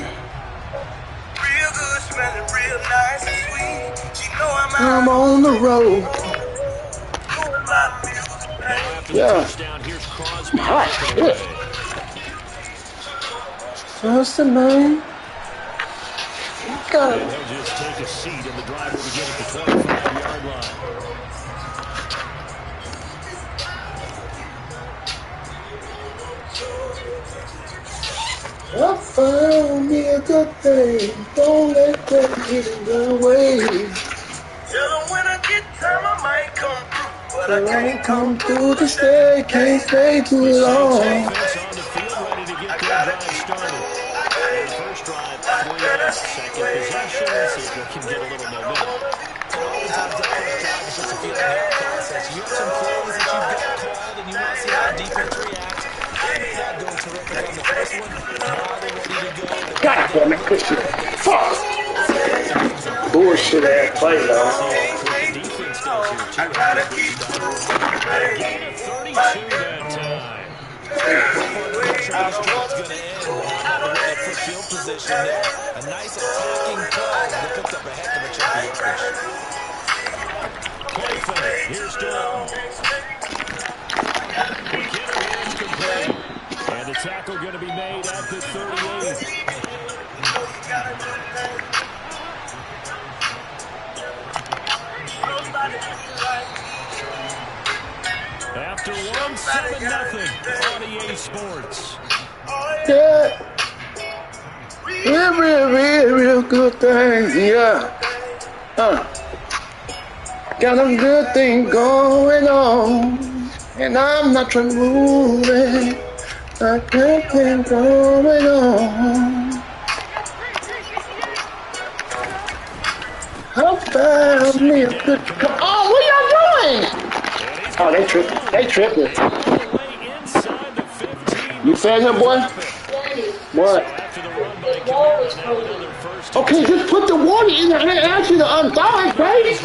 Real good, smelling real nice and sweet. She know I'm on the road. Yeah. I'm hot. Shit. What's the name? Got it. And he'll just take a seat, and the drive will begin at the 25-yard line. I found me a good thing. Don't let that get in the way. Tell them when I get time I might come through, but I can't come through to stay. Can't stay too long. Offense on the field, ready to get their drive started. And the first drive, 3 outs. Second possession, see if we can get a little momentum. And oftentimes that first drive is just a feeling out process. You have some plays that you've got called, and you want to see how the defense reacts. They may not go terrific on the first one. Now they're ready to go. God damn it, Christian. Fuck. Bullshit ass play, though. I gotta keep Gain of 32 that time. This drive's going to end while they're in that field position there. A nice attacking play that picks up a heck of a chunk of yardage. Play fake. Here's Durham. Quick hitter is complete. And the tackle going to be made at the 38. After 1, 7-0 on EA Sports. Yeah. Real good thing. Yeah. Got a good thing going on. And I'm not trying to move it. A good thing going on. How about me a good... Oh, what y'all doing? Oh, they tripping. They tripping. You fed him, boy? What? Okay, just put the water in there. I didn't ask you to unthaw it, right?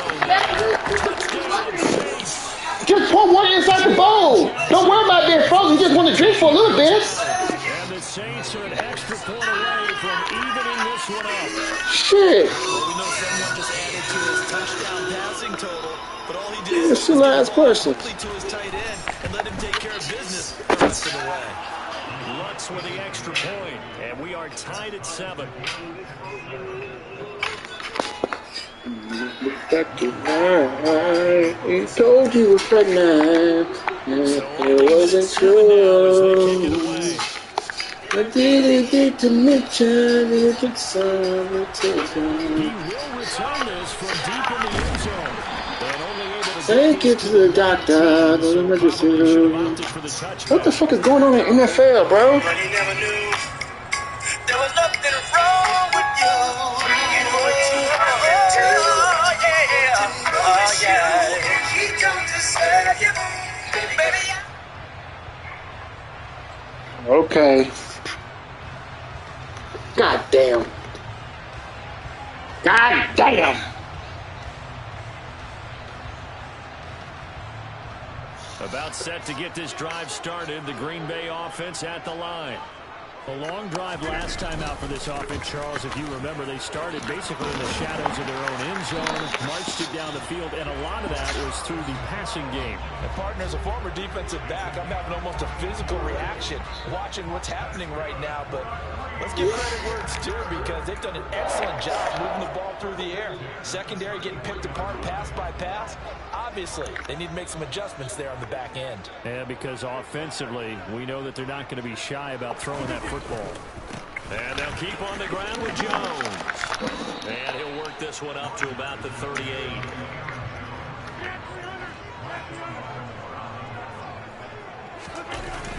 Just pour water inside the bowl. Don't worry about being frozen. You just want to drink for a little bit. And the Saints are an extra point away from evening this one up. Shit. Well, we know someone just added to his touchdown passing total, but all he did What's the last question? to his tight end and let him take care of business the rest of the way. Lutz with the extra point, and we are tied at 7. Back to mine. He told you was pregnant, and it wasn't true. What did he do to mention it took some attention? He will return this from deep in the end zone. And only able to take it to the doctor, the emergency room. What the fuck is going on in NFL, bro? But he never knew there was nothing wrong with you. Oh, yeah. He comes to save you, baby. Okay. God damn. God damn. About set to get this drive started, the Green Bay offense at the line. A long drive last time out for this offense, Charles. If you remember, they started basically in the shadows of their own end zone, marched it down the field, and a lot of that was through the passing game. And partner, as a former defensive back, I'm having almost a physical reaction watching what's happening right now. But let's give credit where it's due, because they've done an excellent job moving the ball through the air. Secondary getting picked apart pass by pass. Obviously, they need to make some adjustments there on the back end. Yeah, because offensively, we know that they're not going to be shy about throwing that football. And they'll keep on the ground with Jones. And he'll pick this one up to about the 38.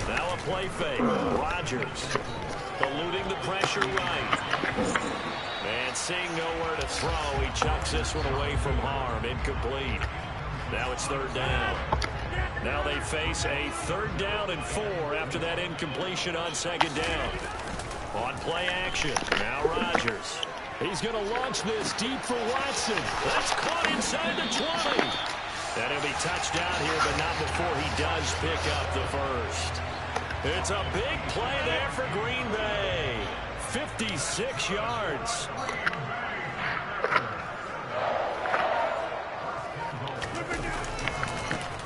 Now a play fake. Rodgers eluding the pressure right. And seeing nowhere to throw, he chucks this one away from harm. Incomplete. Now it's third down. Now they face a 3rd down and 4 after that incompletion on 2nd down. On play action, now Rodgers. He's going to launch this deep for Watson. That's caught inside the 20. And he'll be touchdown here, but not before he does pick up the first. It's a big play there for Green Bay. 56 yards.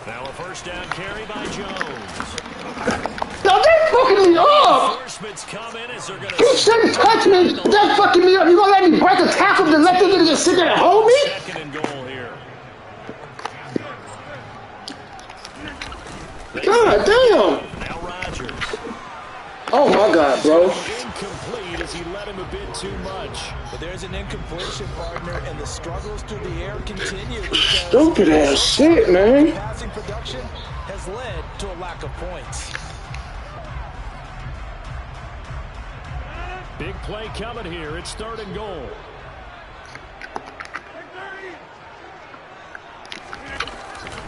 Now a 1st down carry by Jones. Now that's fucking me up! He shouldn't touch me! That's fucking me up! You gonna let me break a tackle and let them just sit there and hold me? 2nd and goal here. God damn! Now Rodgers. Oh my God, bro. Incomplete as he let him a bit too much. But there's an incompletion, partner, and the struggles through the air continue. Stupid ass shit, man. Passing production has led to a lack of points. Big play coming here. It's 3rd and goal.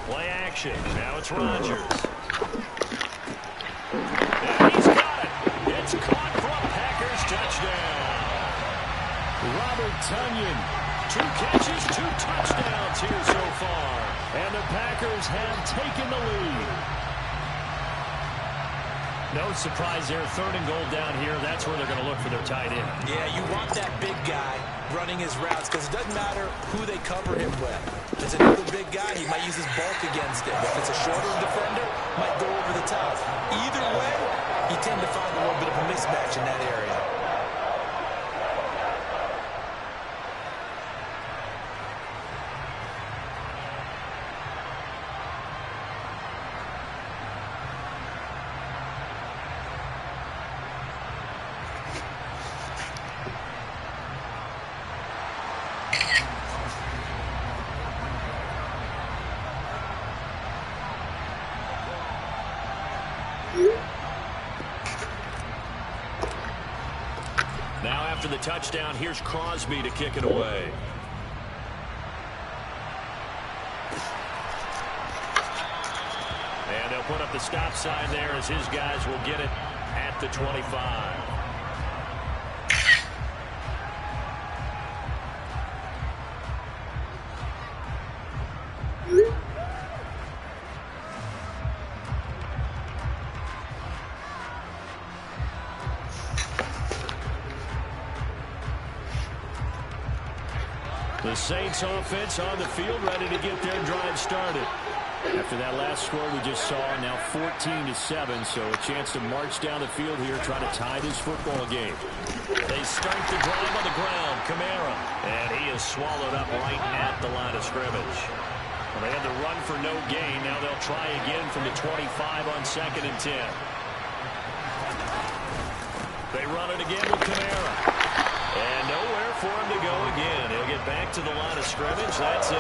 Play action. Now it's Rodgers. And he's got it. It's caught for a Packers touchdown. Robert Tonyan. 2 catches, 2 touchdowns here so far. And the Packers have taken the lead. No surprise there. 3rd and goal down here. That's where they're going to look for their tight end. Yeah, you want that big guy running his routes because it doesn't matter who they cover him with. If it's another big guy, he might use his bulk against him. If it's a shorter defender, might go over the top. Either way, you tend to find a little bit of a mismatch in that area. Now after the touchdown, here's Crosby to kick it away. And they'll put up the stop sign there as his guys will get it at the 25. The Saints offense on the field, ready to get their drive started. After that last score we just saw, now 14-7, so a chance to march down the field here, try to tie this football game. They start the drive on the ground, Kamara, and he is swallowed up right at the line of scrimmage. Well, they had the run for no gain. Now they'll try again from the 25 on 2nd and 10. They run it again with Kamara. And nowhere for him to go again. He'll get back to the line of scrimmage. That's it.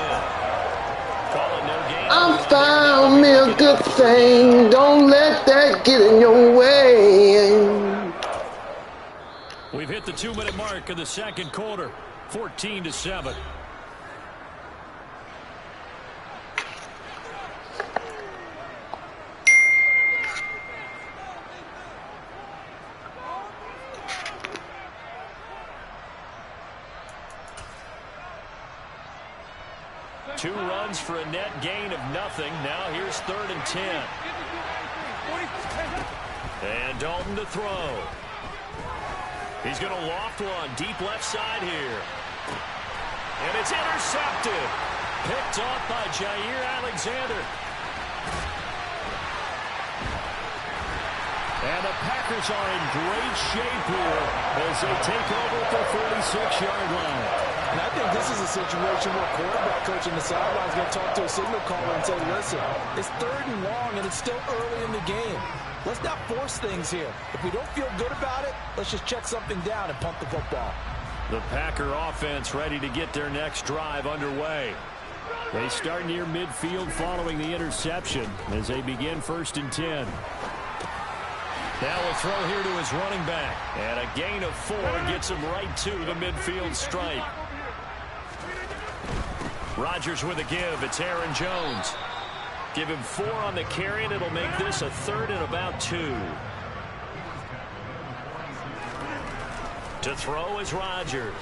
Call it no gain. I found me a good thing. Don't let that get in your way. We've hit the 2-minute mark of the 2nd quarter. 14-7. Two runs for a net gain of nothing. Now here's 3rd and 10. And Dalton to throw. He's going to loft one deep left side here. And it's intercepted. Picked off by Jair Alexander. And the Packers are in great shape here as they take over at the 46-yard line. And I think this is a situation where quarterback coach in the sideline is going to talk to a signal caller and say, listen, it's 3rd and long and it's still early in the game. Let's not force things here. If we don't feel good about it, let's just check something down and punt the football. The Packer offense ready to get their next drive underway. They start near midfield following the interception as they begin 1st and 10. Now a throw here to his running back. And a gain of 4 gets him right to the midfield stripe. Rodgers with a give. It's Aaron Jones. Give him 4 on the carry, and it'll make this a 3rd and about 2. To throw is Rodgers.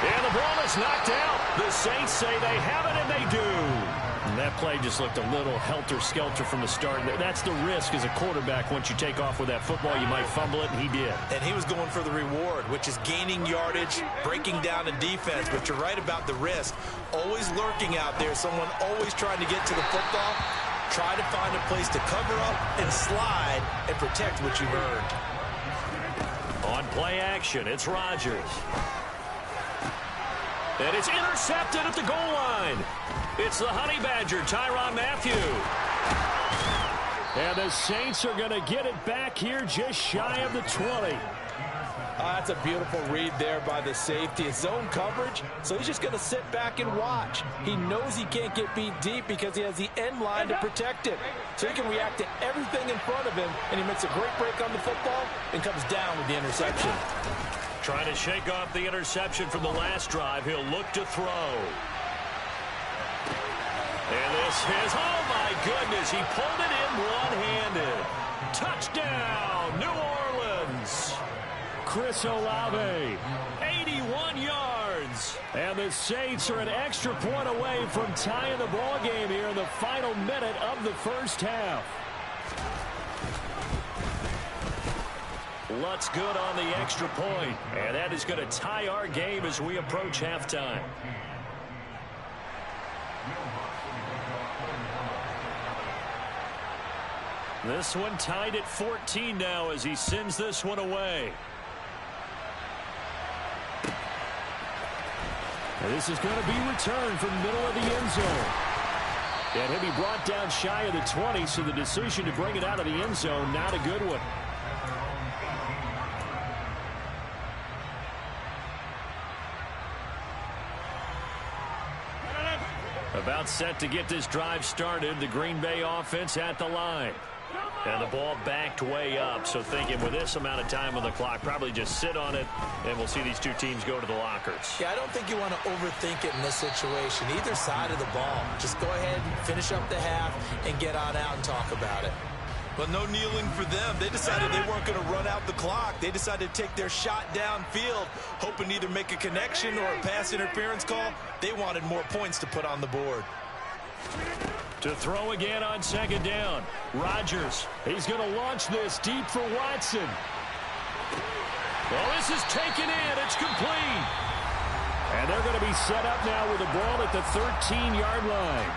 And the ball is knocked out. The Saints say they have it, and they do. And that play just looked a little helter-skelter from the start. That's the risk as a quarterback. Once you take off with that football, you might fumble it, and he did. And he was going for the reward, which is gaining yardage, breaking down the defense. But you're right about the risk. Always lurking out there, someone always trying to get to the football. Try to find a place to cover up and slide and protect what you've earned. On play action, it's Rodgers. And it's intercepted at the goal line. It's the Honey Badger, Tyrann Mathieu. And the Saints are going to get it back here just shy of the 20. That's a beautiful read there by the safety. It's zone coverage, so he's just going to sit back and watch. He knows he can't get beat deep because he has the end line to protect it. So he can react to everything in front of him, and he makes a great break on the football and comes down with the interception. Trying to shake off the interception from the last drive. He'll look to throw. And this is, oh my goodness, he pulled it in one-handed. Touchdown, New Orleans. Chris Olave, 81 yards. And the Saints are an extra point away from tying the ball game here in the final minute of the first half. Lutz good on the extra point. And that is going to tie our game as we approach halftime. This one tied at 14 now as he sends this one away. And this is going to be returned from the middle of the end zone. And he'll be brought down shy of the 20, so the decision to bring it out of the end zone, not a good one. About set to get this drive started. The Green Bay offense at the line. And the ball backed way up. So thinking with this amount of time on the clock, probably just sit on it, and we'll see these two teams go to the lockers. Yeah, I don't think you want to overthink it in this situation. Either side of the ball. Just go ahead and finish up the half and get on out and talk about it. But no kneeling for them. They decided they weren't going to run out the clock. They decided to take their shot downfield, hoping to either make a connection or a pass interference call. They wanted more points to put on the board. To throw again on second down. Rodgers. He's going to launch this deep for Watson. Well, this is taken in. It's complete. And they're going to be set up now with the ball at the 13-yard line.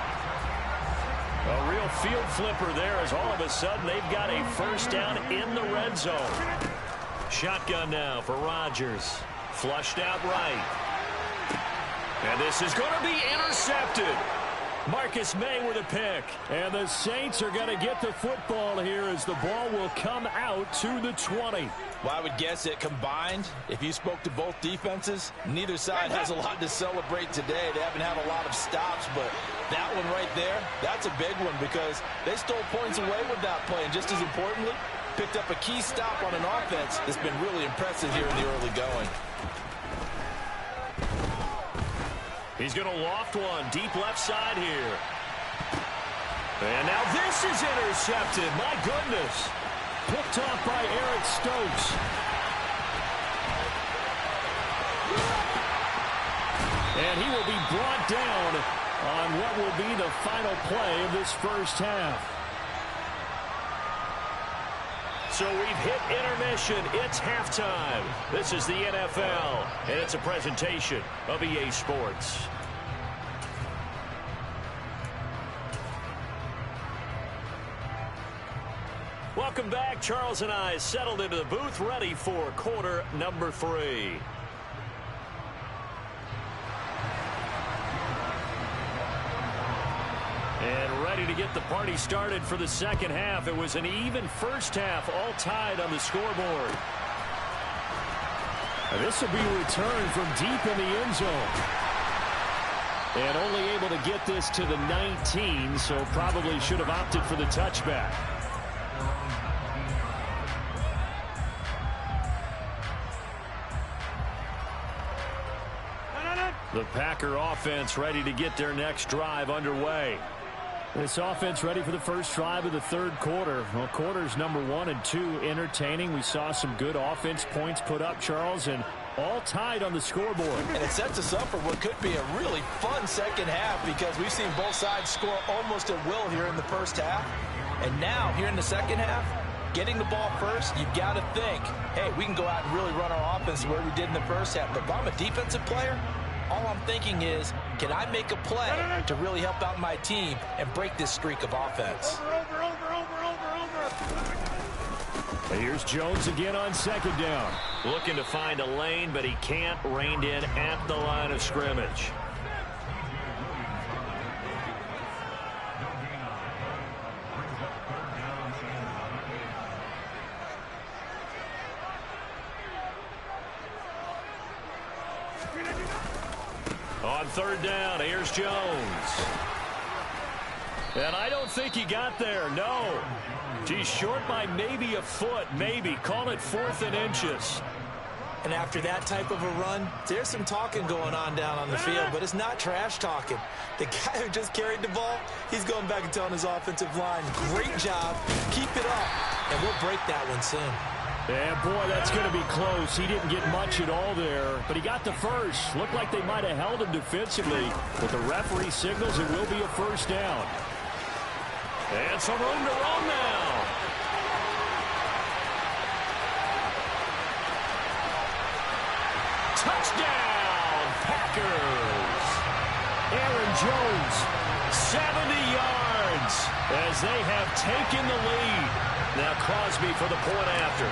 A real field flipper there as all of a sudden they've got a first down in the red zone. Shotgun now for Rodgers. Flushed out right. And this is going to be intercepted. Marcus May with a pick. And the Saints are going to get the football here as the ball will come out to the 20. Well, I would guess it combined, if you spoke to both defenses, neither side has a lot to celebrate today. They haven't had a lot of stops, but that one right there, that's a big one because they stole points away with that play. And just as importantly, picked up a key stop on an offense that's been really impressive here in the early going. He's going to loft one deep left side here. And now this is intercepted. My goodness. Picked off by Eric Stokes. And he will be brought down on what will be the final play of this first half. So we've hit intermission. It's halftime. This is the NFL, and it's a presentation of EA Sports. Welcome back. Charles and I settled into the booth, ready for quarter number 3. And ready to get the party started for the second half. It was an even first half, all tied on the scoreboard. And this will be a return from deep in the end zone. And only able to get this to the 19, so probably should have opted for the touchback. The Packer offense ready to get their next drive underway. This offense ready for the first drive of the third quarter. Well, quarters number 1 and 2 entertaining. We saw some good offense points put up, Charles, and all tied on the scoreboard. And it sets us up for what could be a really fun second half because we've seen both sides score almost at will here in the first half. And now, here in the second half, getting the ball first, you've got to think, hey, we can go out and really run our offense the way we did in the first half. But if I'm a defensive player, all I'm thinking is, can I make a play to really help out my team and break this streak of offense? Here's Jones again on second down. Looking to find a lane, but he can't. Reined in at the line of scrimmage. On third down, here's Jones. And I don't think he got there, no. He's short by maybe a foot, maybe. Call it 4th and inches. And after that type of a run, there's some talking going on down on the field, but it's not trash talking. The guy who just carried the ball, he's going back and telling his offensive line, great job, keep it up, and we'll break that one soon. Yeah, boy, that's going to be close. He didn't get much at all there, but he got the first. Looked like they might have held him defensively, but the referee signals it will be a first down. And some room to run now. Touchdown, Packers. Aaron Jones, 70 yards as they have taken the lead. Now Crosby for the point after.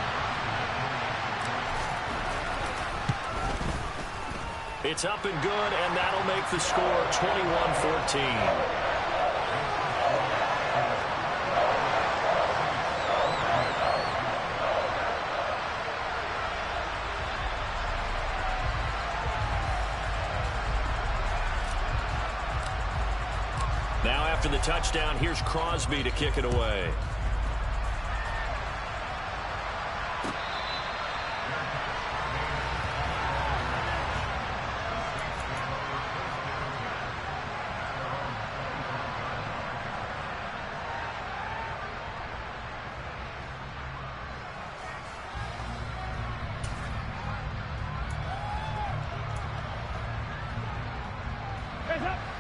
It's up and good, and that'll make the score 21-14. Now after the touchdown, here's Crosby to kick it away.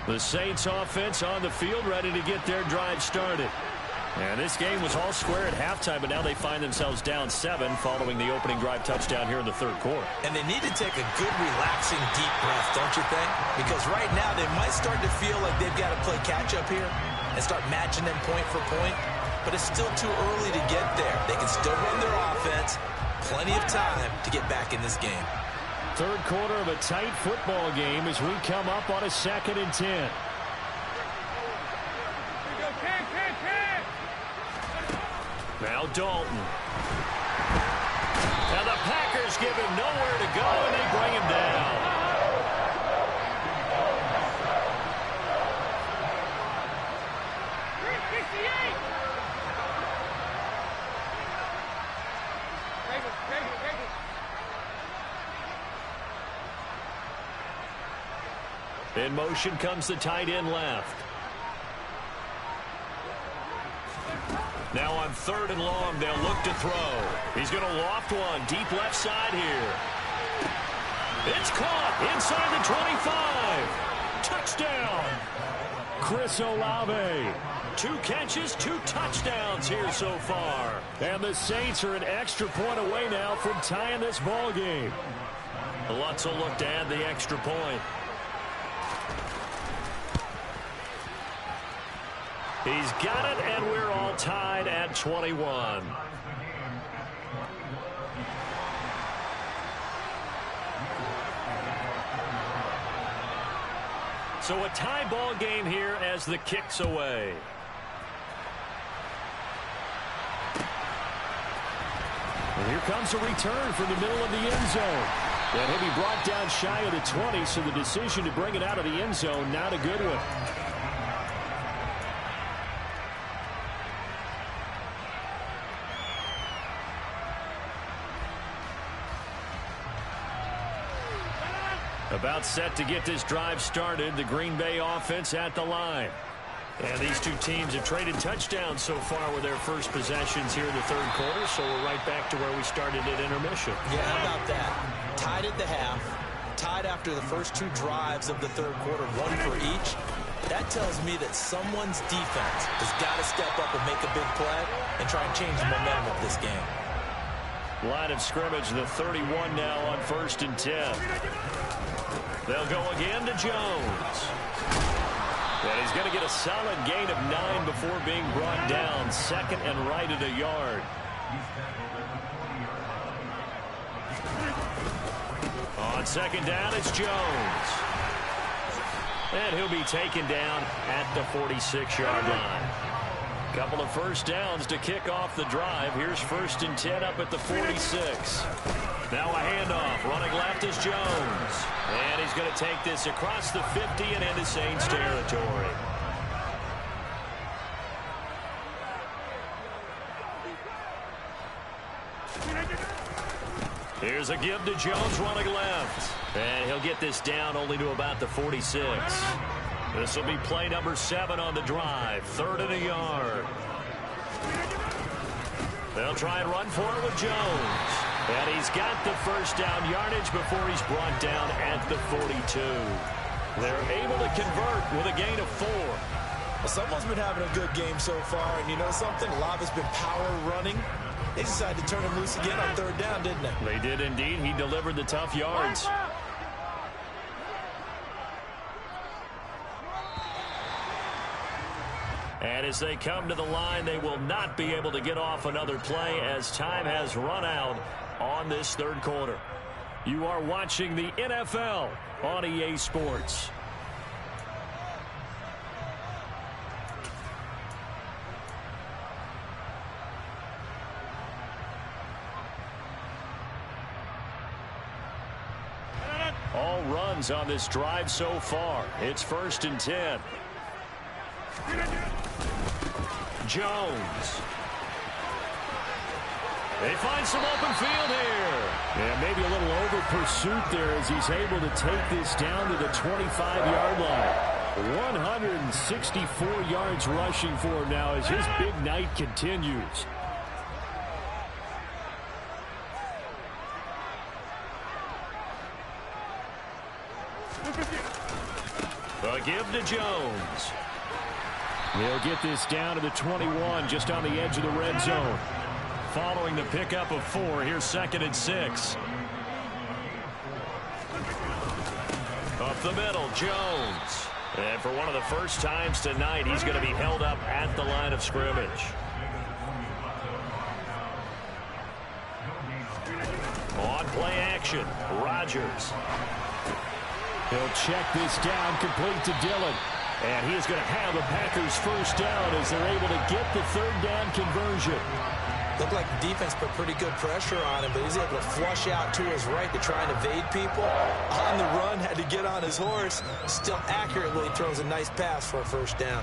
The Saints offense on the field ready to get their drive started. And this game was all square at halftime, but now they find themselves down 7 following the opening drive touchdown here in the third quarter. And they need to take a good, relaxing, deep breath, don't you think? Because right now they might start to feel like they've got to play catch-up here and start matching them point for point. But it's still too early to get there. They can still run their offense. Plenty of time to get back in this game. Third quarter of a tight football game as we come up on a 2nd and 10. Now Dalton. Now the Packers give him nowhere to go, and they bring him down. In motion comes the tight end left. Now on 3rd and long, they'll look to throw. He's going to loft one deep left side here. It's caught inside the 25. Touchdown. Chris Olave. 2 catches, 2 touchdowns here so far. And the Saints are an extra point away now from tying this ball game. Lutz will look to add the extra point. He's got it, and we're all tied at 21. So a tie ball game here as the kick's away. And here comes a return from the middle of the end zone. And he'll be brought down shy of the 20, so the decision to bring it out of the end zone, not a good one. About set to get this drive started, the Green Bay offense at the line. And these two teams have traded touchdowns so far with their first possessions here in the third quarter, so we're right back to where we started at intermission. Yeah, how about that? Tied at the half, tied after the first two drives of the third quarter, one for each. That tells me that someone's defense has got to step up and make a big play and try and change the momentum of this game. Line of scrimmage, the 31 now on 1st and 10. They'll go again to Jones. And he's going to get a solid gain of 9 before being brought down. Second and right at a yard. On second down, it's Jones. And he'll be taken down at the 46-yard line. Couple of first downs to kick off the drive. Here's 1st and 10 up at the 46. Now a handoff. Running left is Jones. And he's going to take this across the 50 and into Saints territory. Here's a give to Jones running left. And he'll get this down only to about the 46. This will be play number 7 on the drive. 3rd and a yard. They'll try and run for it with Jones. And he's got the first down yardage before he's brought down at the 42. They're able to convert with a gain of 4. Well, someone's been having a good game so far, and you know something? A lot has been power running. They decided to turn him loose again on 3rd down, didn't they? They did indeed. He delivered the tough yards. And as they come to the line, they will not be able to get off another play as time has run out on this third quarter. You are watching the NFL on EA Sports. All runs on this drive so far. It's 1st and 10. Jones. They find some open field here. And maybe a little over pursuit there as he's able to take this down to the 25-yard line. 164 yards rushing for him now as his big night continues. The give to Jones. He'll get this down to the 21, just on the edge of the red zone. Following the pickup of 4, here's 2nd and 6. Up the middle, Jones. And for one of the first times tonight, he's going to be held up at the line of scrimmage. On play action, Rodgers. He'll check this down, complete to Dillon. And he is going to have the Packers first down as they're able to get the 3rd down conversion. Looked like the defense put pretty good pressure on him, but he's able to flush out to his right to try and evade people. On the run, had to get on his horse. Still accurately throws a nice pass for a first down.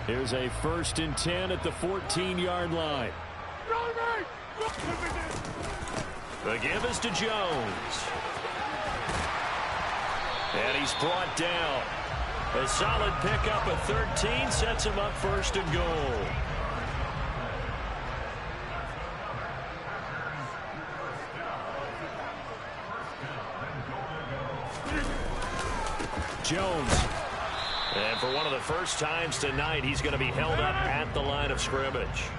Here's a 1st and 10 at the 14-yard line. The give is to Jones. And he's brought down. A solid pickup at 13 sets him up 1st and goal. Jones. And for one of the first times tonight, he's going to be held up at the line of scrimmage.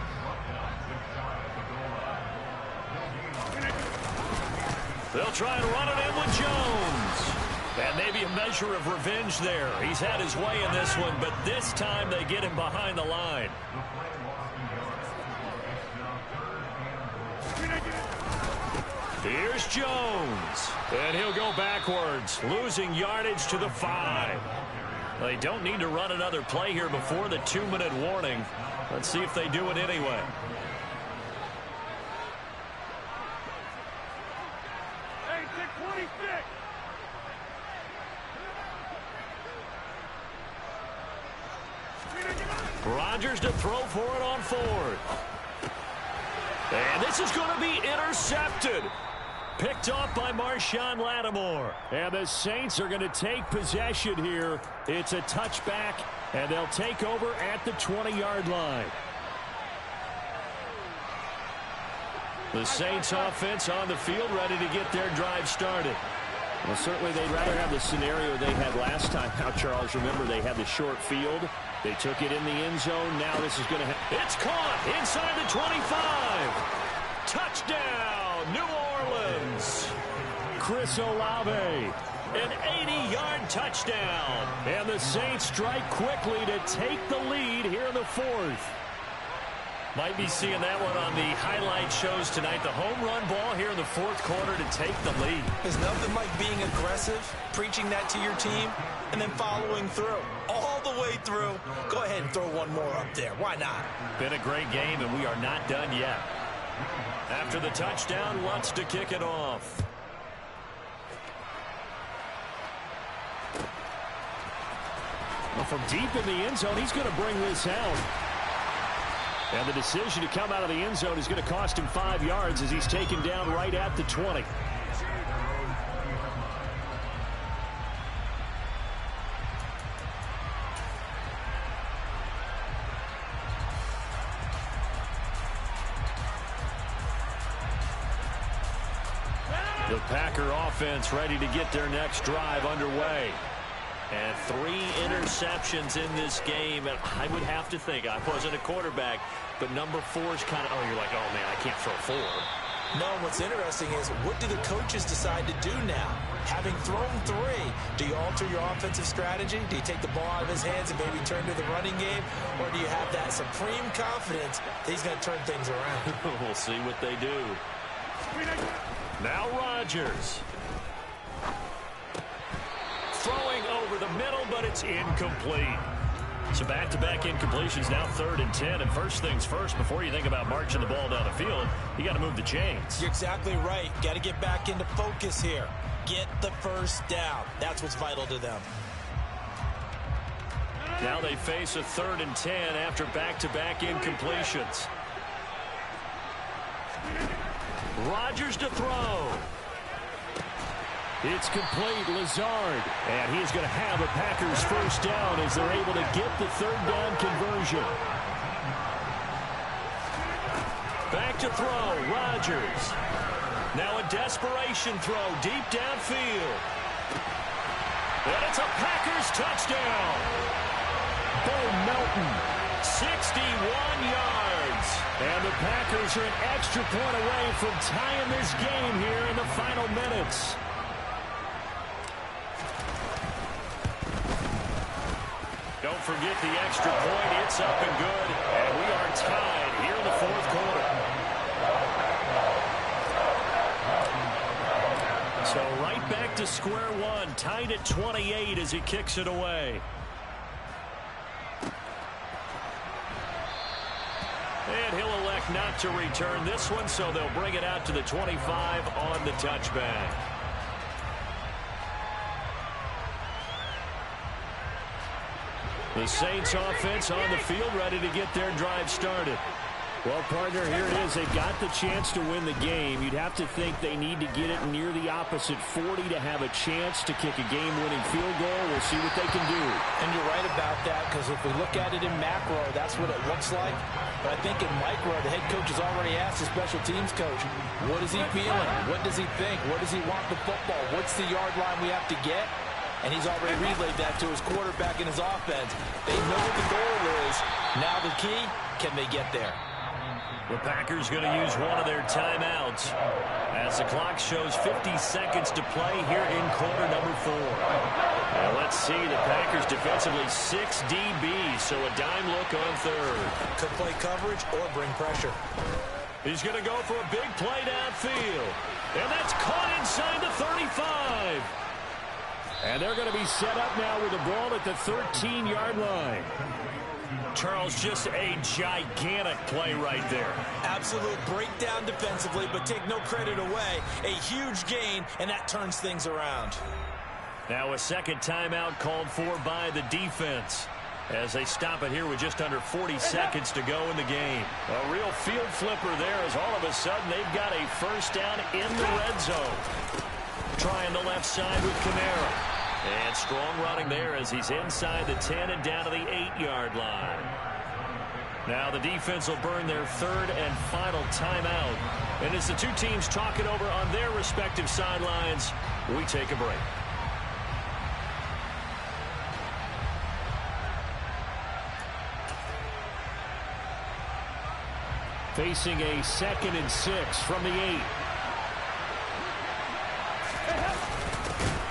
They'll try and run it in with Jones. And maybe a measure of revenge there. He's had his way in this one, but this time they get him behind the line. Here's Jones. And he'll go backwards, losing yardage to the 5. They don't need to run another play here before the 2-minute warning. Let's see if they do it anyway. Rodgers to throw for it on 4th. And this is going to be intercepted. Picked off by Marshawn Lattimore. And the Saints are going to take possession here. It's a touchback, and they'll take over at the 20-yard line. The Saints offense on the field ready to get their drive started. Well, certainly they'd rather have the scenario they had last time. Now, Charles, remember they had the short field. They took it in the end zone. Now this is going to happen. It's caught inside the 25. Touchdown, New Orleans. Chris Olave, an 80-yard touchdown. And the Saints strike quickly to take the lead here in the 4th. Might be seeing that one on the highlight shows tonight. The home run ball here in the 4th quarter to take the lead. There's nothing like being aggressive, preaching that to your team, and then following through. All the way through. Go ahead and throw one more up there. Why not? Been a great game, and we are not done yet. After the touchdown, Lutz to kick it off. Well, from deep in the end zone, he's going to bring this out. And the decision to come out of the end zone is going to cost him 5 yards as he's taken down right at the 20. The Packer offense ready to get their next drive underway. And 3 interceptions in this game. And I would have to think, I wasn't a quarterback, but number 4 is kind of, you're like, oh, man, I can't throw 4. No, what's interesting is what do the coaches decide to do now? Having thrown 3, do you alter your offensive strategy? Do you take the ball out of his hands and maybe turn to the running game? Or do you have that supreme confidence that he's going to turn things around? We'll see what they do. Now Rodgers. Throwing over the middle, but it's incomplete. So back-to-back incompletions, now 3rd and 10. And first things first, before you think about marching the ball down the field, you got to move the chains. You're exactly right. Got to get back into focus here. Get the first down. That's what's vital to them. Now they face a 3rd and 10 after back-to-back incompletions. Rodgers to throw. It's complete, Lazard. And he's going to have a Packers first down as they're able to get the 3rd down conversion. Back to throw, Rodgers. Now a desperation throw deep downfield. And it's a Packers touchdown. Bo Melton, 61 yards. And the Packers are an extra point away from tying this game here in the final minutes. Don't forget the extra point. It's up and good. And we are tied here in the 4th quarter. So right back to square one. Tied at 28 as he kicks it away. And he'll elect not to return this one, so they'll bring it out to the 25 on the touchback. The Saints offense on the field ready to get their drive started. Well, partner, here it is. They got the chance to win the game. You'd have to think they need to get it near the opposite 40 to have a chance to kick a game-winning field goal. We'll see what they can do. And you're right about that, because if we look at it in macro, that's what it looks like. But I think in micro, the head coach has already asked the special teams coach, what is he feeling? What does he think? What does he want the football? What's the yard line we have to get? And he's already relayed that to his quarterback and his offense. They know what the goal is. Now the key, can they get there? The Packers going to use one of their timeouts as the clock shows 50 seconds to play here in quarter number 4. Now let's see, the Packers defensively 6 DBs, so a dime look on 3rd. Could play coverage or bring pressure. He's going to go for a big play downfield. And that's caught inside the 35. And they're going to be set up now with the ball at the 13-yard line. Charles, just a gigantic play right there. Absolute breakdown defensively, but take no credit away. A huge gain, and that turns things around. Now a second timeout called for by the defense as they stop it here with just under 40 seconds to go in the game. A real field flipper there as all of a sudden they've got a first down in the red zone. Trying the left side with Kamara. And strong running there as he's inside the 10 and down to the 8-yard line. Now the defense will burn their third and final timeout. And as the two teams talk it over on their respective sidelines, we take a break. Facing a 2nd and 6 from the 8.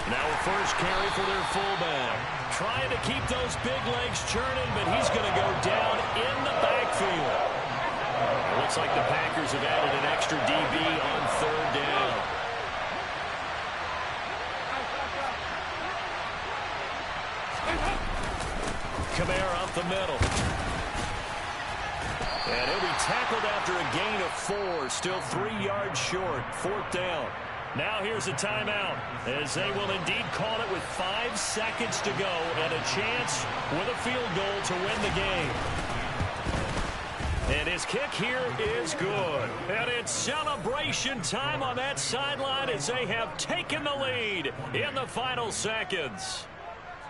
Now a first carry for their fullback. Trying to keep those big legs churning, but he's going to go down in the backfield. It looks like the Packers have added an extra DB on third down. Kamara up the middle. And he'll be tackled after a gain of 4, still 3 yards short, 4th down. Now here's a timeout as they will indeed call it with 5 seconds to go and a chance with a field goal to win the game. And his kick here is good. And it's celebration time on that sideline as they have taken the lead in the final seconds.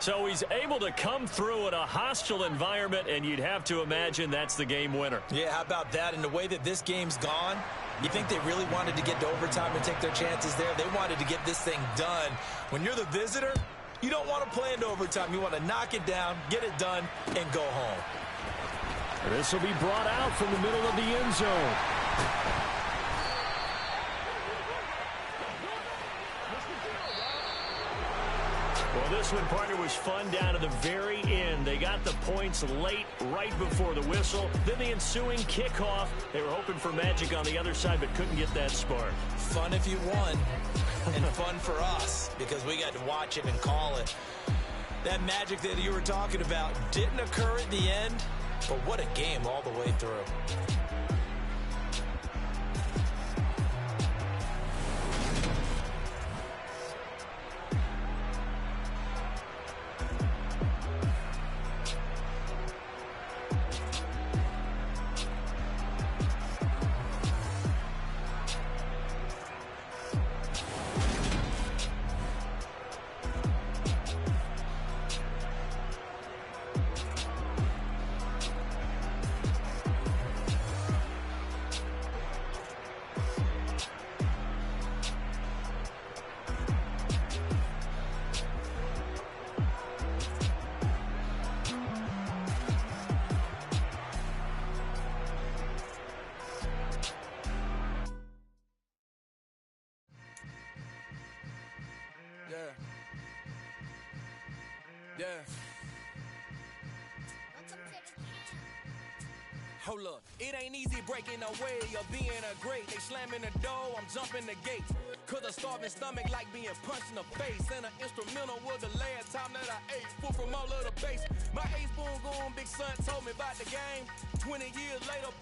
So he's able to come through in a hostile environment, and you'd have to imagine that's the game winner. Yeah, how about that? And the way that this game's gone, you think they really wanted to get to overtime and take their chances there? They wanted to get this thing done. When you're the visitor, you don't want to play into overtime. You want to knock it down, get it done, and go home. This will be brought out from the middle of the end zone. Well, this one, partner, was fun down to the very end. They got the points late, right before the whistle. Then the ensuing kickoff. They were hoping for magic on the other side, but couldn't get that spark. Fun if you won, and fun for us, because we got to watch it and call it. That magic that you were talking about didn't occur at the end, but what a game all the way through. Yeah. Hold up, it ain't easy breaking away or being a great. They slamming the door, I'm jumping the gate. Cause a starving stomach like being punched in the face. And an instrumental was the last time that I ate. Full from all of the bass. My A-spoon going, big son told me about the game. 20 years later,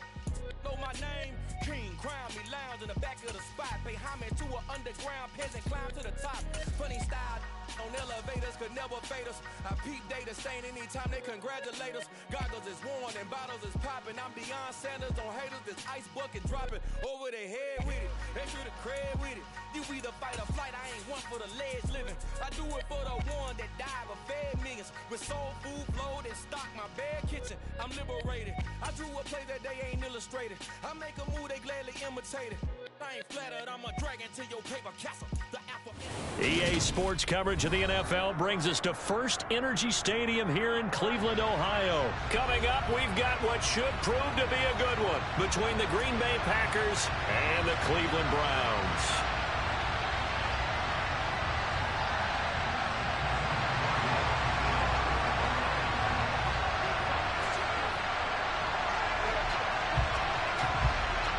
know my name. King, crown me, lounge in the back of the spot. Pay homage to an underground peasant, climb to the top. Funny style on elevators could never fade us. I peep data stain anytime they congratulate us. Goggles is worn and bottles is popping. I'm Deion Sanders on haters, this ice bucket dropping over their head with it. They should have cred with it. You either fight or flight, I ain't one for the ledge living. I do it for the one that died but fed millions. With soul food flowed and stocked my bare kitchen. I'm liberated. I drew a play that they ain't illustrated. I make a move, they gladly imitate it. I ain't flattered, I'm a dragon to your paper castle. The apple. EA Sports coverage of the NFL brings us to First Energy Stadium here in Cleveland, Ohio. Coming up, we've got what should prove to be a good one between the Green Bay Packers and the Cleveland Browns.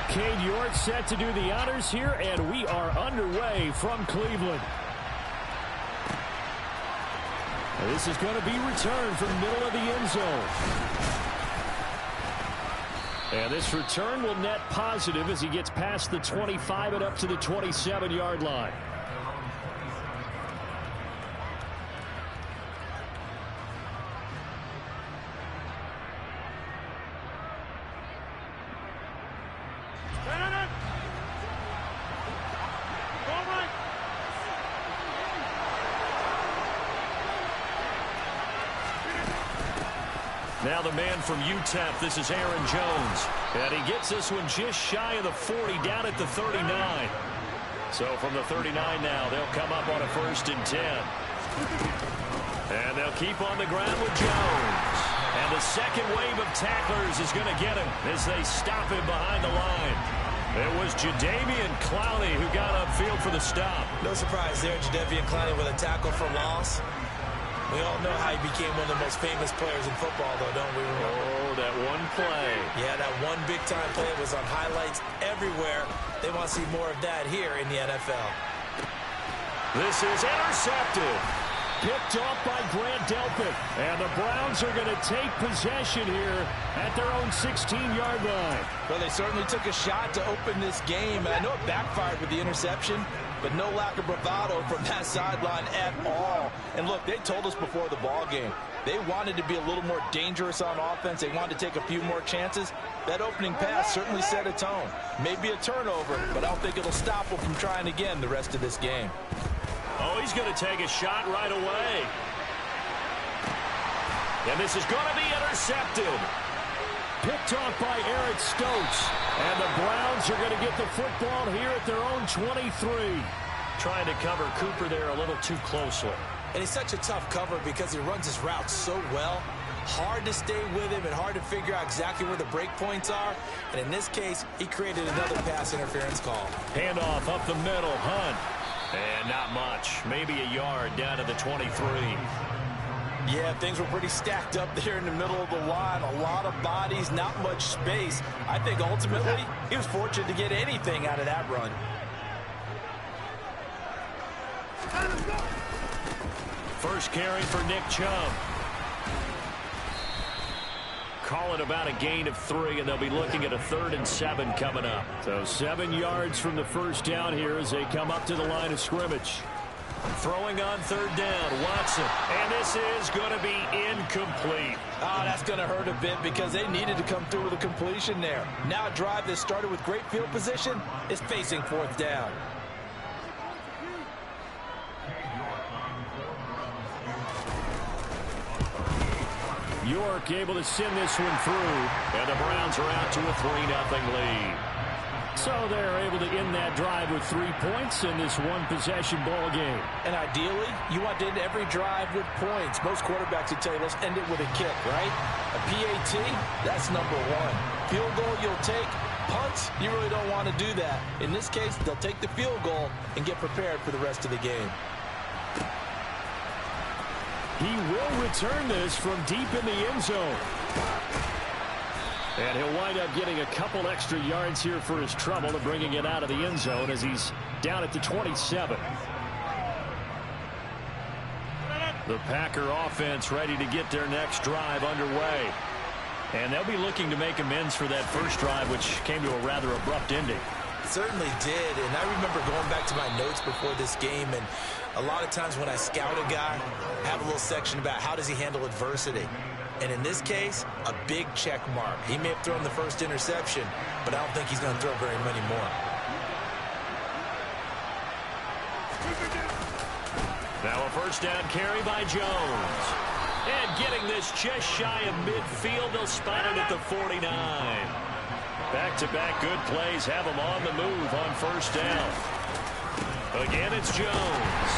Cade York set to do the honors here, and we are underway from Cleveland. And this is going to be returned from the middle of the end zone. And this return will net positive as he gets past the 25 and up to the 27-yard line. Now the man from UTEP, this is Aaron Jones. And he gets this one just shy of the 40, down at the 39. So from the 39 now, they'll come up on a 1st and 10. And they'll keep on the ground with Jones. And the second wave of tacklers is going to get him as they stop him behind the line. It was Jadeveon Clowney who got upfield for the stop. No surprise there, Jadeveon Clowney with a tackle for loss. We all know how he became one of the most famous players in football, though, don't we? Oh, that one play. Yeah, that one big-time play was on highlights everywhere. They want to see more of that here in the NFL. This is intercepted. Picked off by Grant Delpit. And the Browns are going to take possession here at their own 16-yard line. Well, they certainly took a shot to open this game. And I know it backfired with the interception, but no lack of bravado from that sideline at all. And look, they told us before the ball game, they wanted to be a little more dangerous on offense. They wanted to take a few more chances. That opening pass certainly set a tone. Maybe a turnover, but I don't think it'll stop them from trying again the rest of this game. Oh, he's going to take a shot right away. And this is going to be intercepted. Picked off by Eric Stokes. And the Browns are going to get the football here at their own 23. Trying to cover Cooper there a little too closely. And he's such a tough cover because he runs his route so well. Hard to stay with him and hard to figure out exactly where the break points are. And in this case, he created another pass interference call. Handoff up the middle, Hunt. And not much. Maybe a yard down to the 23. Yeah, things were pretty stacked up there in the middle of the line. A lot of bodies, not much space. I think ultimately he was fortunate to get anything out of that run. First carry for Nick Chubb. Call it about a gain of 3, and they'll be looking at a 3rd and 7 coming up. So 7 yards from the first down here as they come up to the line of scrimmage. Throwing on 3rd down, Watson. And this is going to be incomplete. Oh, that's going to hurt a bit because they needed to come through with a completion there. Now a drive that started with great field position is facing 4th down. York able to send this one through, and the Browns are out to a 3-0 lead. So they're able to end that drive with 3 points in this one-possession ball game. And ideally, you want to end every drive with points. Most quarterbacks would tell you, let's end it with a kick, right? A PAT, that's number 1. Field goal you'll take. Punts, you really don't want to do that. In this case, they'll take the field goal and get prepared for the rest of the game. He will return this from deep in the end zone. And he'll wind up getting a couple extra yards here for his trouble and bringing it out of the end zone as he's down at the 27. The Packer offense ready to get their next drive underway. And they'll be looking to make amends for that first drive, which came to a rather abrupt ending. Certainly did, and I remember going back to my notes before this game, and a lot of times when I scout a guy, I have a little section about how does he handle adversity. And in this case, a big check mark. He may have thrown the first interception, but I don't think he's going to throw very many more. Now a first down carry by Jones. And getting this just shy of midfield, they'll spot it at the 49. Back-to-back good plays have him on the move on first down. Again, it's Jones.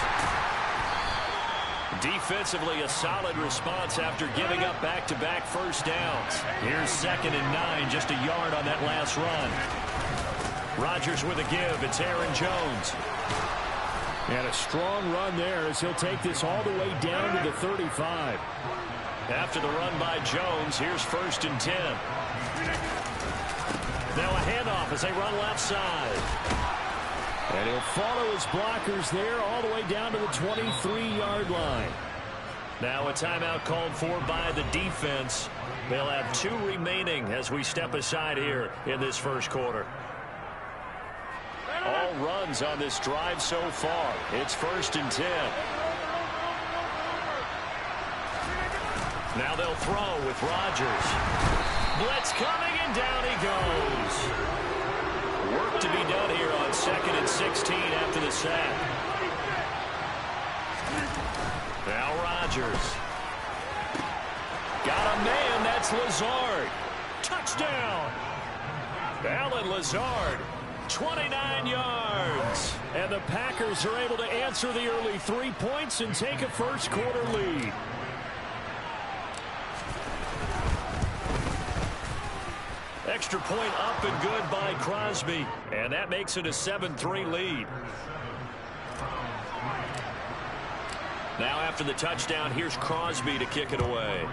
Defensively, a solid response after giving up back-to-back first downs. Here's 2nd and 9, just a yard on that last run. Rodgers with a give. It's Aaron Jones. And a strong run there as he'll take this all the way down to the 35. After the run by Jones, here's 1st and 10. Now a handoff as they run left side. And he'll follow his blockers there all the way down to the 23-yard line. Now a timeout called for by the defense. They'll have 2 remaining as we step aside here in this first quarter. All runs on this drive so far. It's 1st and 10. Now they'll throw with Rodgers. Blitz coming, and down he goes. Work to be done here on 2nd and 16 after the sack. Now Rodgers. Got a man, that's Lazard. Touchdown. Allen Lazard, 29 yards. And the Packers are able to answer the early 3 points and take a first quarter lead. Extra point up and good by Crosby. And that makes it a 7-3 lead. Now after the touchdown, here's Crosby to kick it away.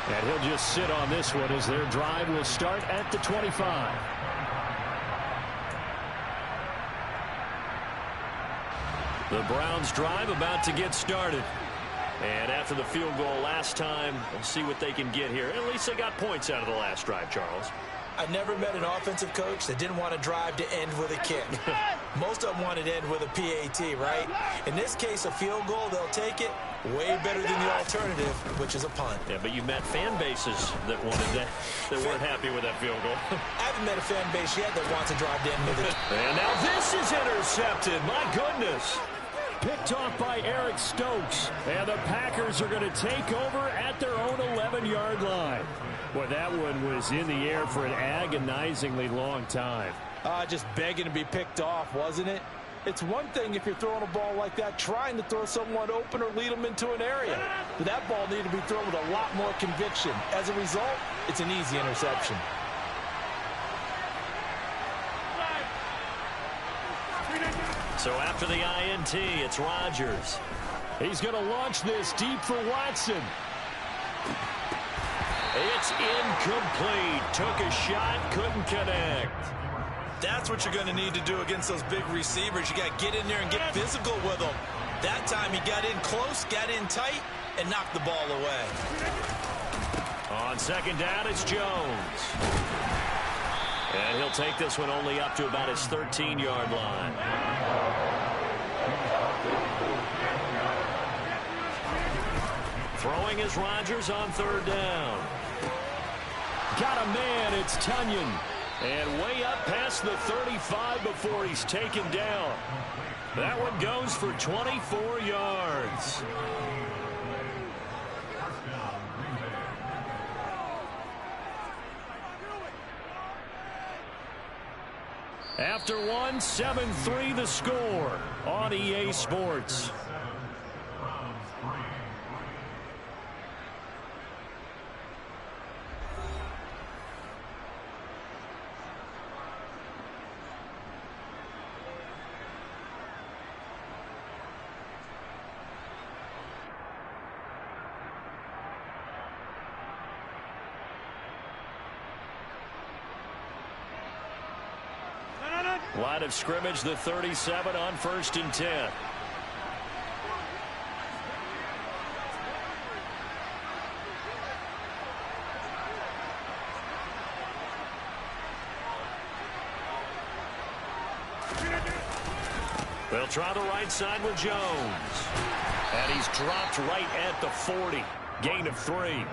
And he'll just sit on this one as their drive will start at the 25. The Browns' drive about to get started. And after the field goal last time, we'll see what they can get here. At least they got points out of the last drive, Charles. I never met an offensive coach that didn't want to drive to end with a kick. Most of them wanted to end with a PAT, right? In this case, a field goal, they'll take it. Way better than the alternative, which is a punt. Yeah, but you met fan bases that wanted that, that weren't happy with that field goal. I haven't met a fan base yet that wants to drive to end with it. And now this is intercepted. My goodness. Picked off by Eric Stokes. And the Packers are going to take over at their own 11-yard line. Boy, that one was in the air for an agonizingly long time. Just begging to be picked off, wasn't it? It's one thing if you're throwing a ball like that, trying to throw someone open or lead them into an area. But that ball needed to be thrown with a lot more conviction. As a result, it's an easy interception. So after the INT, it's Rodgers. He's going to launch this deep for Watson. It's incomplete. Took a shot, couldn't connect. That's what you're going to need to do against those big receivers. You got to get in there and get physical with them. That time he got in close, got in tight, and knocked the ball away. On second down, it's Jones. And he'll take this one only up to about his 13-yard line. Throwing is Rodgers on third down. Got a man, it's Tunyon. And way up past the 35 before he's taken down. That one goes for 24 yards. After one, 7-3 the score on EA Sports. Line of scrimmage, the 37 on 1st and 10. They'll try the right side with Jones. And he's dropped right at the 40. Gain of 3.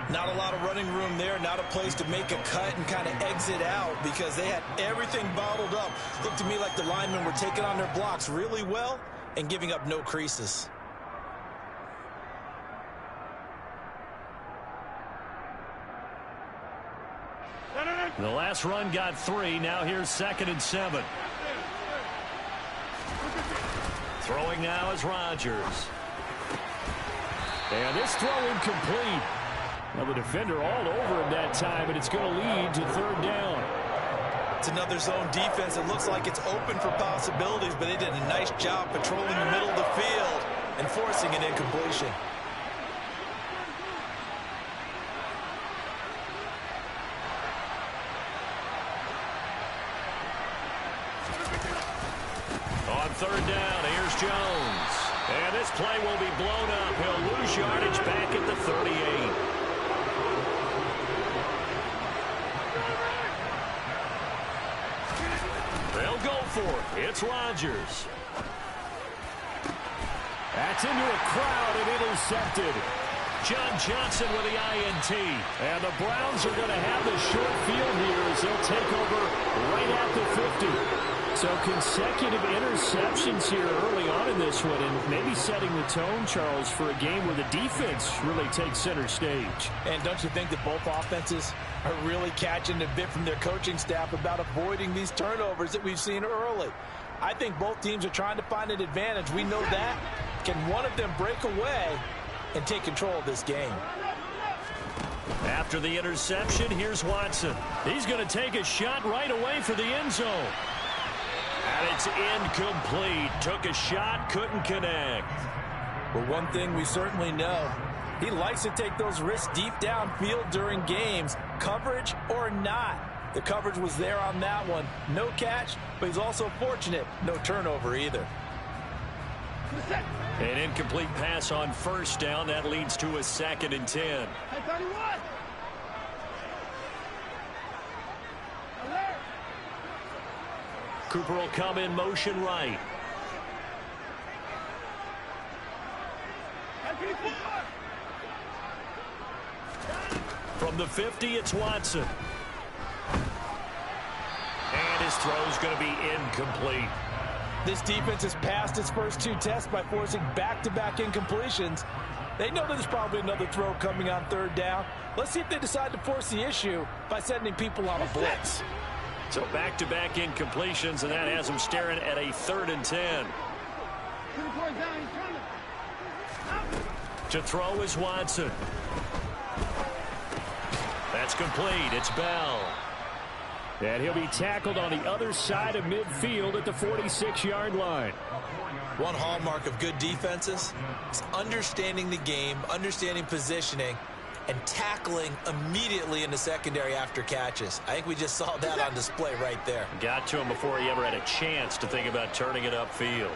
Not a lot of running room there, not a place to make a cut and kind of exit out because they had everything bottled up. Looked to me like the linemen were taking on their blocks really well and giving up no creases. The last run got 3. Now here's 2nd and 7. Throwing now is Rodgers. And this throw incomplete. Well, the defender all over him that time, and it's going to lead to third down. It's another zone defense. It looks like it's open for possibilities, but they did a nice job patrolling the middle of the field and forcing an incompletion. third down. Here's Jones. And this play will be blown up. He'll lose yardage back at the 38. They'll go for it. It's Rodgers. That's into a crowd and intercepted. John Johnson with the INT. And the Browns are going to have the short field here as they'll take over right at the 50. So consecutive interceptions here early on in this one, and maybe setting the tone, Charles, for a game where the defense really takes center stage. And don't you think that both offenses are really catching a bit from their coaching staff about avoiding these turnovers that we've seen early? I think both teams are trying to find an advantage. We know that. Can one of them break away and take control of this game? After the interception, here's Watson. He's going to take a shot right away for the end zone. And it's incomplete. Took a shot, couldn't connect. Well, one thing we certainly know, he likes to take those risks deep downfield during games, coverage or not. The coverage was there on that one. No catch, but he's also fortunate. No turnover either. An incomplete pass on first down. That leads to a 2nd and 10. Cooper will come in motion right. From the 50, it's Watson. And his throw's going to be incomplete. This defense has passed its first 2 tests by forcing back-to-back incompletions. They know there's probably another throw coming on 3rd down. Let's see if they decide to force the issue by sending people on a blitz. So back-to-back incompletions, and that has them staring at a 3rd and 10. To throw is Watson. That's complete. It's Bell. And he'll be tackled on the other side of midfield at the 46-yard line. One hallmark of good defenses is understanding the game, understanding positioning, and tackling immediately in the secondary after catches. I think we just saw that on display right there. Got to him before he ever had a chance to think about turning it upfield.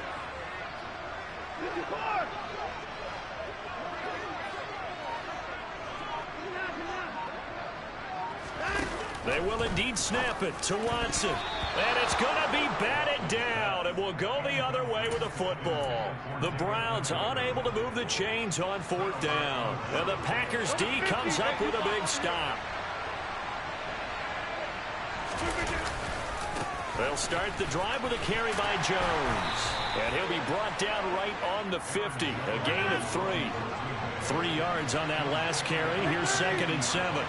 They will indeed snap it to Watson. And it's going to be batted down, and will go the other way with the football. The Browns unable to move the chains on 4th down. And the Packers D comes up with a big stop. They'll start the drive with a carry by Jones. And he'll be brought down right on the 50. A gain of 3. 3 yards on that last carry. Here's 2nd and 7.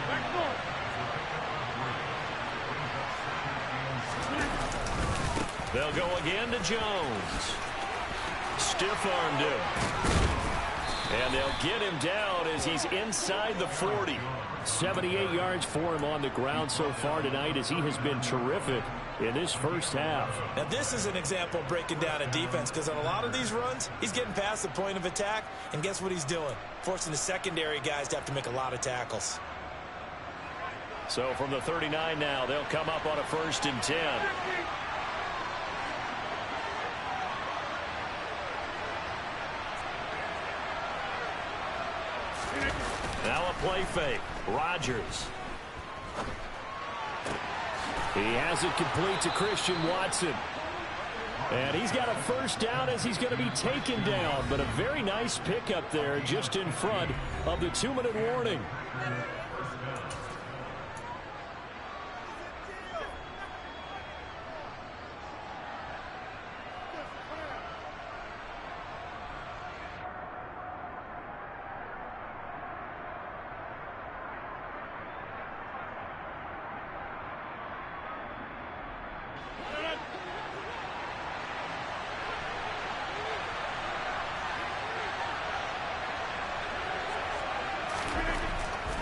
They'll go again to Jones. Stiff-armed him. And they'll get him down as he's inside the 40. 78 yards for him on the ground so far tonight as he has been terrific in this first half. Now this is an example of breaking down a defense, because on a lot of these runs, he's getting past the point of attack, and guess what he's doing? Forcing the secondary guys to have to make a lot of tackles. So from the 39 now, they'll come up on a 1st and 10. Now a play fake. Rodgers. He has it complete to Christian Watson. And he's got a 1st down as he's going to be taken down. But a very nice pickup there just in front of the 2-minute warning.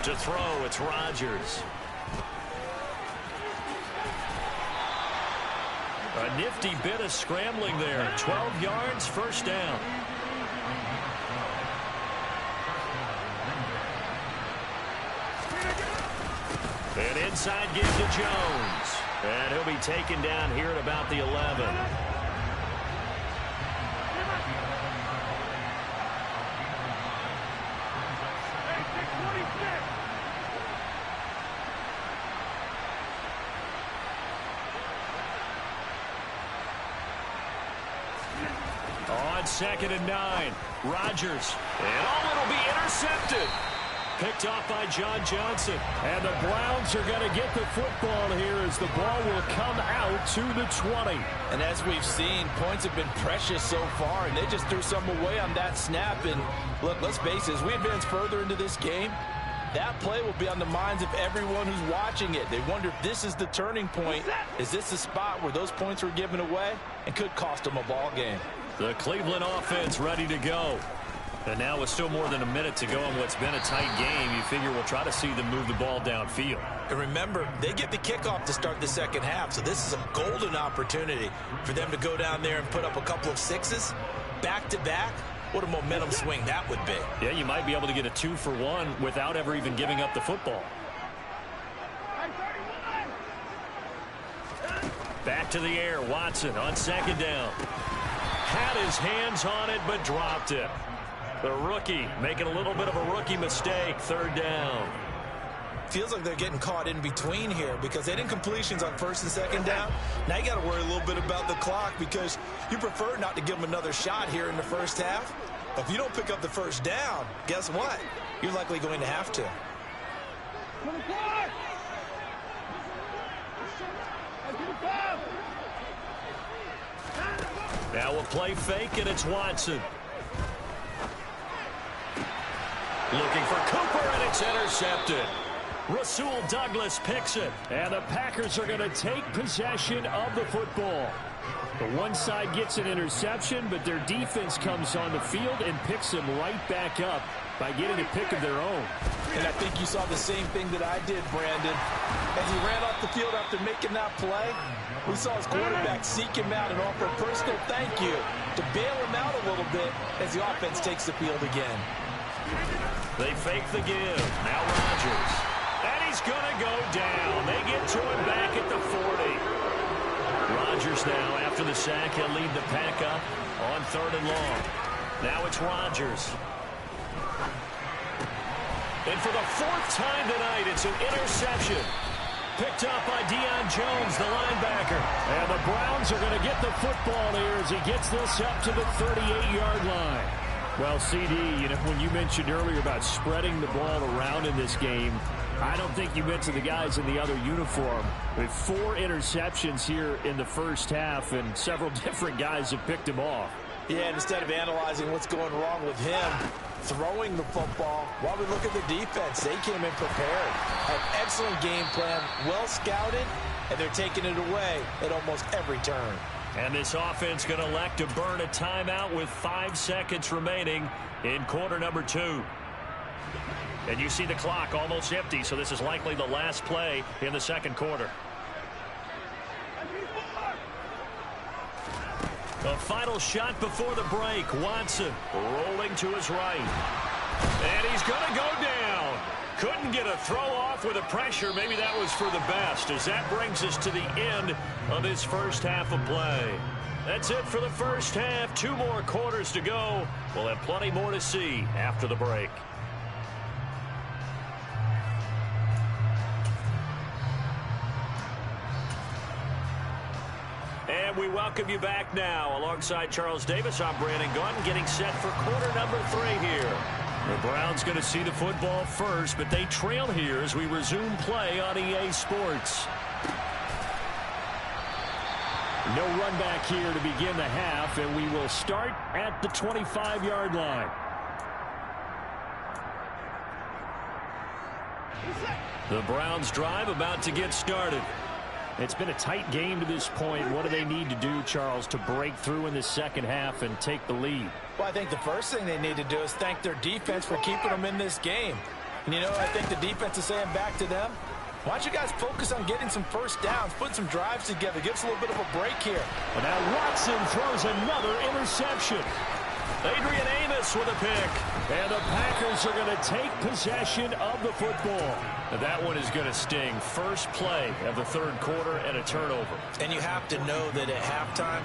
To throw, it's Rodgers. A nifty bit of scrambling there. 12 yards, 1st down. An inside give to Jones. And he'll be taken down here at about the 11. On 2nd and 9, Rodgers. And it'll be intercepted. Picked off by John Johnson. And the Browns are going to get the football here as the ball will come out to the 20. And as we've seen, points have been precious so far, and they just threw some away on that snap. And look, let's face it, as we advance further into this game, that play will be on the minds of everyone who's watching it. They wonder if this is the turning point. Is this the spot where those points were given away and could cost them a ball game? The Cleveland offense ready to go. And now with still more than a minute to go in what's been a tight game, you figure we'll try to see them move the ball downfield. And remember, they get the kickoff to start the second half, so this is a golden opportunity for them to go down there and put up a couple of sixes back-to-back. What a momentum swing that would be. Yeah, you might be able to get a 2-for-1 without ever even giving up the football. Back to the air, Watson on 2nd down. Had his hands on it, but dropped it. The rookie making a little bit of a rookie mistake, 3rd down. Feels like they're getting caught in between here because they didn't completions on 1st and 2nd down. Now you got to worry a little bit about the clock because you prefer not to give them another shot here in the first half. But if you don't pick up the 1st down, guess what? You're likely going to have to. Now we'll play fake, and it's Watson. Looking for Cooper, and it's intercepted. Rasul Douglas picks it, and the Packers are going to take possession of the football. The one side gets an interception, but their defense comes on the field and picks them right back up by getting a pick of their own. And I think you saw the same thing that I did, Brandon. As he ran off the field after making that play, we saw his quarterback seek him out and offer a personal thank you to bail him out a little bit as the offense takes the field again. They fake the give. Now Rodgers. And he's going to go down. They get to him back at the 40. Rodgers now, after the sack, he'll lead the pack up on 3rd and long. Now it's Rodgers. And for the 4th time tonight, it's an interception. Picked up by Deion Jones, the linebacker. And the Browns are going to get the football here as he gets this up to the 38-yard line. Well, CD, you know, when you mentioned earlier about spreading the ball around in this game, I don't think you mentioned the guys in the other uniform. With 4 interceptions here in the first half, and several different guys have picked him off. Yeah, and instead of analyzing what's going wrong with him throwing the football, while we look at the defense, they came in prepared. Had excellent game plan, well scouted, and they're taking it away at almost every turn. And this offense going to elect to burn a timeout with 5 seconds remaining in quarter number 2. And you see the clock almost empty, so this is likely the last play in the 2nd quarter. The final shot before the break. Watson rolling to his right. And he's going to go down. Couldn't get a throw off with the pressure. Maybe that was for the best, as that brings us to the end of this first half of play. That's it for the first half. 2 more quarters to go. We'll have plenty more to see after the break. And we welcome you back now. Alongside Charles Davis, I'm Brandon Gaudin, getting set for quarter number 3 here. The Browns going to see the football first, but they trail here as we resume play on EA Sports. No run back here to begin the half, and we will start at the 25-yard line. The Browns drive about to get started. It's been a tight game to this point. What do they need to do, Charles, to break through in the second half and take the lead? Well, I think the first thing they need to do is thank their defense for keeping them in this game. And, you know, I think the defense is saying back to them, why don't you guys focus on getting some first downs, put some drives together, give us a little bit of a break here. And now Watson throws another interception. Adrian Amos with a pick. And the Packers are going to take possession of the football. And that one is going to sting. First play of the 3rd quarter and a turnover. And you have to know that at halftime,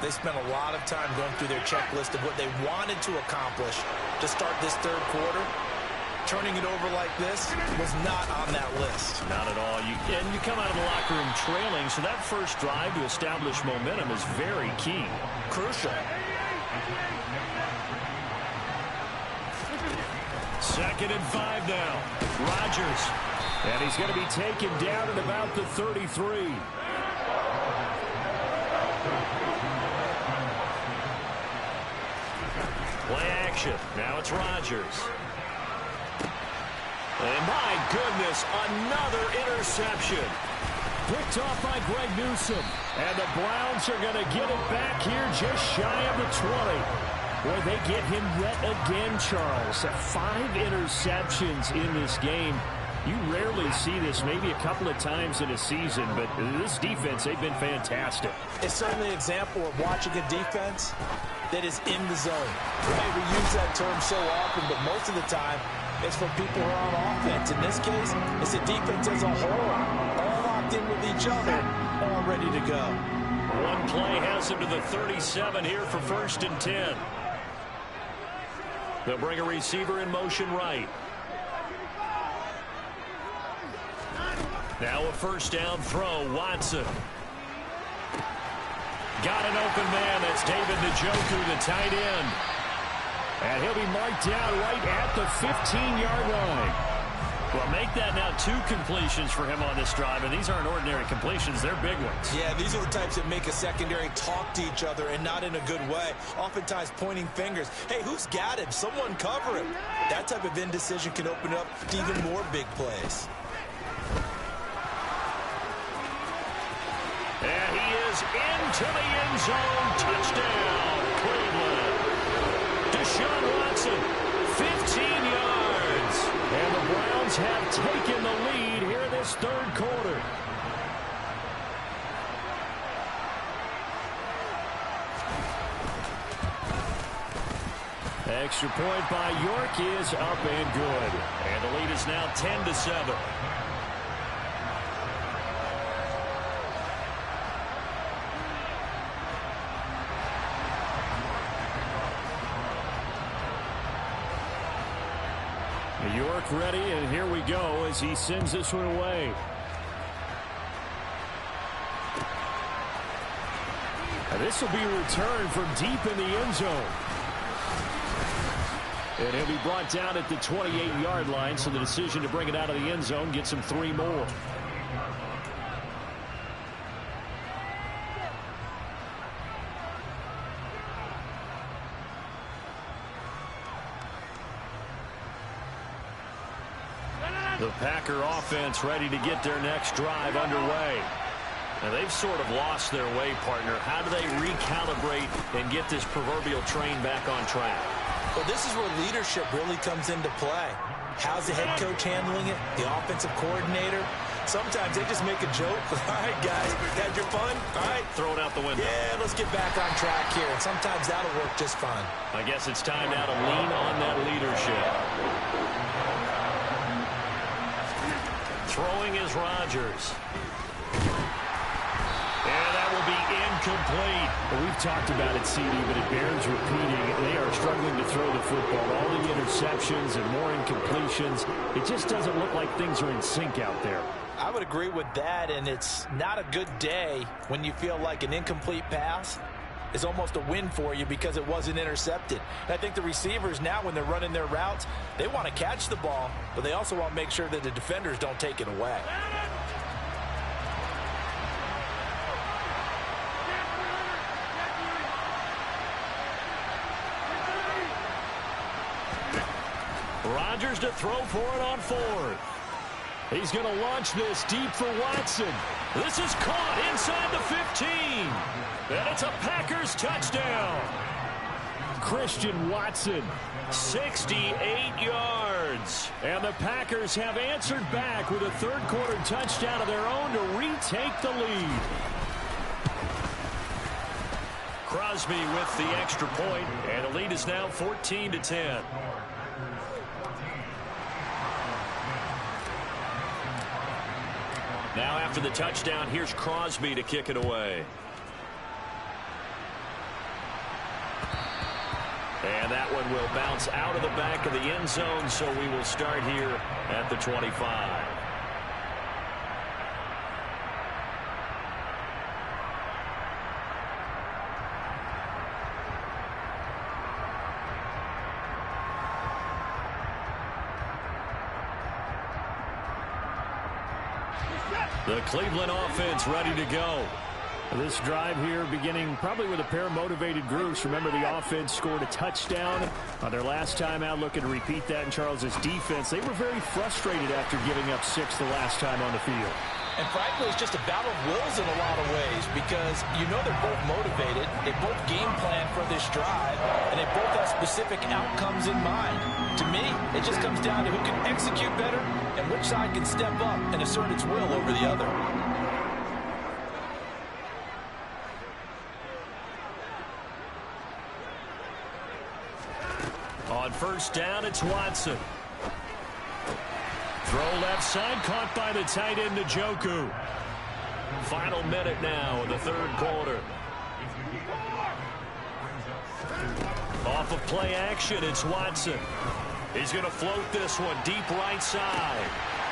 they spent a lot of time going through their checklist of what they wanted to accomplish to start this 3rd quarter. Turning it over like this was not on that list. Not at all. And you come out of the locker room trailing, so that first drive to establish momentum is very key. Crucial. Second and 5 now. Rodgers. And he's going to be taken down at about the 33. Play action. Now it's Rodgers. And my goodness, another interception. Picked off by Greg Newsome. And the Browns are going to get it back here just shy of the 20. Boy, they get him yet again, Charles. 5 interceptions in this game. You rarely see this, maybe a couple of times in a season, but this defense, they've been fantastic. It's certainly an example of watching a defense that is in the zone. Right? We use that term so often, but most of the time, it's for people who are on offense. In this case, it's a defense as a whole, all locked in with each other, all ready to go. One play has him to the 37 here for 1st and 10. They'll bring a receiver in motion right. Now a 1st down throw, Watson. Got an open man, that's David Njoku, the tight end. And he'll be marked down right at the 15-yard line. Well, make that now 2 completions for him on this drive, and these aren't ordinary completions, they're big ones. Yeah, these are the types that make a secondary talk to each other and not in a good way. Oftentimes pointing fingers. Hey, who's got him? Someone cover him. That type of indecision can open up to even more big plays. And he is into the end zone. Touchdown, Cleveland. Deshaun Watson, 15 yards. And the Browns have taken the lead here in this 3rd quarter. Extra point by York is up and good. And the lead is now 10-7. York ready, and here we go as he sends this one away. And this will be returned from deep in the end zone. And he'll be brought down at the 28-yard line, so the decision to bring it out of the end zone gets him 3 more. The Packer offense ready to get their next drive underway. Now they've sort of lost their way, partner. How do they recalibrate and get this proverbial train back on track? Well, this is where leadership really comes into play. How's the head coach handling it? The offensive coordinator? Sometimes they just make a joke. All right, guys, had your fun? All right. Throw it out the window. Yeah, let's get back on track here. And sometimes that'll work just fine. I guess it's time now to lean on that leadership. Throwing is Rodgers. And that will be incomplete. Well, we've talked about it, CD, but it bears repeating. They are struggling to throw the football. All the interceptions and more incompletions. It just doesn't look like things are in sync out there. I would agree with that, and it's not a good day when you feel like an incomplete pass is almost a win for you because it wasn't intercepted. And I think the receivers now, when they're running their routes, they want to catch the ball, but they also want to make sure that the defenders don't take it away. Rodgers to throw for it on 4th. He's going to launch this deep for Watson. This is caught inside the 15. And it's a Packers touchdown. Christian Watson, 68 yards. And the Packers have answered back with a 3rd quarter touchdown of their own to retake the lead. Crosby with the extra point, and the lead is now 14-10. Now after the touchdown, here's Crosby to kick it away. And that one will bounce out of the back of the end zone, so we will start here at the 25. The Cleveland offense ready to go. This drive here beginning probably with a pair of motivated groups. Remember, the offense scored a touchdown on their last time out, looking to repeat that in Charles's defense. They were very frustrated after giving up 6 the last time on the field. And frankly, it's just a battle of wills in a lot of ways because you know they're both motivated. They both game plan for this drive, and they both have specific outcomes in mind. To me, it just comes down to who can execute better and which side can step up and assert its will over the other. On first down, it's Watson. Throw left side, caught by the tight end, Njoku. Final minute now of the third quarter. Off of play action, it's Watson. He's going to float this one deep right side.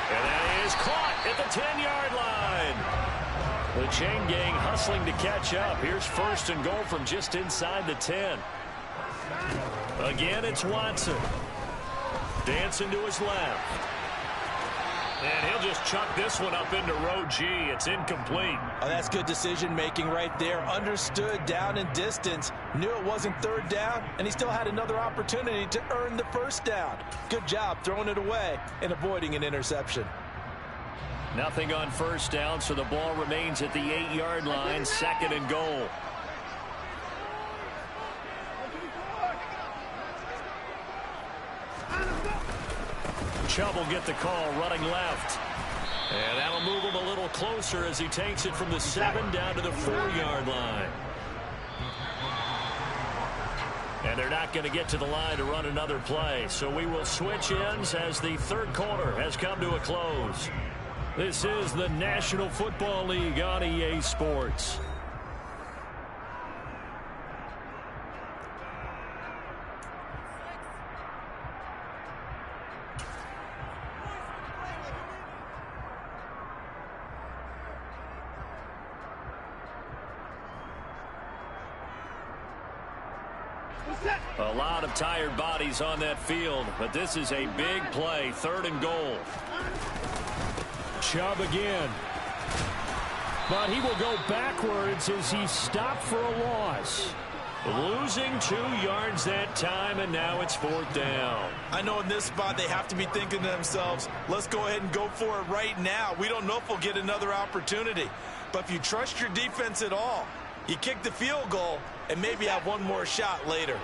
And that is caught at the 10-yard line. The chain gang hustling to catch up. Here's first and goal from just inside the 10. Again, it's Watson. Dancing to his left. And he'll just chuck this one up into row G. It's incomplete. Oh, that's good decision-making right there. Understood down and distance. Knew it wasn't third down, and he still had another opportunity to earn the first down. Good job throwing it away and avoiding an interception. Nothing on first down, so the ball remains at the 8-yard line, second and goal. Chubb will get the call running left. And that'll move him a little closer as he takes it from the 7 down to the 4-yard line. And they're not going to get to the line to run another play. So we will switch ends as the third quarter has come to a close. This is the National Football League on EA Sports. A lot of tired bodies on that field, but this is a big play, third and goal. Chubb again. But he will go backwards as he stopped for a loss. Losing 2 yards that time, and now it's fourth down. I know in this spot they have to be thinking to themselves, let's go ahead and go for it right now. We don't know if we'll get another opportunity. But if you trust your defense at all, you kick the field goal and maybe have one more shot later.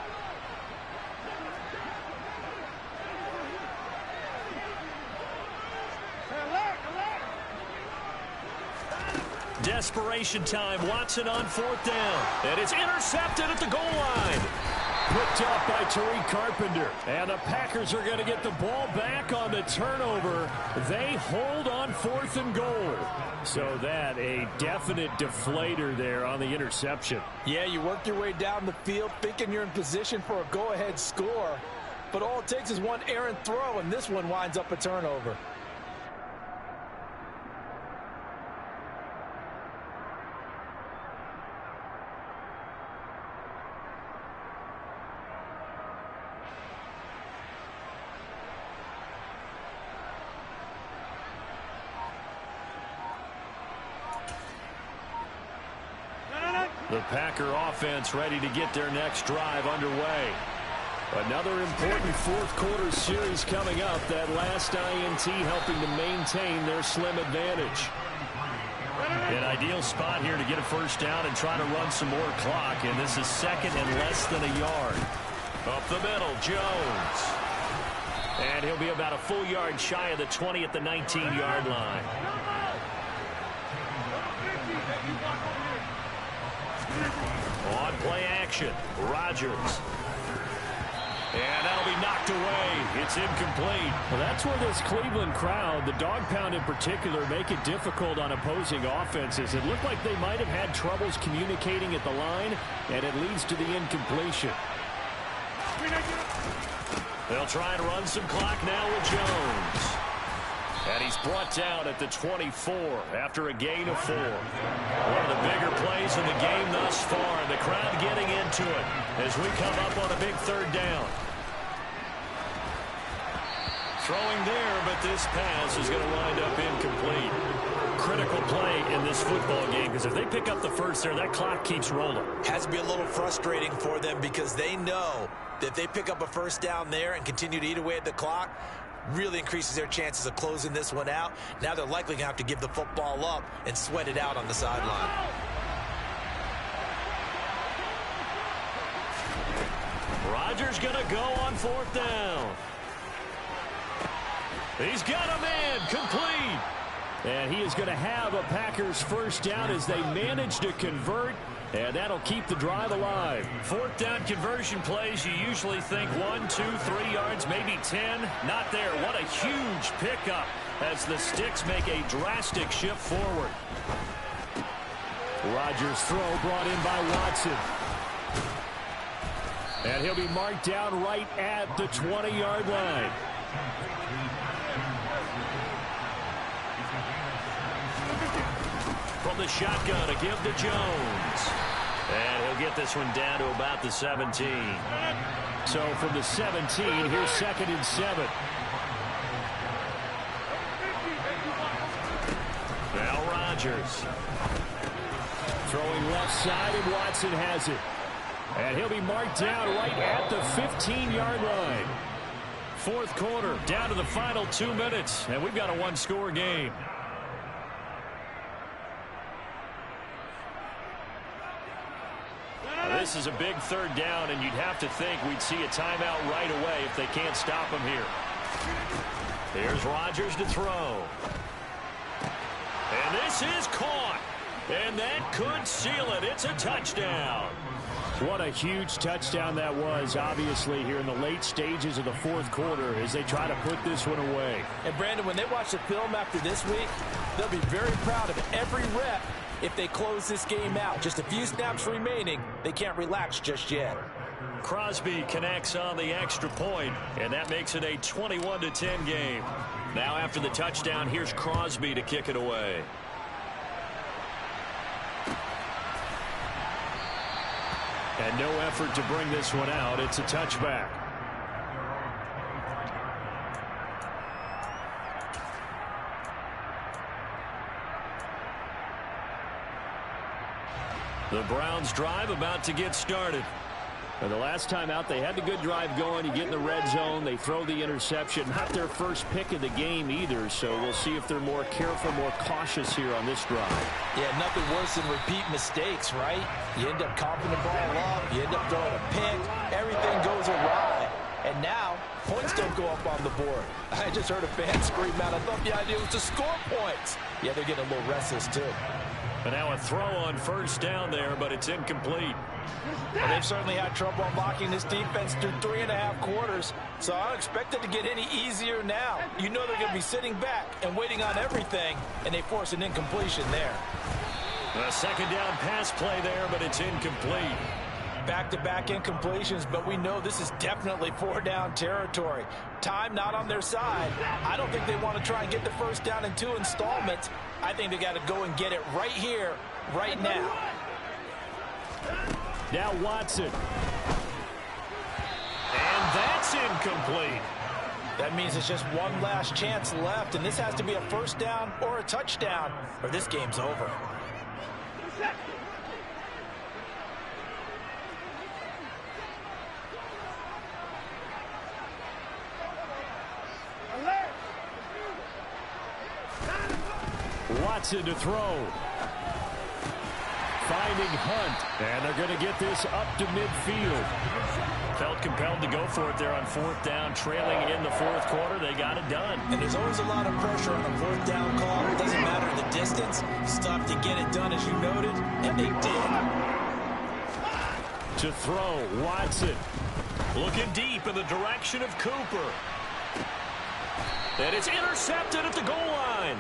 Desperation time. Watson on fourth down. And it's intercepted at the goal line. Picked up by Tariq Carpenter. And the Packers are going to get the ball back on the turnover. They hold on fourth and goal. So that a definite deflator there on the interception. Yeah, you work your way down the field thinking you're in position for a go-ahead score. But all it takes is one errant throw, and this one winds up a turnover. The Packer offense ready to get their next drive underway. Another important fourth quarter series coming up. That last INT helping to maintain their slim advantage. An ideal spot here to get a first down and try to run some more clock. And this is second and less than a yard. Up the middle, Jones. And he'll be about a full yard shy of the 20 at the 19-yard line. On play action, Rodgers. And that'll be knocked away. It's incomplete. Well, that's where this Cleveland crowd, the dog pound in particular, make it difficult on opposing offenses. It looked like they might have had troubles communicating at the line, and it leads to the incompletion. They'll try and run some clock now with Jones. And he's brought down at the 24 after a gain of 4. One of the bigger plays in the game thus far. The crowd getting into it as we come up on a big third down. throwing there, but this pass is going to wind up incomplete. Critical play in this football game, because if they pick up the first there, that clock keeps rolling. Has to be a little frustrating for them because they know that if they pick up a first down there and continue to eat away at the clock, really increases their chances of closing this one out. Now they're likely going to have to give the football up and sweat it out on the sideline. Rodgers going to go on 4th down. He's got a man complete. And he is going to have a Packers first down as they manage to convert, and that'll keep the drive alive. 4th down conversion plays, you usually think 1, 2, 3 yards, maybe 10. Not there. What a huge pickup as the Sticks make a drastic shift forward. Rodgers' throw brought in by Watson. And he'll be marked down right at the 20-yard line. From the shotgun, a give to Jones. And he'll get this one down to about the 17. So from the 17, here's 2nd and 7. Now Rodgers. Throwing left side, and Watson has it. And he'll be marked down right at the 15-yard line. 4th quarter, down to the final 2 minutes, and we've got a one-score game. This is a big 3rd down, and you'd have to think we'd see a timeout right away if they can't stop him here. Here's Rodgers to throw. And this is caught. And that could seal it. It's a touchdown. What a huge touchdown that was, obviously, here in the late stages of the 4th quarter as they try to put this one away. And, Brandon, when they watch the film after this week, they'll be very proud of every rep if they close this game out. Just a few snaps remaining. They can't relax just yet. Crosby connects on the extra point, and that makes it a 21-10 game. Now after the touchdown, here's Crosby to kick it away. And no effort to bring this one out. It's a touchback. The Browns drive about to get started. And the last time out, they had the good drive going. You get in the red zone, they throw the interception. Not their first pick of the game either, so we'll see if they're more careful, more cautious here on this drive. Yeah, nothing worse than repeat mistakes, right? You end up coughing the ball up, you end up throwing a pick, everything goes awry. And now, points don't go up on the board. I just heard a fan scream out, I thought the idea was to score points. Yeah, they're getting a little restless too. And now a throw on 1st down there, but it's incomplete. Well, they've certainly had trouble unlocking this defense through 3.5 quarters, so I don't expect it to get any easier now. You know they're going to be sitting back and waiting on everything, and they force an incompletion there. A 2nd down pass play there, but it's incomplete. Back-to-back incompletions, but we know this is definitely 4-down territory. Time not on their side. I don't think they want to try and get the 1st down in 2 installments. I think they got to go and get it right here, right now. Now Watson. And that's incomplete. That means it's just one last chance left, and this has to be a 1st down or a touchdown, or this game's over. Watson to throw. Finding Hunt. And they're going to get this up to midfield. Felt compelled to go for it there on 4th down. Trailing in the 4th quarter. They got it done. And there's always a lot of pressure on a 4th down call. It doesn't matter the distance. You still have to get it done, as you noted. And they did. To throw. Watson. Looking deep in the direction of Cooper. And it's intercepted at the goal line.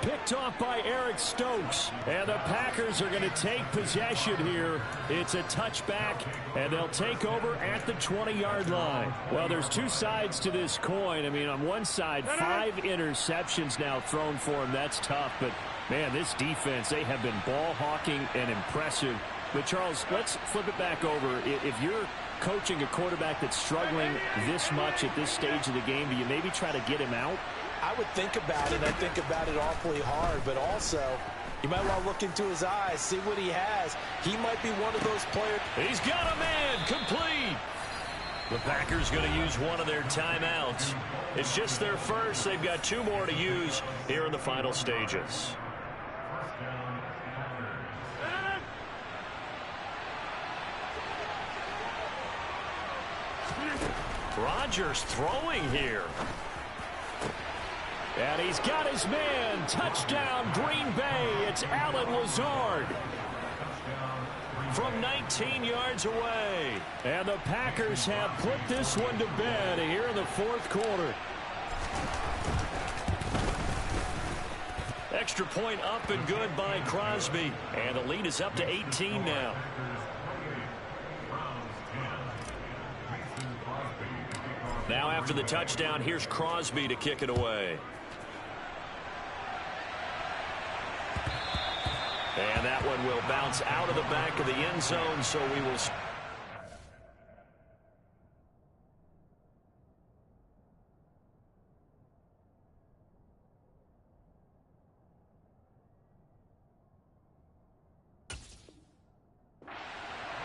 Picked off by Eric Stokes. And the Packers are going to take possession here. It's a touchback, and they'll take over at the 20-yard line. Well, there's two sides to this coin. I mean, on one side, 5 interceptions now thrown for him. That's tough. But, man, this defense, they have been ball hawking and impressive But, Charles, let's flip it back over. If you're coaching a quarterback that's struggling this much at this stage of the game, do you maybe try to get him out? I would think about it. I think about it awfully hard, but also you might want to look into his eyes, see what he has. He might be one of those players. He's got a man complete. The Packers going to use one of their timeouts. It's just their first. They've got 2 more to use here in the final stages. Rodgers throwing here. And he's got his man. Touchdown, Green Bay. It's Allen Lazard from 19 yards away. And the Packers have put this one to bed here in the 4th quarter. Extra point up and good by Crosby. And the lead is up to 18 now. Now after the touchdown, here's Crosby to kick it away. And that one will bounce out of the back of the end zone, so we will...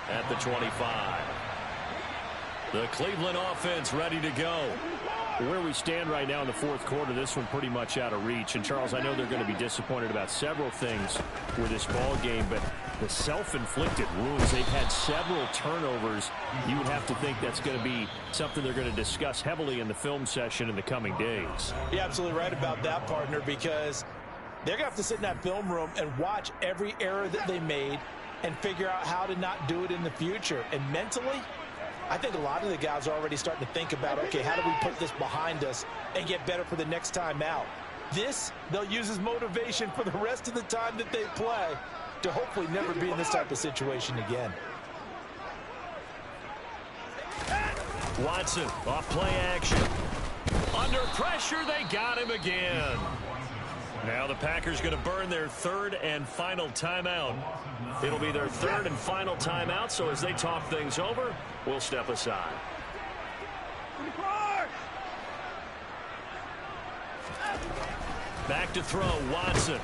At the 25. The Cleveland offense ready to go. Where we stand right now in the 4th quarter, this one pretty much out of reach. And, Charles, I know they're going to be disappointed about several things with this ball game, but the self-inflicted wounds, they've had several turnovers. You would have to think that's going to be something they're going to discuss heavily in the film session in the coming days. You're absolutely right about that, partner, because they're going to have to sit in that film room and watch every error that they made and figure out how to not do it in the future. And mentally, I think a lot of the guys are already starting to think about, okay, how do we put this behind us and get better for the next time out? This, they'll use as motivation for the rest of the time that they play to hopefully never be in this type of situation again. Watson, off play action. Under pressure, they got him again. Now the Packers going to burn their 3rd and final timeout. It'll be their 3rd and final timeout, so as they talk things over, we'll step aside. Back to throw, Watson.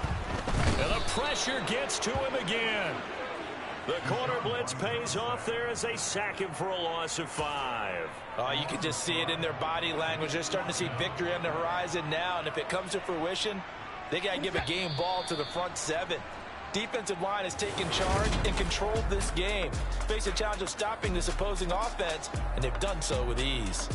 And the pressure gets to him again. The corner blitz pays off there as they sack him for a loss of 5. Oh, you can just see it in their body language. They're starting to see victory on the horizon now, and if it comes to fruition, they got to give a game ball to the front 7. Defensive line has taken charge and controlled this game. Face a challenge of stopping this opposing offense, and they've done so with ease.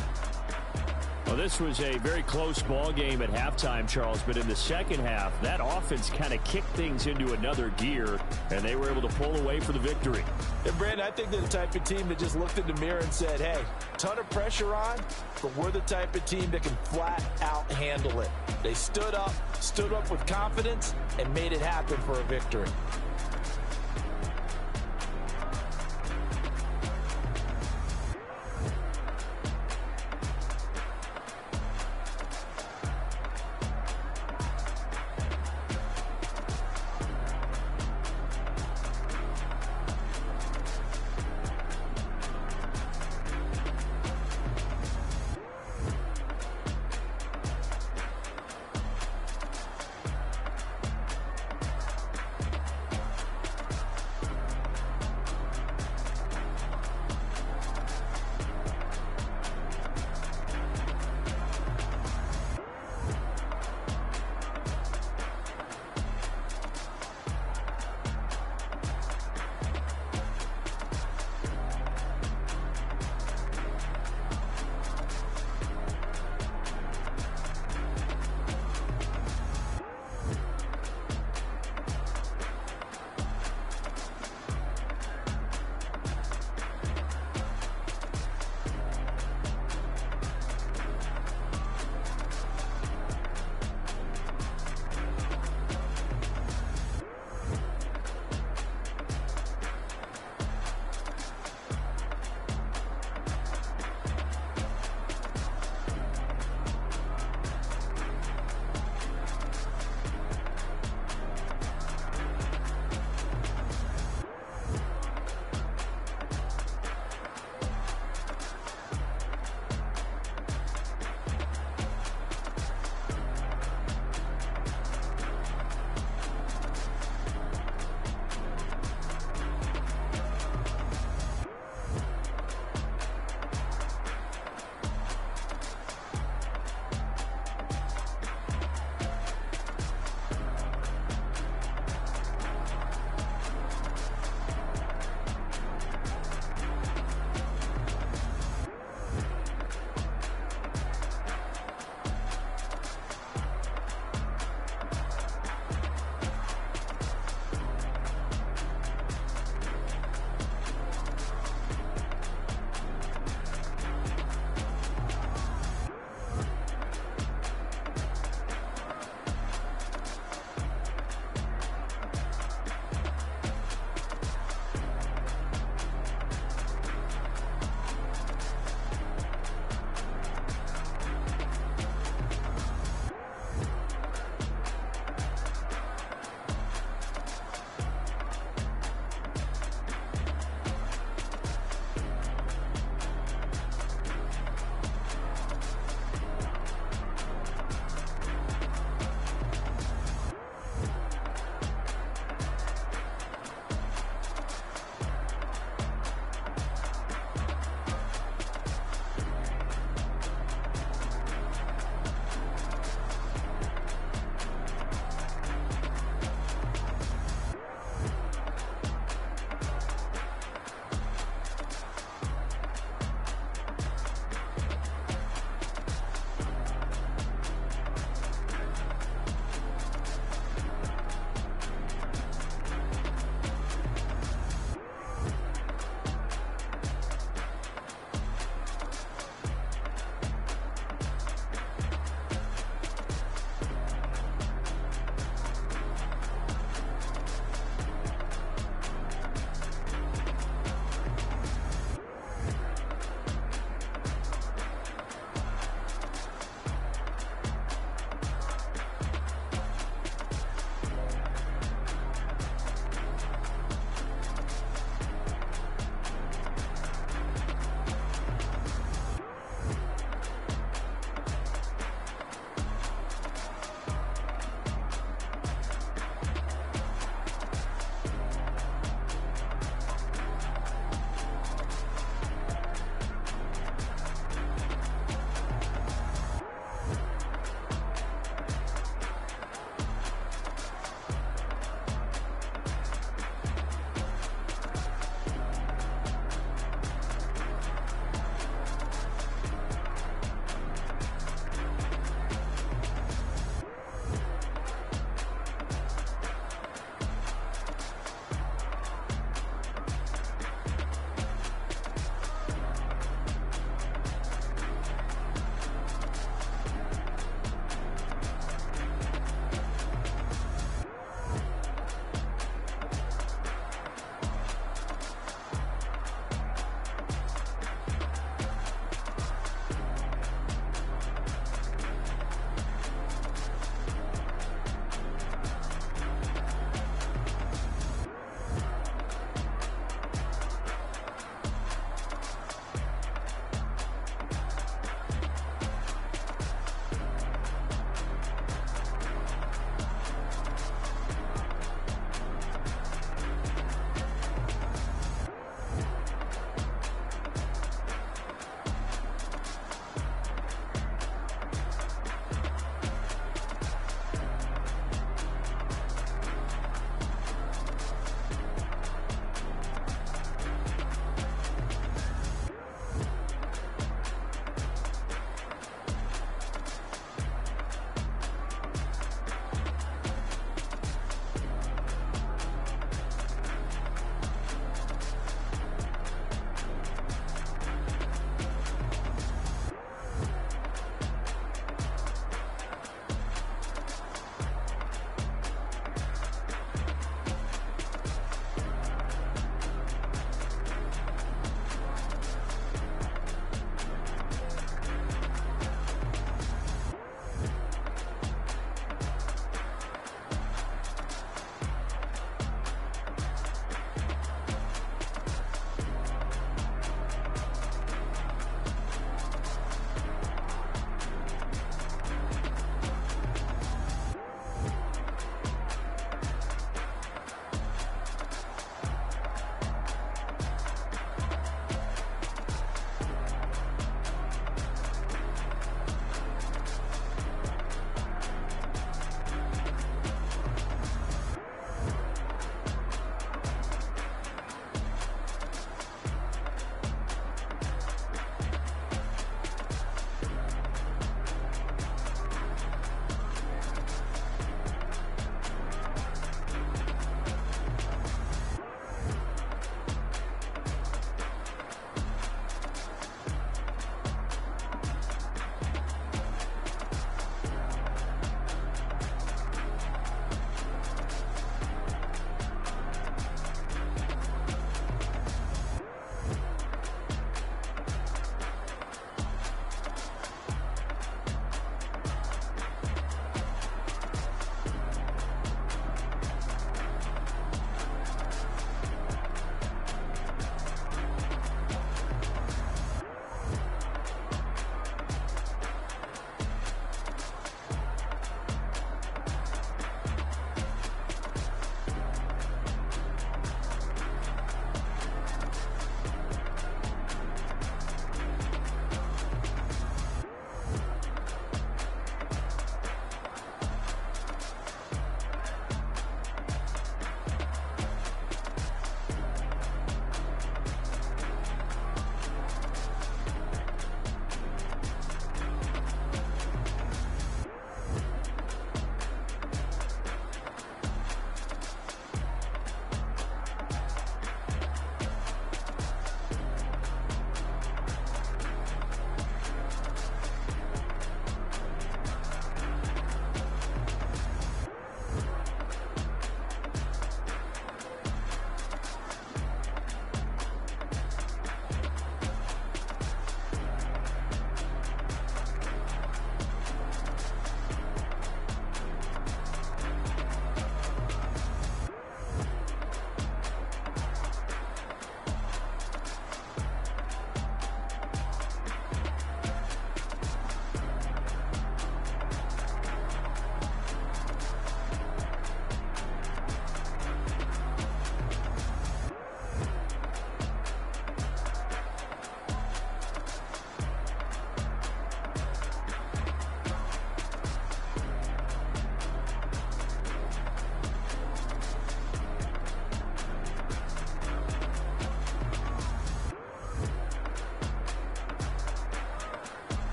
Well, this was a very close ball game at halftime, Charles, but in the second half, that offense kind of kicked things into another gear, and they were able to pull away for the victory. And, Brandon, I think they're the type of team that just looked in the mirror and said, hey, ton of pressure on, but we're the type of team that can flat out handle it. They stood up with confidence, and made it happen for a victory.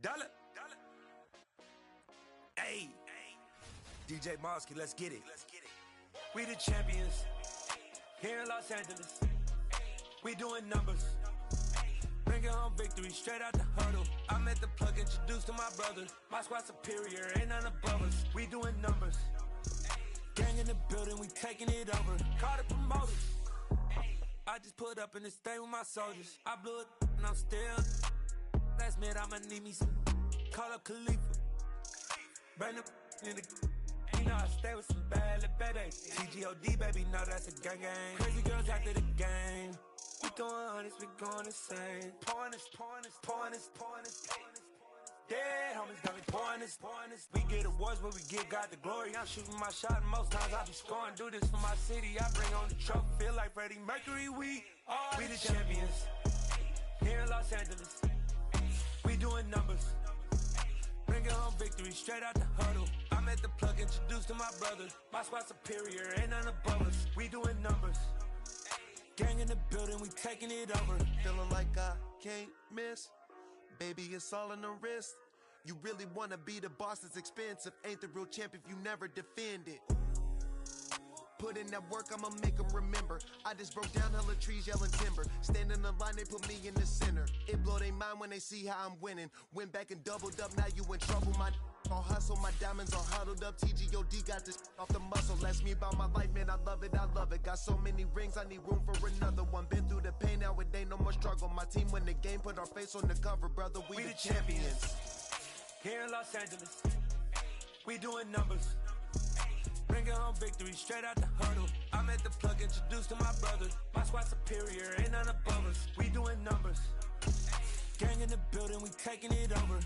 Dollar. Hey. DJ Mosky, let's get it. We the champions here in Los Angeles. We doing numbers. Bringing home victory straight out the huddle. I'm at the plug, introduced to my brother. My squad superior, ain't none above us. We doing numbers. Gang in the building, we taking it over. Call the promoters. I just put up in this thing with my soldiers. I blew it and I'm still. Last minute I'ma need me some. Call up Khalifa. Bring the in the. You know I stay with some bad little baby. TGOD baby, know that's a gang gang. Crazy girls after the game. We throwing hundreds, we going insane. Pouring this. Dead homies got me pouring this. We get awards, but we give God the glory. I'm shooting my shot, and most times I be scoring. Do this for my city, I bring on the trophy. Feel like Freddie Mercury, we the champions here in Los Angeles. We doing numbers. Bringing home victory straight out the huddle. I'm at the plug, introduced to my brother. My squad superior, ain't none above us. We doing numbers. Gang in the building, we taking it over. Feeling like I can't miss. Baby, it's all in the wrist. You really wanna be the boss, it's expensive. Ain't the real champ if you never defend it. Put in that work, I'ma make them remember. I just broke down hella trees, yelling timber. Stand in the line, they put me in the center. It blow their mind when they see how I'm winning. Went back and doubled up, now you in trouble. My all hustle, my diamonds are huddled up. TGOD got this off the muscle. Ask me about my life, man, I love it. Got so many rings, I need room for another one. Been through the pain, now it ain't no more struggle. My team win the game, put our face on the cover, brother. We the champions here in Los Angeles. We doing numbers. Bringing home victory straight out the huddle. I'm at the plug, introduced to my brother. My squad superior, ain't none above us. We doing numbers. Gang in the building, we taking it over.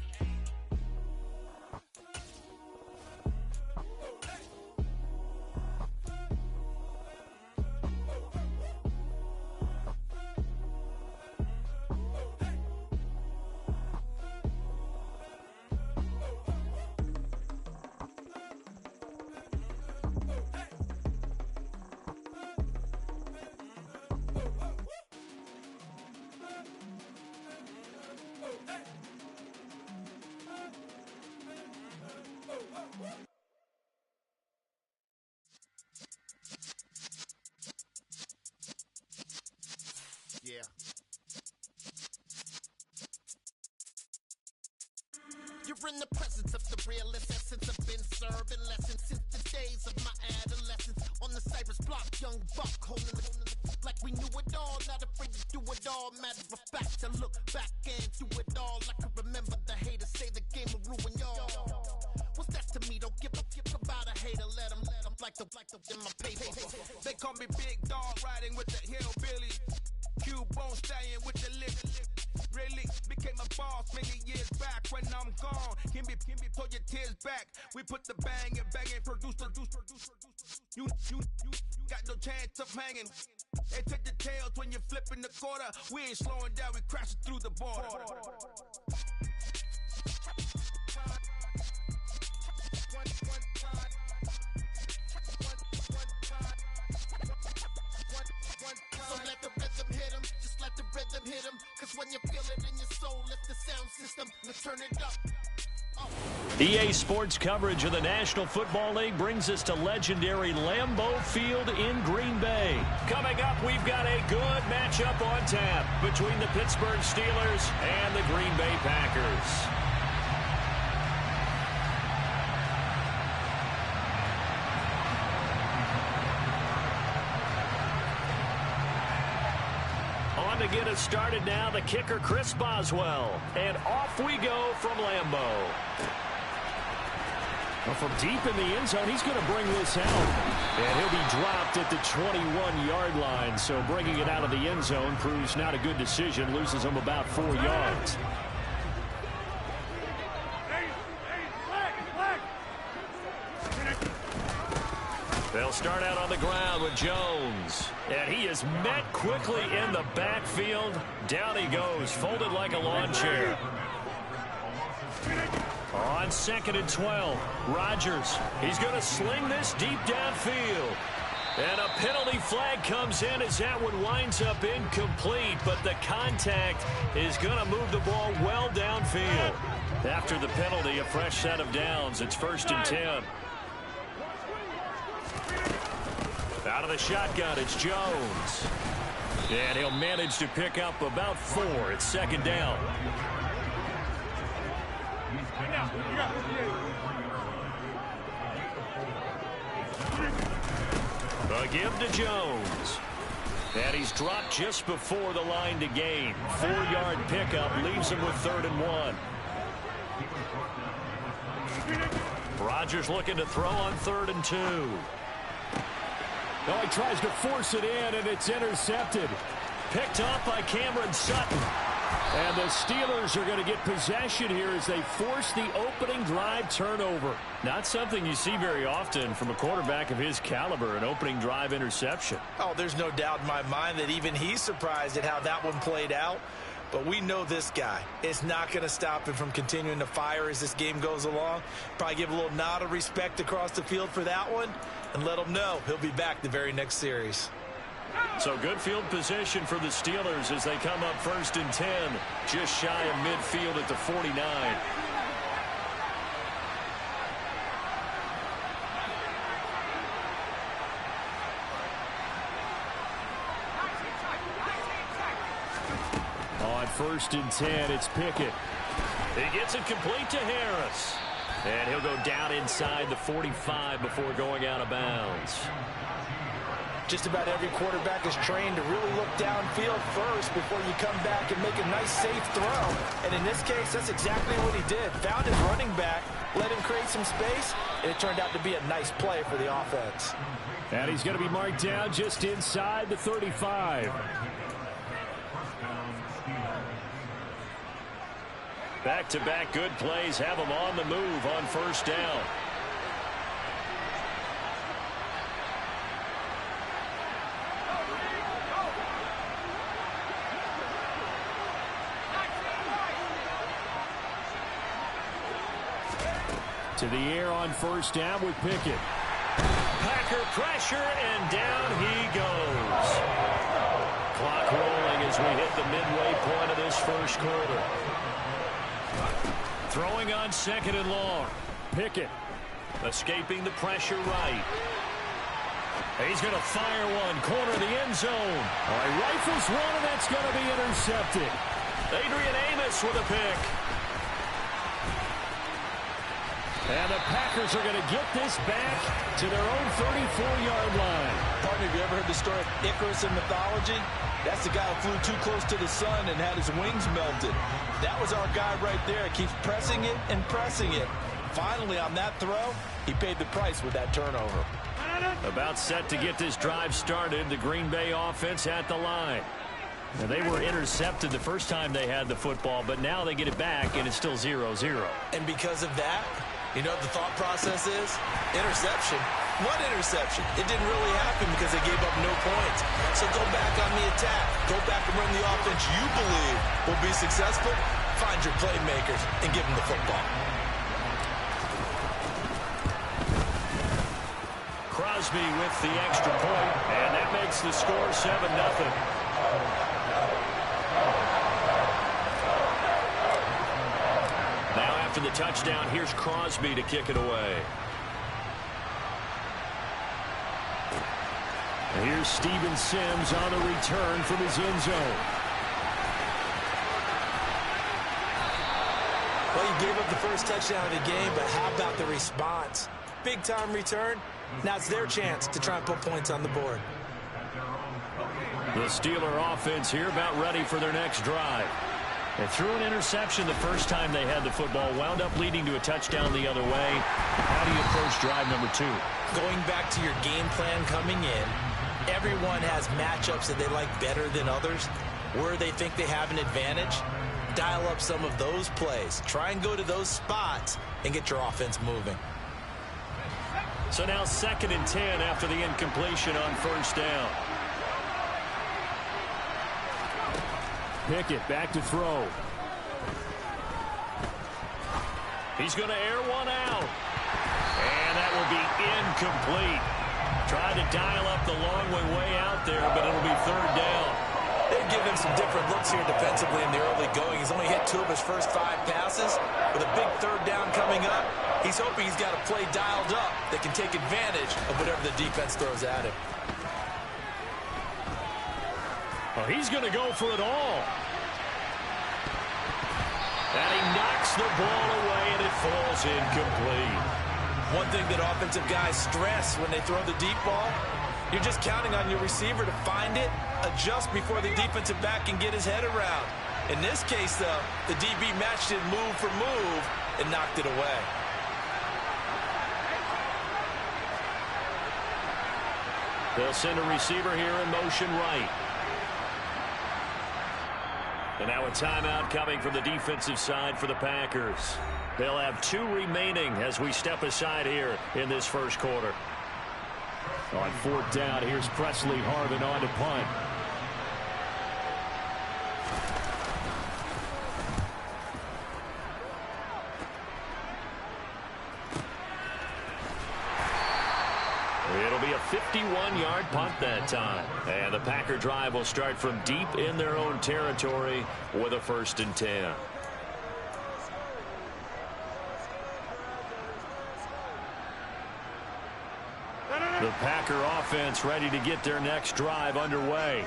Yeah. You're in the presence of the realest essence. I've been serving lessons since the days of my adolescence. On the Cypress block, young buck holding the like we knew it all. Not afraid to do it all. Matter of fact, to look back and do it all. I can remember the haters say the game will ruin y'all. What's that to me? Don't give a about a hater. Let them like the in my paper. They call me Big Dog, riding with the hillbilly. Cubone staying with the lip. Really became a boss many years back. When I'm gone, can be pull your tears back. We put the bang and produce. You got no chance of hanging. They take the tails when you're flipping the quarter. We ain't slowing down, we crashing through the border. So let the rhythm hit him, just let the rhythm hit him. Cause when you feel it in your soul, lift the sound system, let's turn it up. EA Sports coverage of the National Football League brings us to legendary Lambeau Field in Green Bay. Coming up, we've got a good matchup on tap between the Pittsburgh Steelers and the Green Bay Packers. To get us started now, the kicker, Chris Boswell. And off we go from Lambeau. Well, from deep in the end zone, he's going to bring this out. And he'll be dropped at the 21-yard line. So bringing it out of the end zone proves not a good decision. Loses him about 4 yards. They'll start out on the ground with Jones. And he is met quickly in the backfield. Down he goes, folded like a lawn chair. On 2nd and 12, Rodgers. He's going to sling this deep downfield. And a penalty flag comes in as that one winds up incomplete, but the contact is going to move the ball well downfield. After the penalty, a fresh set of downs. It's 1st and 10. Out of the shotgun, it's Jones. And he'll manage to pick up about 4. It's 2nd down. A give to Jones. And he's dropped just before the line to gain. 4-yard pickup leaves him with 3rd and 1. Rodgers looking to throw on 3rd and 2. Oh, he tries to force it in, and it's intercepted. Picked off by Cameron Sutton. And the Steelers are going to get possession here as they force the opening drive turnover. Not something you see very often from a quarterback of his caliber, an opening drive interception. Oh, there's no doubt in my mind that even he's surprised at how that one played out. But we know this guy. It's not going to stop him from continuing to fire as this game goes along. Probably give a little nod of respect across the field for that one and let him know he'll be back the very next series. So good field position for the Steelers as they come up 1st and 10, just shy of midfield at the 49. On 1st and 10, it's Pickett. He gets it complete to Harris. And he'll go down inside the 45 before going out of bounds. Just about every quarterback is trained to really look downfield first before you come back and make a nice, safe throw. And in this case, that's exactly what he did. Found his running back, let him create some space, and it turned out to be a nice play for the offense. And he's going to be marked down just inside the 35. Back-to-back good plays have him on the move on 1st down. To the air on 1st down with Pickett. Packer pressure, and down he goes. Clock rolling as we hit the midway point of this 1st quarter. Throwing on 2nd and long. Pickett escaping the pressure right. He's going to fire one. Corner of the end zone. He rifles one, and that's going to be intercepted. Adrian Amos with a pick. And the Packers are going to get this back to their own 34-yard line. Partner, have you ever heard the story of Icarus in mythology? That's the guy who flew too close to the sun and had his wings melted. That was our guy right there. Keeps pressing it and pressing it. Finally, on that throw, he paid the price with that turnover. About set to get this drive started, the Green Bay offense at the line. Now, they were intercepted the first time they had the football, but now they get it back, and it's still 0-0. And because of that, you know what the thought process is? Interception. What interception? It didn't really happen because they gave up no points. So go back on the attack. Go back and run the offense you believe will be successful. Find your playmakers and give them the football. Crosby with the extra point, and that makes the score 7-0. Now after the touchdown, here's Crosby to kick it away. And here's Steven Sims on the return from his end zone. Well, you gave up the first touchdown of the game, but how about the response? Big-time return. Now it's their chance to try and put points on the board. The Steeler offense here about ready for their next drive. They threw an interception the first time they had the football, wound up leading to a touchdown the other way. How do you approach drive number 2? Going back to your game plan coming in, everyone has matchups that they like better than others. Where they think they have an advantage, dial up some of those plays. Try and go to those spots and get your offense moving. So now 2nd and 10 after the incompletion on 1st down. Pickett back to throw. He's going to air one out. And that will be incomplete. Trying to dial up the long way out there, but it'll be third down. They've given him some different looks here defensively in the early going. He's only hit 2 of his first 5 passes. With a big third down coming up, he's hoping he's got a play dialed up that can take advantage of whatever the defense throws at him. Well, he's going to go for it all. And he knocks the ball away, and it falls incomplete. One thing that offensive guys stress when they throw the deep ball, you're just counting on your receiver to find it, adjust before the defensive back can get his head around. In this case, though, the DB matched it move for move and knocked it away. They'll send a receiver here in motion right. And now a timeout coming from the defensive side for the Packers. They'll have 2 remaining as we step aside here in this first quarter. On 4th down, here's Presley Harvin on to punt. It'll be a 51-yard punt that time. And the Packer drive will start from deep in their own territory with a 1st and 10. The Packer offense ready to get their next drive underway.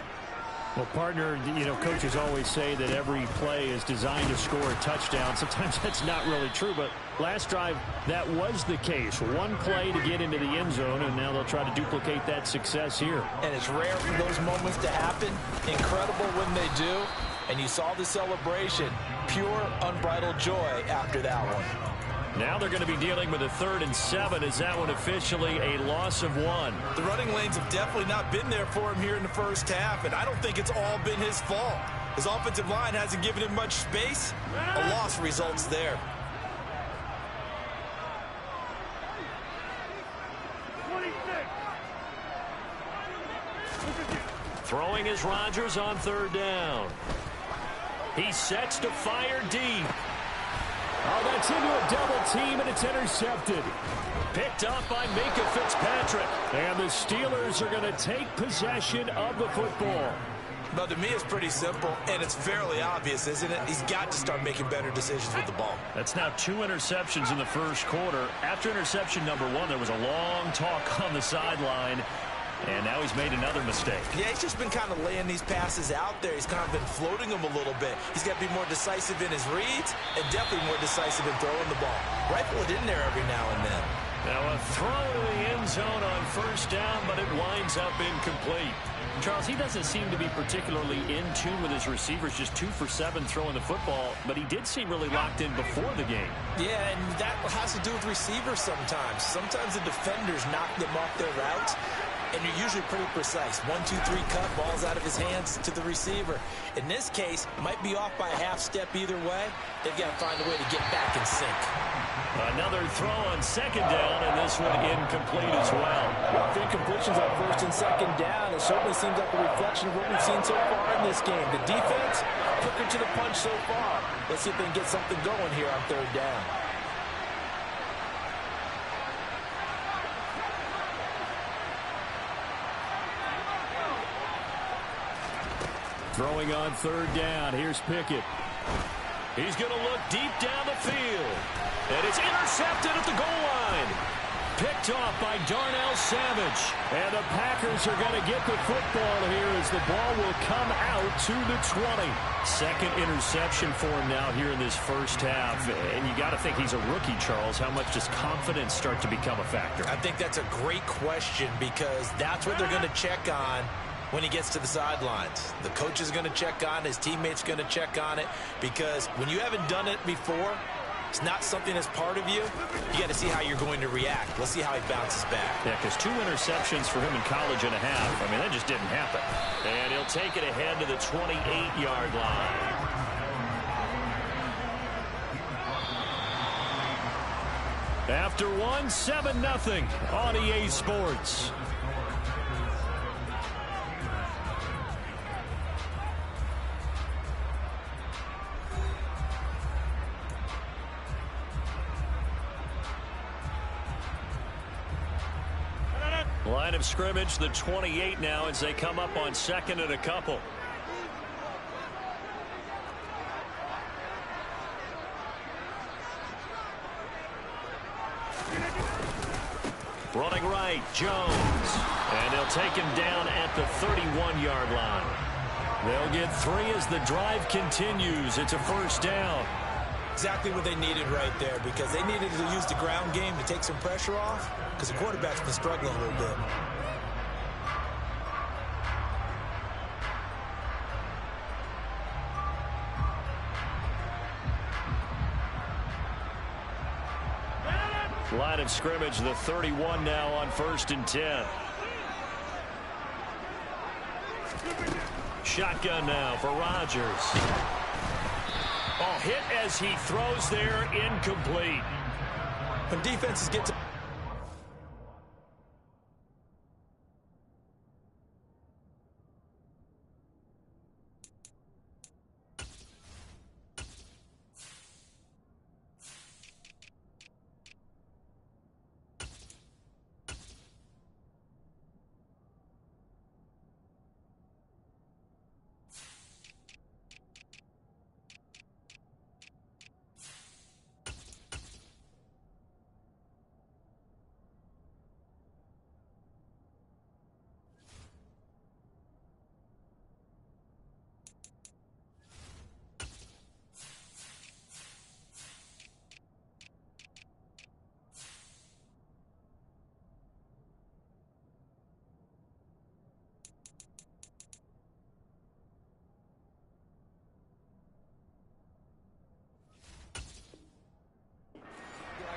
Well, partner, you know, coaches always say that every play is designed to score a touchdown. Sometimes that's not really true, but last drive, that was the case. One play to get into the end zone, and now they'll try to duplicate that success here. And it's rare for those moments to happen. Incredible when they do. And you saw the celebration. Pure, unbridled joy after that one. Now they're going to be dealing with a 3rd and 7. Is that one officially a loss of 1? The running lanes have definitely not been there for him here in the first half, and I don't think it's all been his fault. His offensive line hasn't given him much space. A loss results there. Throwing is Rodgers on 3rd down. He sets to fire deep. Oh, that's into a double team, and it's intercepted. Picked up by Minka Fitzpatrick. And the Steelers are going to take possession of the football. But to me, it's pretty simple, and it's fairly obvious, isn't it? He's got to start making better decisions with the ball. That's now 2 interceptions in the first quarter. After interception number 1, there was a long talk on the sideline. And now he's made another mistake. Yeah, he's just been kind of laying these passes out there. He's kind of been floating them a little bit. He's got to be more decisive in his reads and definitely more decisive in throwing the ball. Rifle it in there every now and then. Now a throw to the end zone on 1st down, but it winds up incomplete. Charles, he doesn't seem to be particularly in tune with his receivers, just 2 for 7 throwing the football, but he did seem really locked in before the game. Yeah, and that has to do with receivers sometimes. Sometimes the defenders knock them off their routes, and you're usually pretty precise. 1, 2, 3 cut, balls out of his hands to the receiver. In this case, might be off by a half step either way. They've got to find a way to get back in sync. Another throw on 2nd down, and this one incomplete as well. Incompletions on 1st and 2nd down. It certainly seems like a reflection of what we've seen so far in this game. The defense, quicker to the punch so far. Let's see if they can get something going here on 3rd down. Throwing on 3rd down. Here's Pickett. He's going to look deep down the field. And it's intercepted at the goal line. Picked off by Darnell Savage. And the Packers are going to get the football here as the ball will come out to the 20. 2nd interception for him now here in this first half. And you got to think he's a rookie, Charles. How much does confidence start to become a factor? I think that's a great question because that's what they're going to check on when he gets to the sidelines. The coach is going to check on it. His teammates going to check on it because when you haven't done it before, it's not something that's part of you. You got to see how you're going to react. Let's see how he bounces back. Yeah, because 2 interceptions for him in college and a half. I mean, that just didn't happen. And he'll take it ahead to the 28-yard line. After 1, 7-0 on EA Sports. Line of scrimmage, the 28 now as they come up on 2nd and a couple. Running right, Jones. And they'll take him down at the 31-yard line. They'll get 3 as the drive continues. It's a first down. Exactly what they needed right there, because they needed to use the ground game to take some pressure off, because the quarterback's been struggling a little bit. Line of scrimmage, the 31 now on 1st and 10. Shotgun now for Rodgers. Oh, hit as he throws there, incomplete. When defenses get to...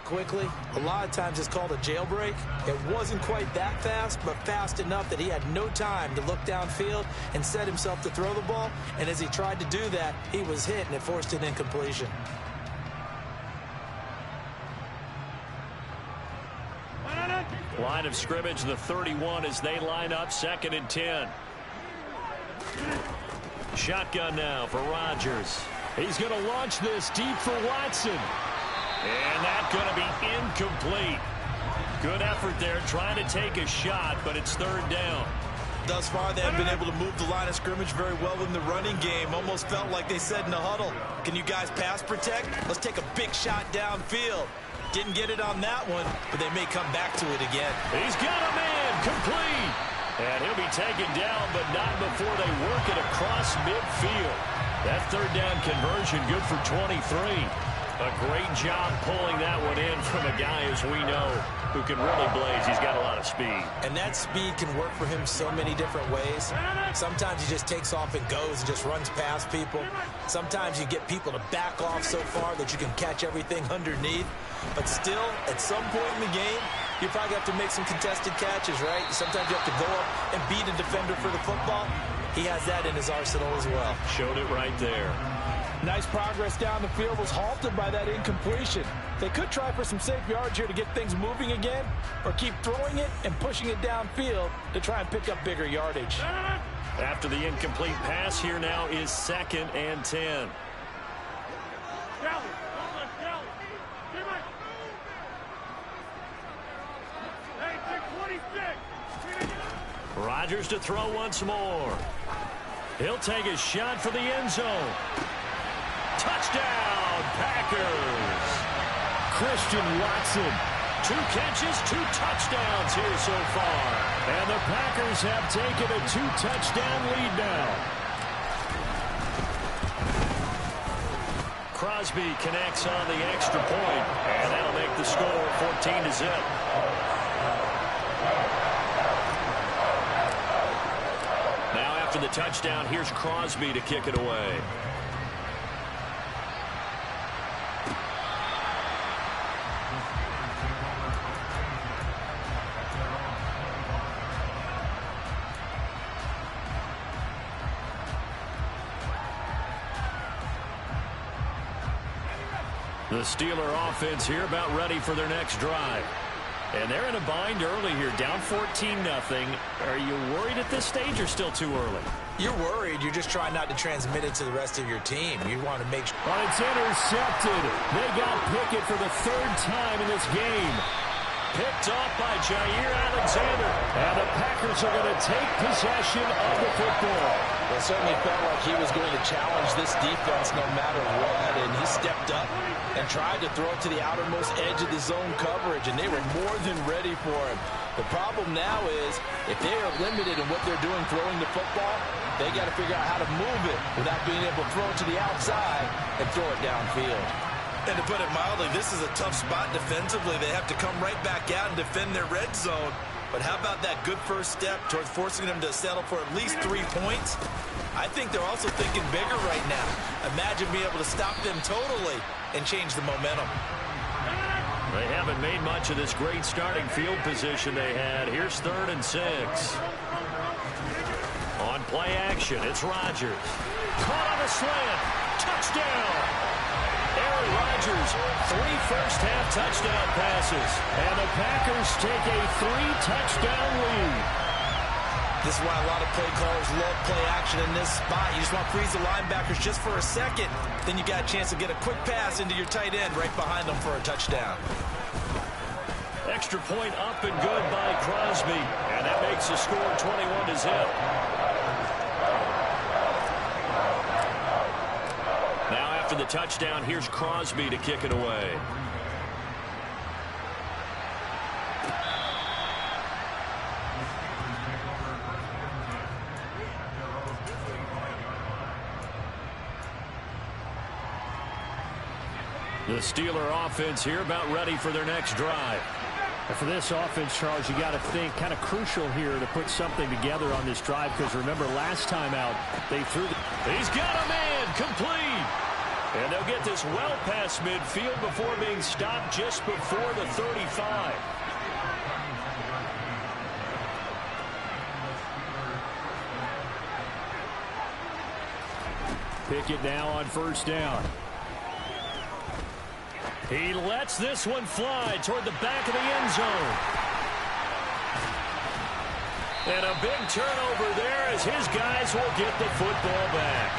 quickly, a lot of times it's called a jailbreak. It wasn't quite that fast, but fast enough that he had no time to look downfield and set himself to throw the ball. And as he tried to do that, he was hit, and it forced an incompletion. Line of scrimmage, the 31 as they line up 2nd and 10. Shotgun now for Rodgers. He's going to launch this deep for Watson. And that's going to be incomplete. Good effort there trying to take a shot, but it's 3rd down. Thus far, they have been able to move the line of scrimmage very well in the running game. Almost felt like they said in the huddle, can you guys pass protect? Let's take a big shot downfield. Didn't get it on that one, but they may come back to it again. He's got a man, complete. And he'll be taken down, but not before they work it across midfield. That 3rd down conversion good for 23. A great job pulling that one in from a guy, as we know, who can really blaze. He's got a lot of speed. And that speed can work for him so many different ways. Sometimes he just takes off and goes and just runs past people. Sometimes you get people to back off so far that you can catch everything underneath. But still, at some point in the game, you probably have to make some contested catches, right? Sometimes you have to go up and beat a defender for the football. He has that in his arsenal as well. Showed it right there. Nice progress down the field, was halted by that incompletion. They could try for some safe yards here to get things moving again, or keep throwing it and pushing it downfield to try and pick up bigger yardage. After the incomplete pass, here now is 2nd and 10. Rodgers to throw once more. He'll take a shot for the end zone. Touchdown, Packers. Christian Watson. 2 catches, 2 touchdowns here so far. And the Packers have taken a 2-touchdown lead now. Crosby connects on the extra point, and that'll make the score 14-0. Now after the touchdown, here's Crosby to kick it away. The Steeler offense here about ready for their next drive. And they're in a bind early here, down 14-0. Are you worried at this stage or still too early? You're worried. You're just trying not to transmit it to the rest of your team. You want to make sure. Well, it's intercepted. They got Pickett for the 3rd time in this game. Picked off by Jair Alexander. And the Packers are going to take possession of the football. It certainly felt like he was going to challenge this defense no matter what, and he stepped up and tried to throw it to the outermost edge of the zone coverage, and they were more than ready for him. The problem now is if they are limited in what they're doing throwing the football, they got to figure out how to move it without being able to throw it to the outside and throw it downfield. And to put it mildly, this is a tough spot defensively. They have to come right back out and defend their red zone. But how about that good first step towards forcing them to settle for at least 3 points? I think they're also thinking bigger right now. Imagine being able to stop them totally and change the momentum. They haven't made much of this great starting field position they had. Here's 3rd and 6. On play action, it's Rodgers. Caught on a slant. Touchdown. Aaron Rodgers, 3 first-half touchdown passes. And the Packers take a 3-touchdown lead. This is why a lot of play callers love play action in this spot. You just want to freeze the linebackers just for a second. Then you got a chance to get a quick pass into your tight end right behind them for a touchdown. Extra point up and good by Crosby. And that makes the score 21-0. Now after the touchdown, here's Crosby to kick it away. The Steeler offense here about ready for their next drive. And for this offense, Charles, you got to think kind of crucial here to put something together on this drive, because remember last time out they threw He's got a man complete. And they'll get this well past midfield before being stopped just before the 35. Pickett now on 1st down. He lets this one fly toward the back of the end zone. And a big turnover there as his guys will get the football back.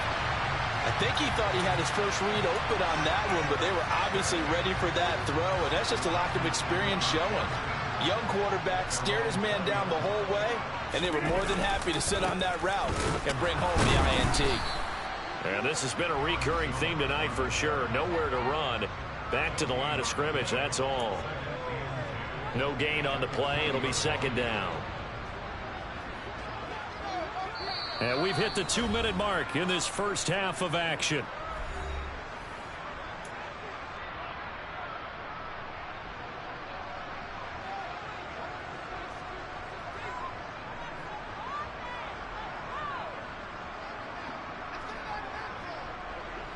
I think he thought he had his first read open on that one, but they were obviously ready for that throw, and that's just a lack of experience showing. Young quarterback stared his man down the whole way, and they were more than happy to sit on that route and bring home the INT. And this has been a recurring theme tonight for sure. Nowhere to run. Back to the line of scrimmage, that's all. No gain on the play. It'll be 2nd down. And we've hit the 2-minute mark in this first half of action.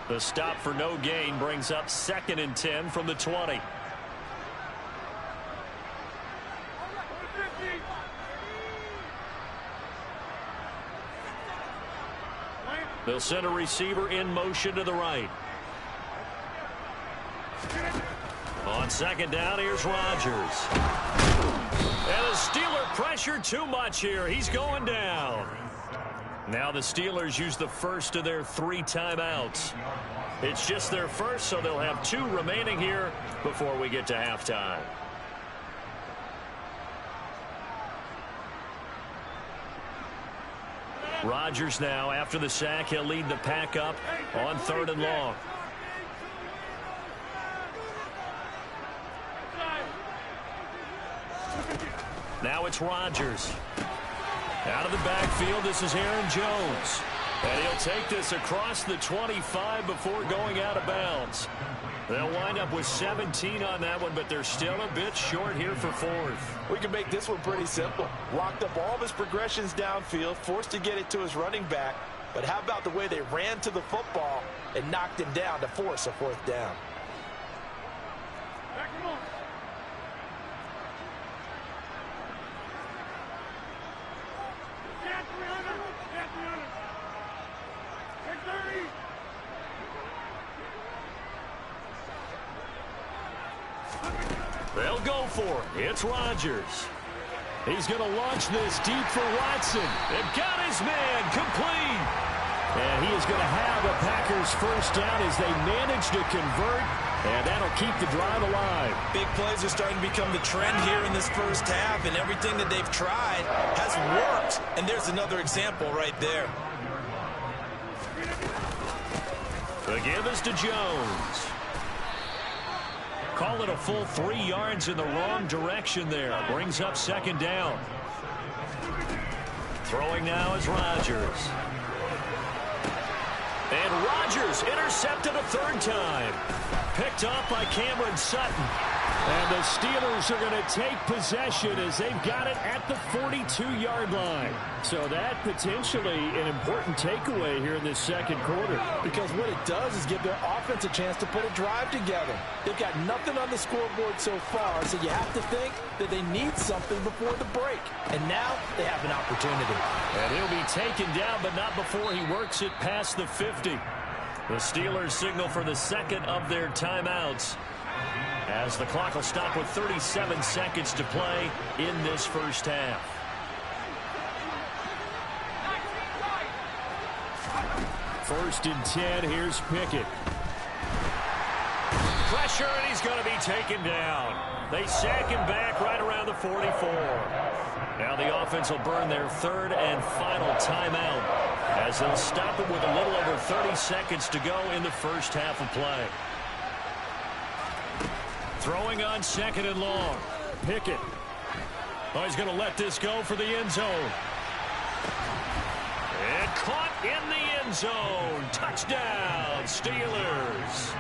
The stop for no gain brings up 2nd and 10 from the 20. They'll send a receiver in motion to the right. On 2nd down, here's Rodgers. And the Steeler pressure too much here. He's going down. Now the Steelers use the first of their 3 timeouts. It's just their first, so they'll have 2 remaining here before we get to halftime. Rodgers now, after the sack, he'll lead the pack up on 3rd and long. Now it's Rodgers. Out of the backfield, this is Aaron Jones. And he'll take this across the 25 before going out of bounds. They'll wind up with 17 on that one, but they're still a bit short here for 4th. We can make this one pretty simple. Locked up all of his progressions downfield, forced to get it to his running back. But how about the way they ran to the football and knocked him down to force a 4th down? They'll go for it. It's Rodgers. He's going to launch this deep for Watson. They've got his man complete. And he is going to have a Packers 1st down as they manage to convert And that'll keep the drive alive. Big plays are starting to become the trend here in this first half, and everything that they've tried has worked. And there's another example right there. The give is to Jones. Call it a full 3 yards in the wrong direction there. Brings up second down. Throwing now is Rodgers. And Rodgers intercepted a third time. Picked off by Cameron Sutton. And the Steelers are going to take possession as they've got it at the 42-yard line. So that potentially an important takeaway here in this second quarter. Because what it does is give their offense a chance to put a drive together. They've got nothing on the scoreboard so far, so you have to think that they need something before the break. And now they have an opportunity. And he'll be taken down, but not before he works it past the 50. The Steelers signal for the second of their timeouts, as the clock will stop with 37 seconds to play in this first half. First and 10, here's Pickett. Pressure, and he's going to be taken down. They sack him back right around the 44. Now the offense will burn their third and final timeout, as they'll stop it with a little over 30 seconds to go in the first half of play. Throwing on second and long. Pickett. Oh, he's going to let this go for the end zone. And caught in the end zone. Touchdown, Steelers.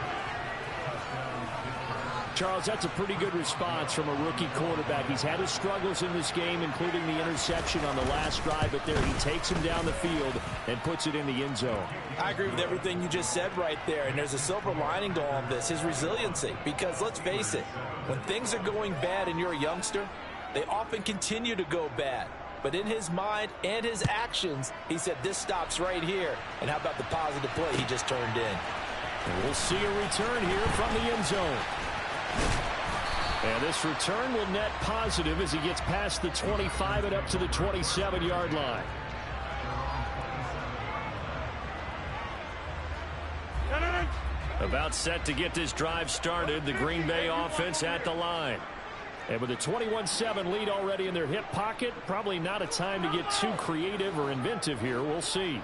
Charles, that's a pretty good response from a rookie quarterback. He's had his struggles in this game, including the interception on the last drive, but there he takes him down the field and puts it in the end zone. I agree with everything you just said right there, and there's a silver lining to all of this, his resiliency. Because let's face it, when things are going bad and you're a youngster, they often continue to go bad. But in his mind and his actions, he said, this stops right here. And how about the positive play he just turned in? And we'll see a return here from the end zone. And this return will net positive as he gets past the 25 and up to the 27-yard line. About set to get this drive started, the Green Bay offense at the line. And with a 21-7 lead already in their hip pocket, probably not a time to get too creative or inventive here. We'll see.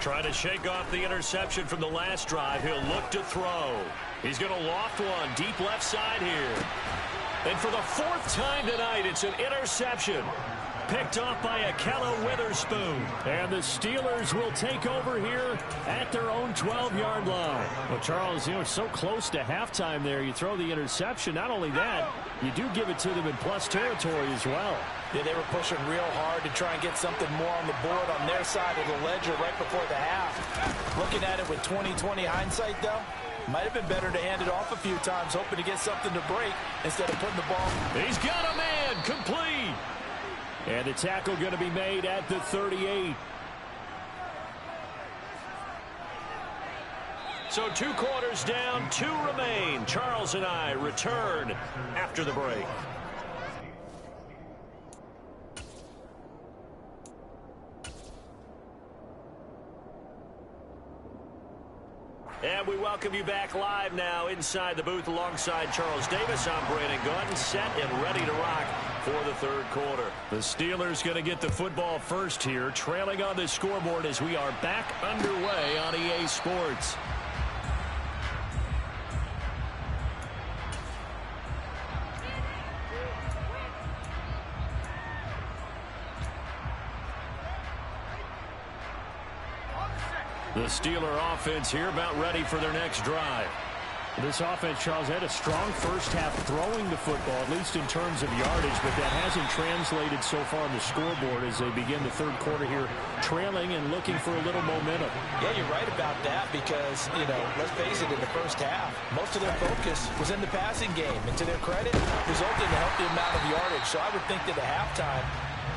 Trying to shake off the interception from the last drive. He'll look to throw. He's going to loft one deep left side here. And for the fourth time tonight, it's an interception. Picked off by Akello Witherspoon. And the Steelers will take over here at their own 12-yard line. Well, Charles, you know, it's so close to halftime there. You throw the interception. Not only that, you do give it to them in plus territory as well. Yeah, they were pushing real hard to try and get something more on the board on their side of the ledger right before the half. Looking at it with 20/20 hindsight, though, might have been better to hand it off a few times, hoping to get something to break instead of putting the ball. He's got a man, complete. And the tackle going to be made at the 38. So 2 quarters down, 2 remain. Charles and I return after the break. And we welcome you back live now inside the booth alongside Charles Davis. I'm Brandon Gunn, set and ready to rock for the third quarter. The Steelers going to get the football first here, trailing on the scoreboard as we are back underway on EA Sports. The Steeler offense here about ready for their next drive. This offense, Charles, had a strong first half throwing the football, at least in terms of yardage, but that hasn't translated so far on the scoreboard as they begin the third quarter here, trailing and looking for a little momentum. Yeah, you're right about that because, you know, let's face it, in the first half, most of their focus was in the passing game, and to their credit, resulted in a healthy amount of yardage. So I would think that at halftime,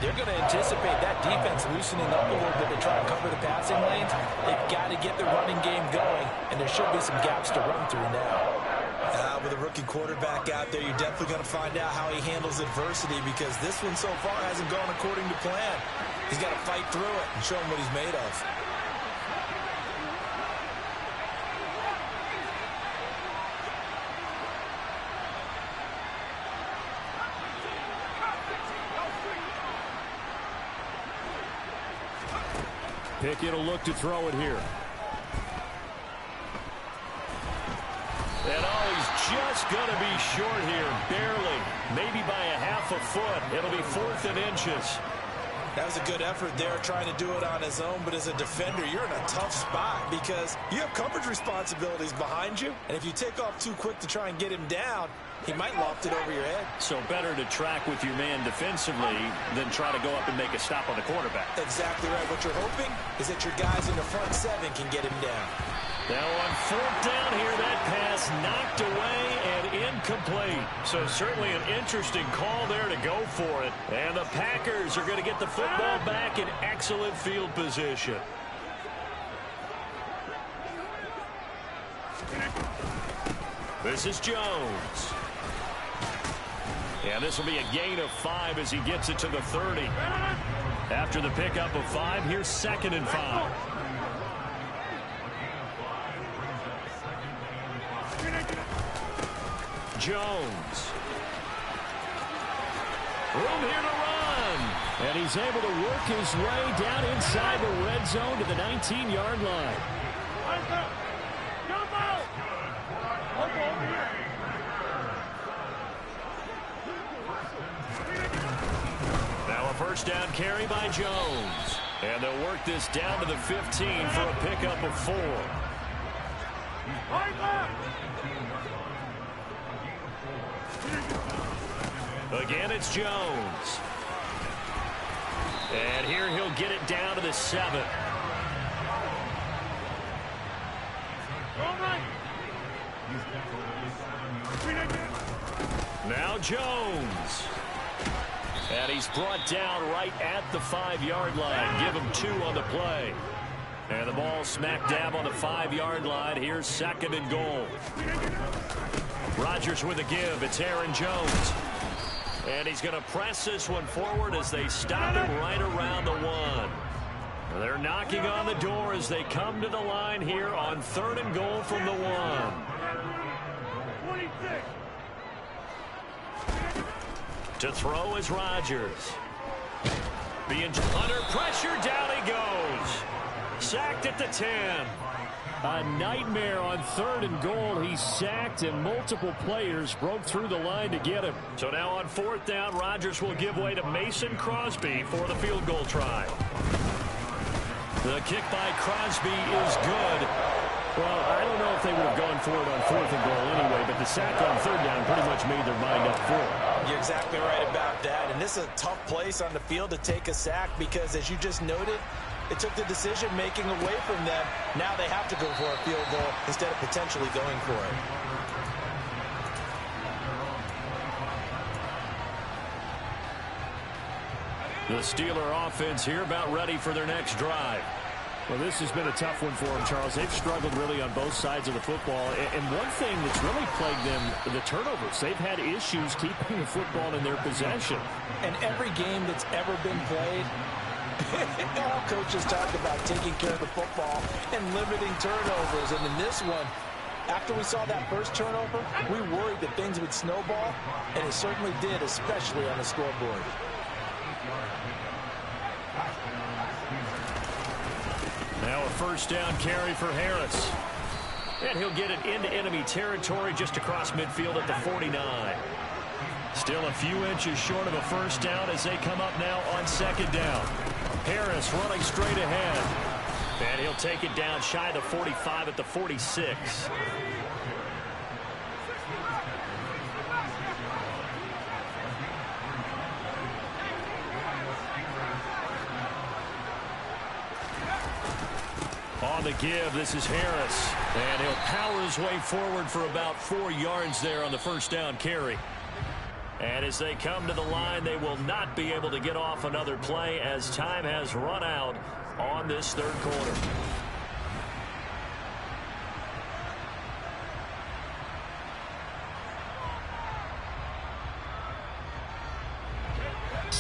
they're going to anticipate that defense loosening up a little bit to try and cover the passing lanes. They've got to get the running game going, and there should be some gaps to run through now. With a rookie quarterback out there, you're definitely going to find out how he handles adversity because this one so far hasn't gone according to plan. He's got to fight through it and show him what he's made of. Pickett will look to throw it here. And he's just going to be short here, barely, maybe by a half a foot. It'll be 4th and inches. That was a good effort there, trying to do it on his own, but as a defender, you're in a tough spot because you have coverage responsibilities behind you, and if you take off too quick to try and get him down, he might loft it over your head. So better to track with your man defensively than try to go up and make a stop on the quarterback. Exactly right. What you're hoping is that your guys in the front 7 can get him down. Now on 4th down here, that pass knocked away and incomplete. So certainly an interesting call there to go for it. And the Packers are going to get the football back in excellent field position. This is Jones. And this will be a gain of 5 as he gets it to the 30. After the pickup of 5, here's 2nd and 5. Jones. Room here to run. And he's able to work his way down inside the red zone to the 19-yard line. Now a first down carry by Jones. And they'll work this down to the 15 for a pickup of 4. Again, it's Jones. And here he'll get it down to the 7. Now Jones. And he's brought down right at the 5-yard line. Give him 2 on the play. And the ball smack dab on the 5-yard line. Here's 2nd and goal. Rodgers with a give. It's Aaron Jones. And he's going to press this one forward as they stop him right around the 1. They're knocking on the door as they come to the line here on 3rd and goal from the 1. To throw is Rodgers. Being under pressure, down he goes. Sacked at the 10. A nightmare on 3rd and goal. He's sacked, and multiple players broke through the line to get him. So now on 4th down, Rodgers will give way to Mason Crosby for the field goal try. The kick by Crosby is good. Well, I don't know if they would have gone for it on 4th and goal anyway, but the sack on 3rd down pretty much made their mind up for it. You're exactly right about that, and this is a tough place on the field to take a sack because, as you just noted, it took the decision-making away from them. Now they have to go for a field goal instead of potentially going for it. The Steeler offense here about ready for their next drive. Well, this has been a tough one for them, Charles. They've struggled really on both sides of the football. And one thing that's really plagued them, the turnovers. They've had issues keeping the football in their possession. And every game that's ever been played, all coaches talk about taking care of the football and limiting turnovers. And in this one, after we saw that first turnover, we worried that things would snowball, and it certainly did, especially on the scoreboard. Now a first down carry for Harris. And he'll get it into enemy territory just across midfield at the 49. Still a few inches short of a first down as they come up now on 2nd down. Harris running straight ahead. And he'll take it down shy of the 45 at the 46. On the give, this is Harris. And he'll power his way forward for about 4 yards there on the first down carry. And as they come to the line, they will not be able to get off another play as time has run out on this 3rd quarter.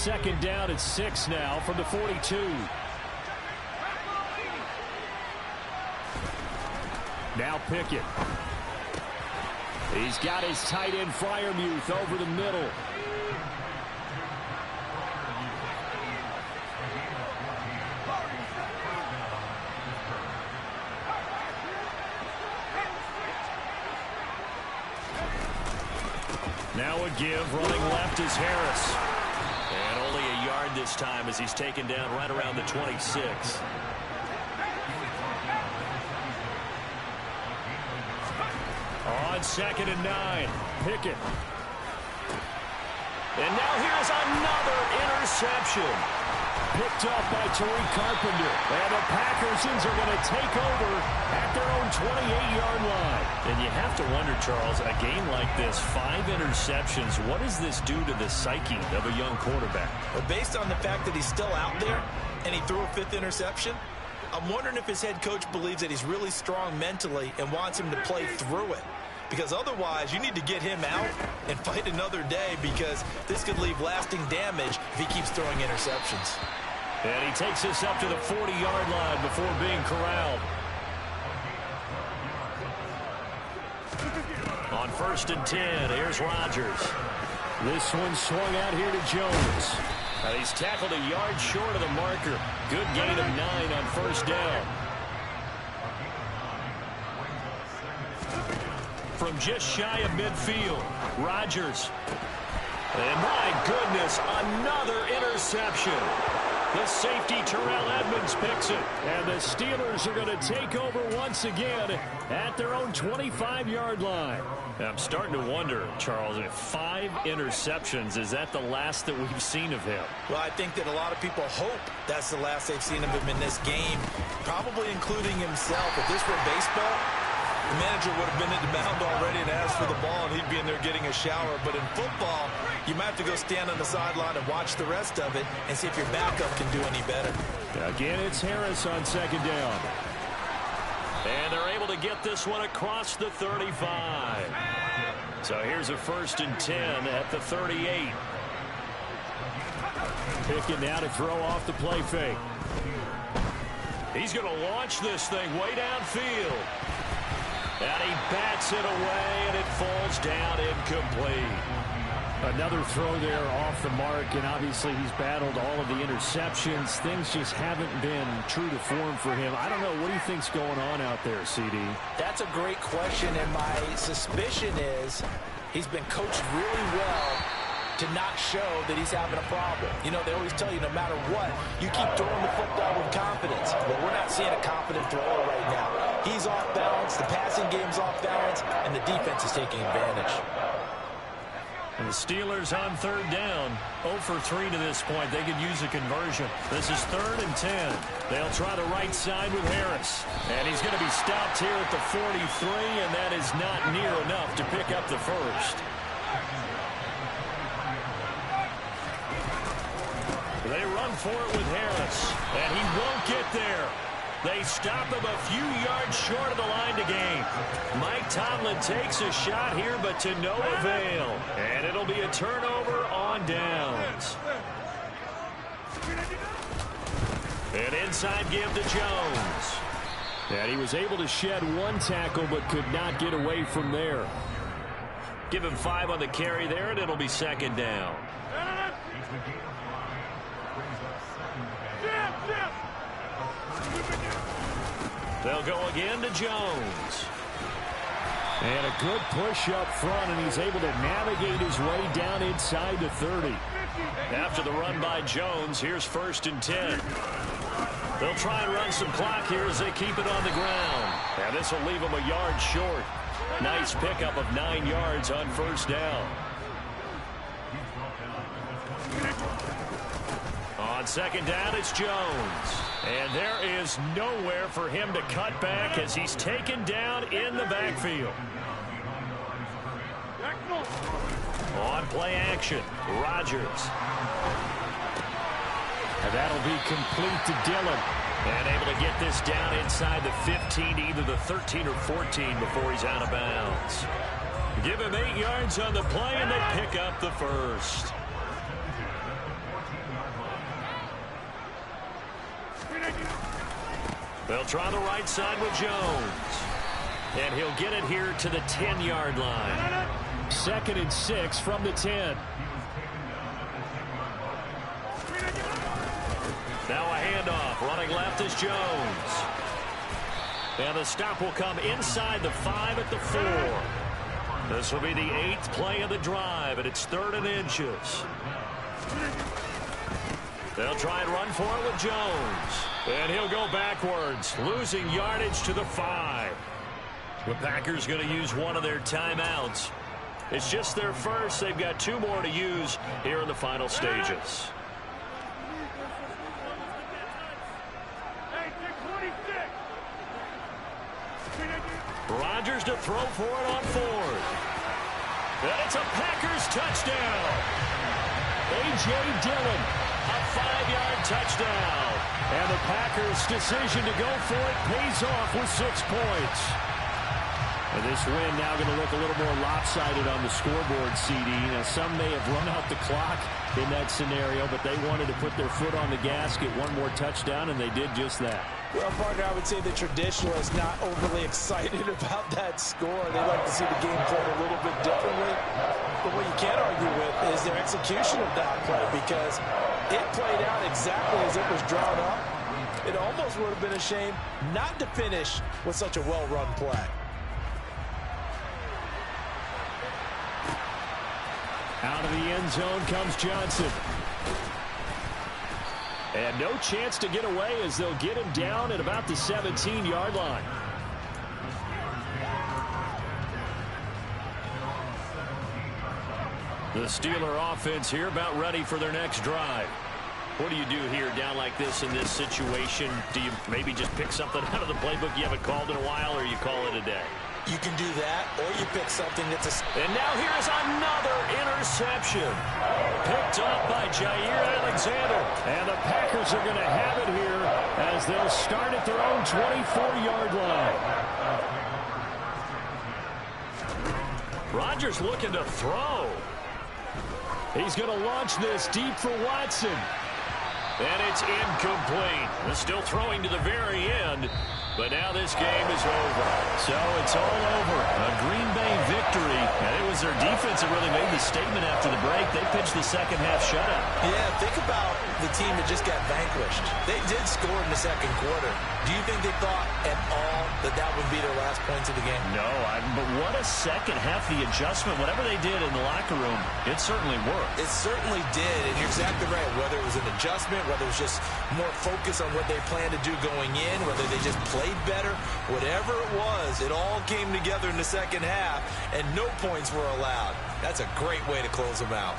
second down at 6 now from the 42. Now Pickett. He's got his tight end Freiermuth over the middle. Now a give, running left is Harris. And only a yard this time as he's taken down right around the 26. On 2nd and 9, Pickett. And now here's another interception. Picked up by Tariq Carpenter. And the Packersons are going to take over at their own 28-yard line. And you have to wonder, Charles, in a game like this, 5 interceptions, what does this do to the psyche of a young quarterback? Well, based on the fact that he's still out there and he threw a 5th interception, I'm wondering if his head coach believes that he's really strong mentally and wants him to play through it. Because otherwise, you need to get him out and fight another day, because this could leave lasting damage if he keeps throwing interceptions. And he takes us up to the 40-yard line before being corralled. On 1st and 10, here's Rodgers. This one swung out here to Jones. He's tackled a yard short of the marker. Good gain of 9 on 1st down. From just shy of midfield, Rodgers. And my goodness, another interception. The safety, Terrell Edmonds, picks it. And the Steelers are going to take over once again at their own 25-yard line. I'm starting to wonder, Charles, if 5 interceptions, is that the last that we've seen of him? Well, I think that a lot of people hope that's the last they've seen of him in this game, probably including himself. If this were baseball, the manager would have been at the mound already and asked for the ball, and he'd be in there getting a shower. But in football, you might have to go stand on the sideline and watch the rest of it and see if your backup can do any better. Again, it's Harris on 2nd down. And they're able to get this one across the 35. So here's a 1st and 10 at the 38. Pickett now to throw off the play fake. He's going to launch this thing way downfield. And he bats it away, and it falls down incomplete. Another throw there off the mark, and obviously he's battled all of the interceptions. Things just haven't been true to form for him. I don't know. What do you think's going on out there, CD? That's a great question, and my suspicion is he's been coached really well to not show that he's having a problem. You know, they always tell you no matter what, you keep throwing the football with confidence. But we're not seeing a confident thrower right now. He's off balance, the passing game's off balance, and the defense is taking advantage. And the Steelers on 3rd down, 0 for 3 to this point. They could use a conversion. This is 3rd and 10. They'll try the right side with Harris. And he's going to be stopped here at the 43, and that is not near enough to pick up the first. They run for it with Harris, and he won't get there. They stop him a few yards short of the line to gain. Mike Tomlin takes a shot here, but to no avail. And it'll be a turnover on downs. An inside give to Jones. And he was able to shed 1 tackle, but could not get away from there. Give him 5 on the carry there, and it'll be 2nd down. They'll go again to Jones. And a good push up front, and he's able to navigate his way down inside the 30. After the run by Jones, here's 1st and 10. They'll try and run some clock here as they keep it on the ground. And this will leave them a yard short. Nice pickup of 9 yards on 1st down. On 2nd down, it's Jones. And there is nowhere for him to cut back as he's taken down in the backfield. On play action, Rodgers. And that'll be complete to Dillon. And able to get this down inside the 15, either the 13 or 14 before he's out of bounds. Give him 8 yards on the play, and they pick up the first. They'll try the right side with Jones. And he'll get it here to the 10-yard line. 2nd and 6 from the 10. Now a handoff. Running left is Jones. And the stop will come inside the 5 at the 4. This will be the 8th play of the drive, and it's 3rd and inches. They'll try and run for it with Jones. And he'll go backwards, losing yardage to the 5. The Packers going to use one of their timeouts. It's just their first. They've got 2 more to use here in the final stages. Rodgers to throw for it on 4th. And it's a Packers touchdown. A.J. Dillon, a 5-yard touchdown. And the Packers' decision to go for it pays off with 6 points. And this win now going to look a little more lopsided on the scoreboard, CD. Now, some may have run out the clock in that scenario, but they wanted to put their foot on the gas, get one more touchdown, and they did just that. Well, partner, I would say the traditionalists not overly excited about that score. They like to see the game played a little bit differently. But what you can't argue with is their execution of that play, because it played out exactly as it was drawn up. It almost would have been a shame not to finish with such a well-run play. Out of the end zone comes Johnson. And no chance to get away as they'll get him down at about the 17-yard line. The Steeler offense here about ready for their next drive. What do you do here down like this in this situation? Do you maybe just pick something out of the playbook you haven't called in a while, or you call it a day? You can do that, or you pick something that's a... And now here's another interception. Picked up by Jair Alexander. And the Packers are going to have it here as they'll start at their own 24-yard line. Rodgers looking to throw. He's going to launch this deep for Watson. And it's incomplete. They're still throwing to the very end. But now this game is over. So it's all over. A Green Bay victory. And it was their defense that really made the statement after the break. They pitched the second half shutout. Yeah, think about the team that just got vanquished. They did score in the second quarter. Do you think they thought at all that that would be their last points of the game? No, but what a second half. The adjustment, whatever they did in the locker room, it certainly worked. It certainly did, and you're exactly right. Whether it was an adjustment, whether it was just more focus on what they planned to do going in, whether they just played better, whatever it was, it all came together in the second half, and no points were allowed. That's a great way to close them out.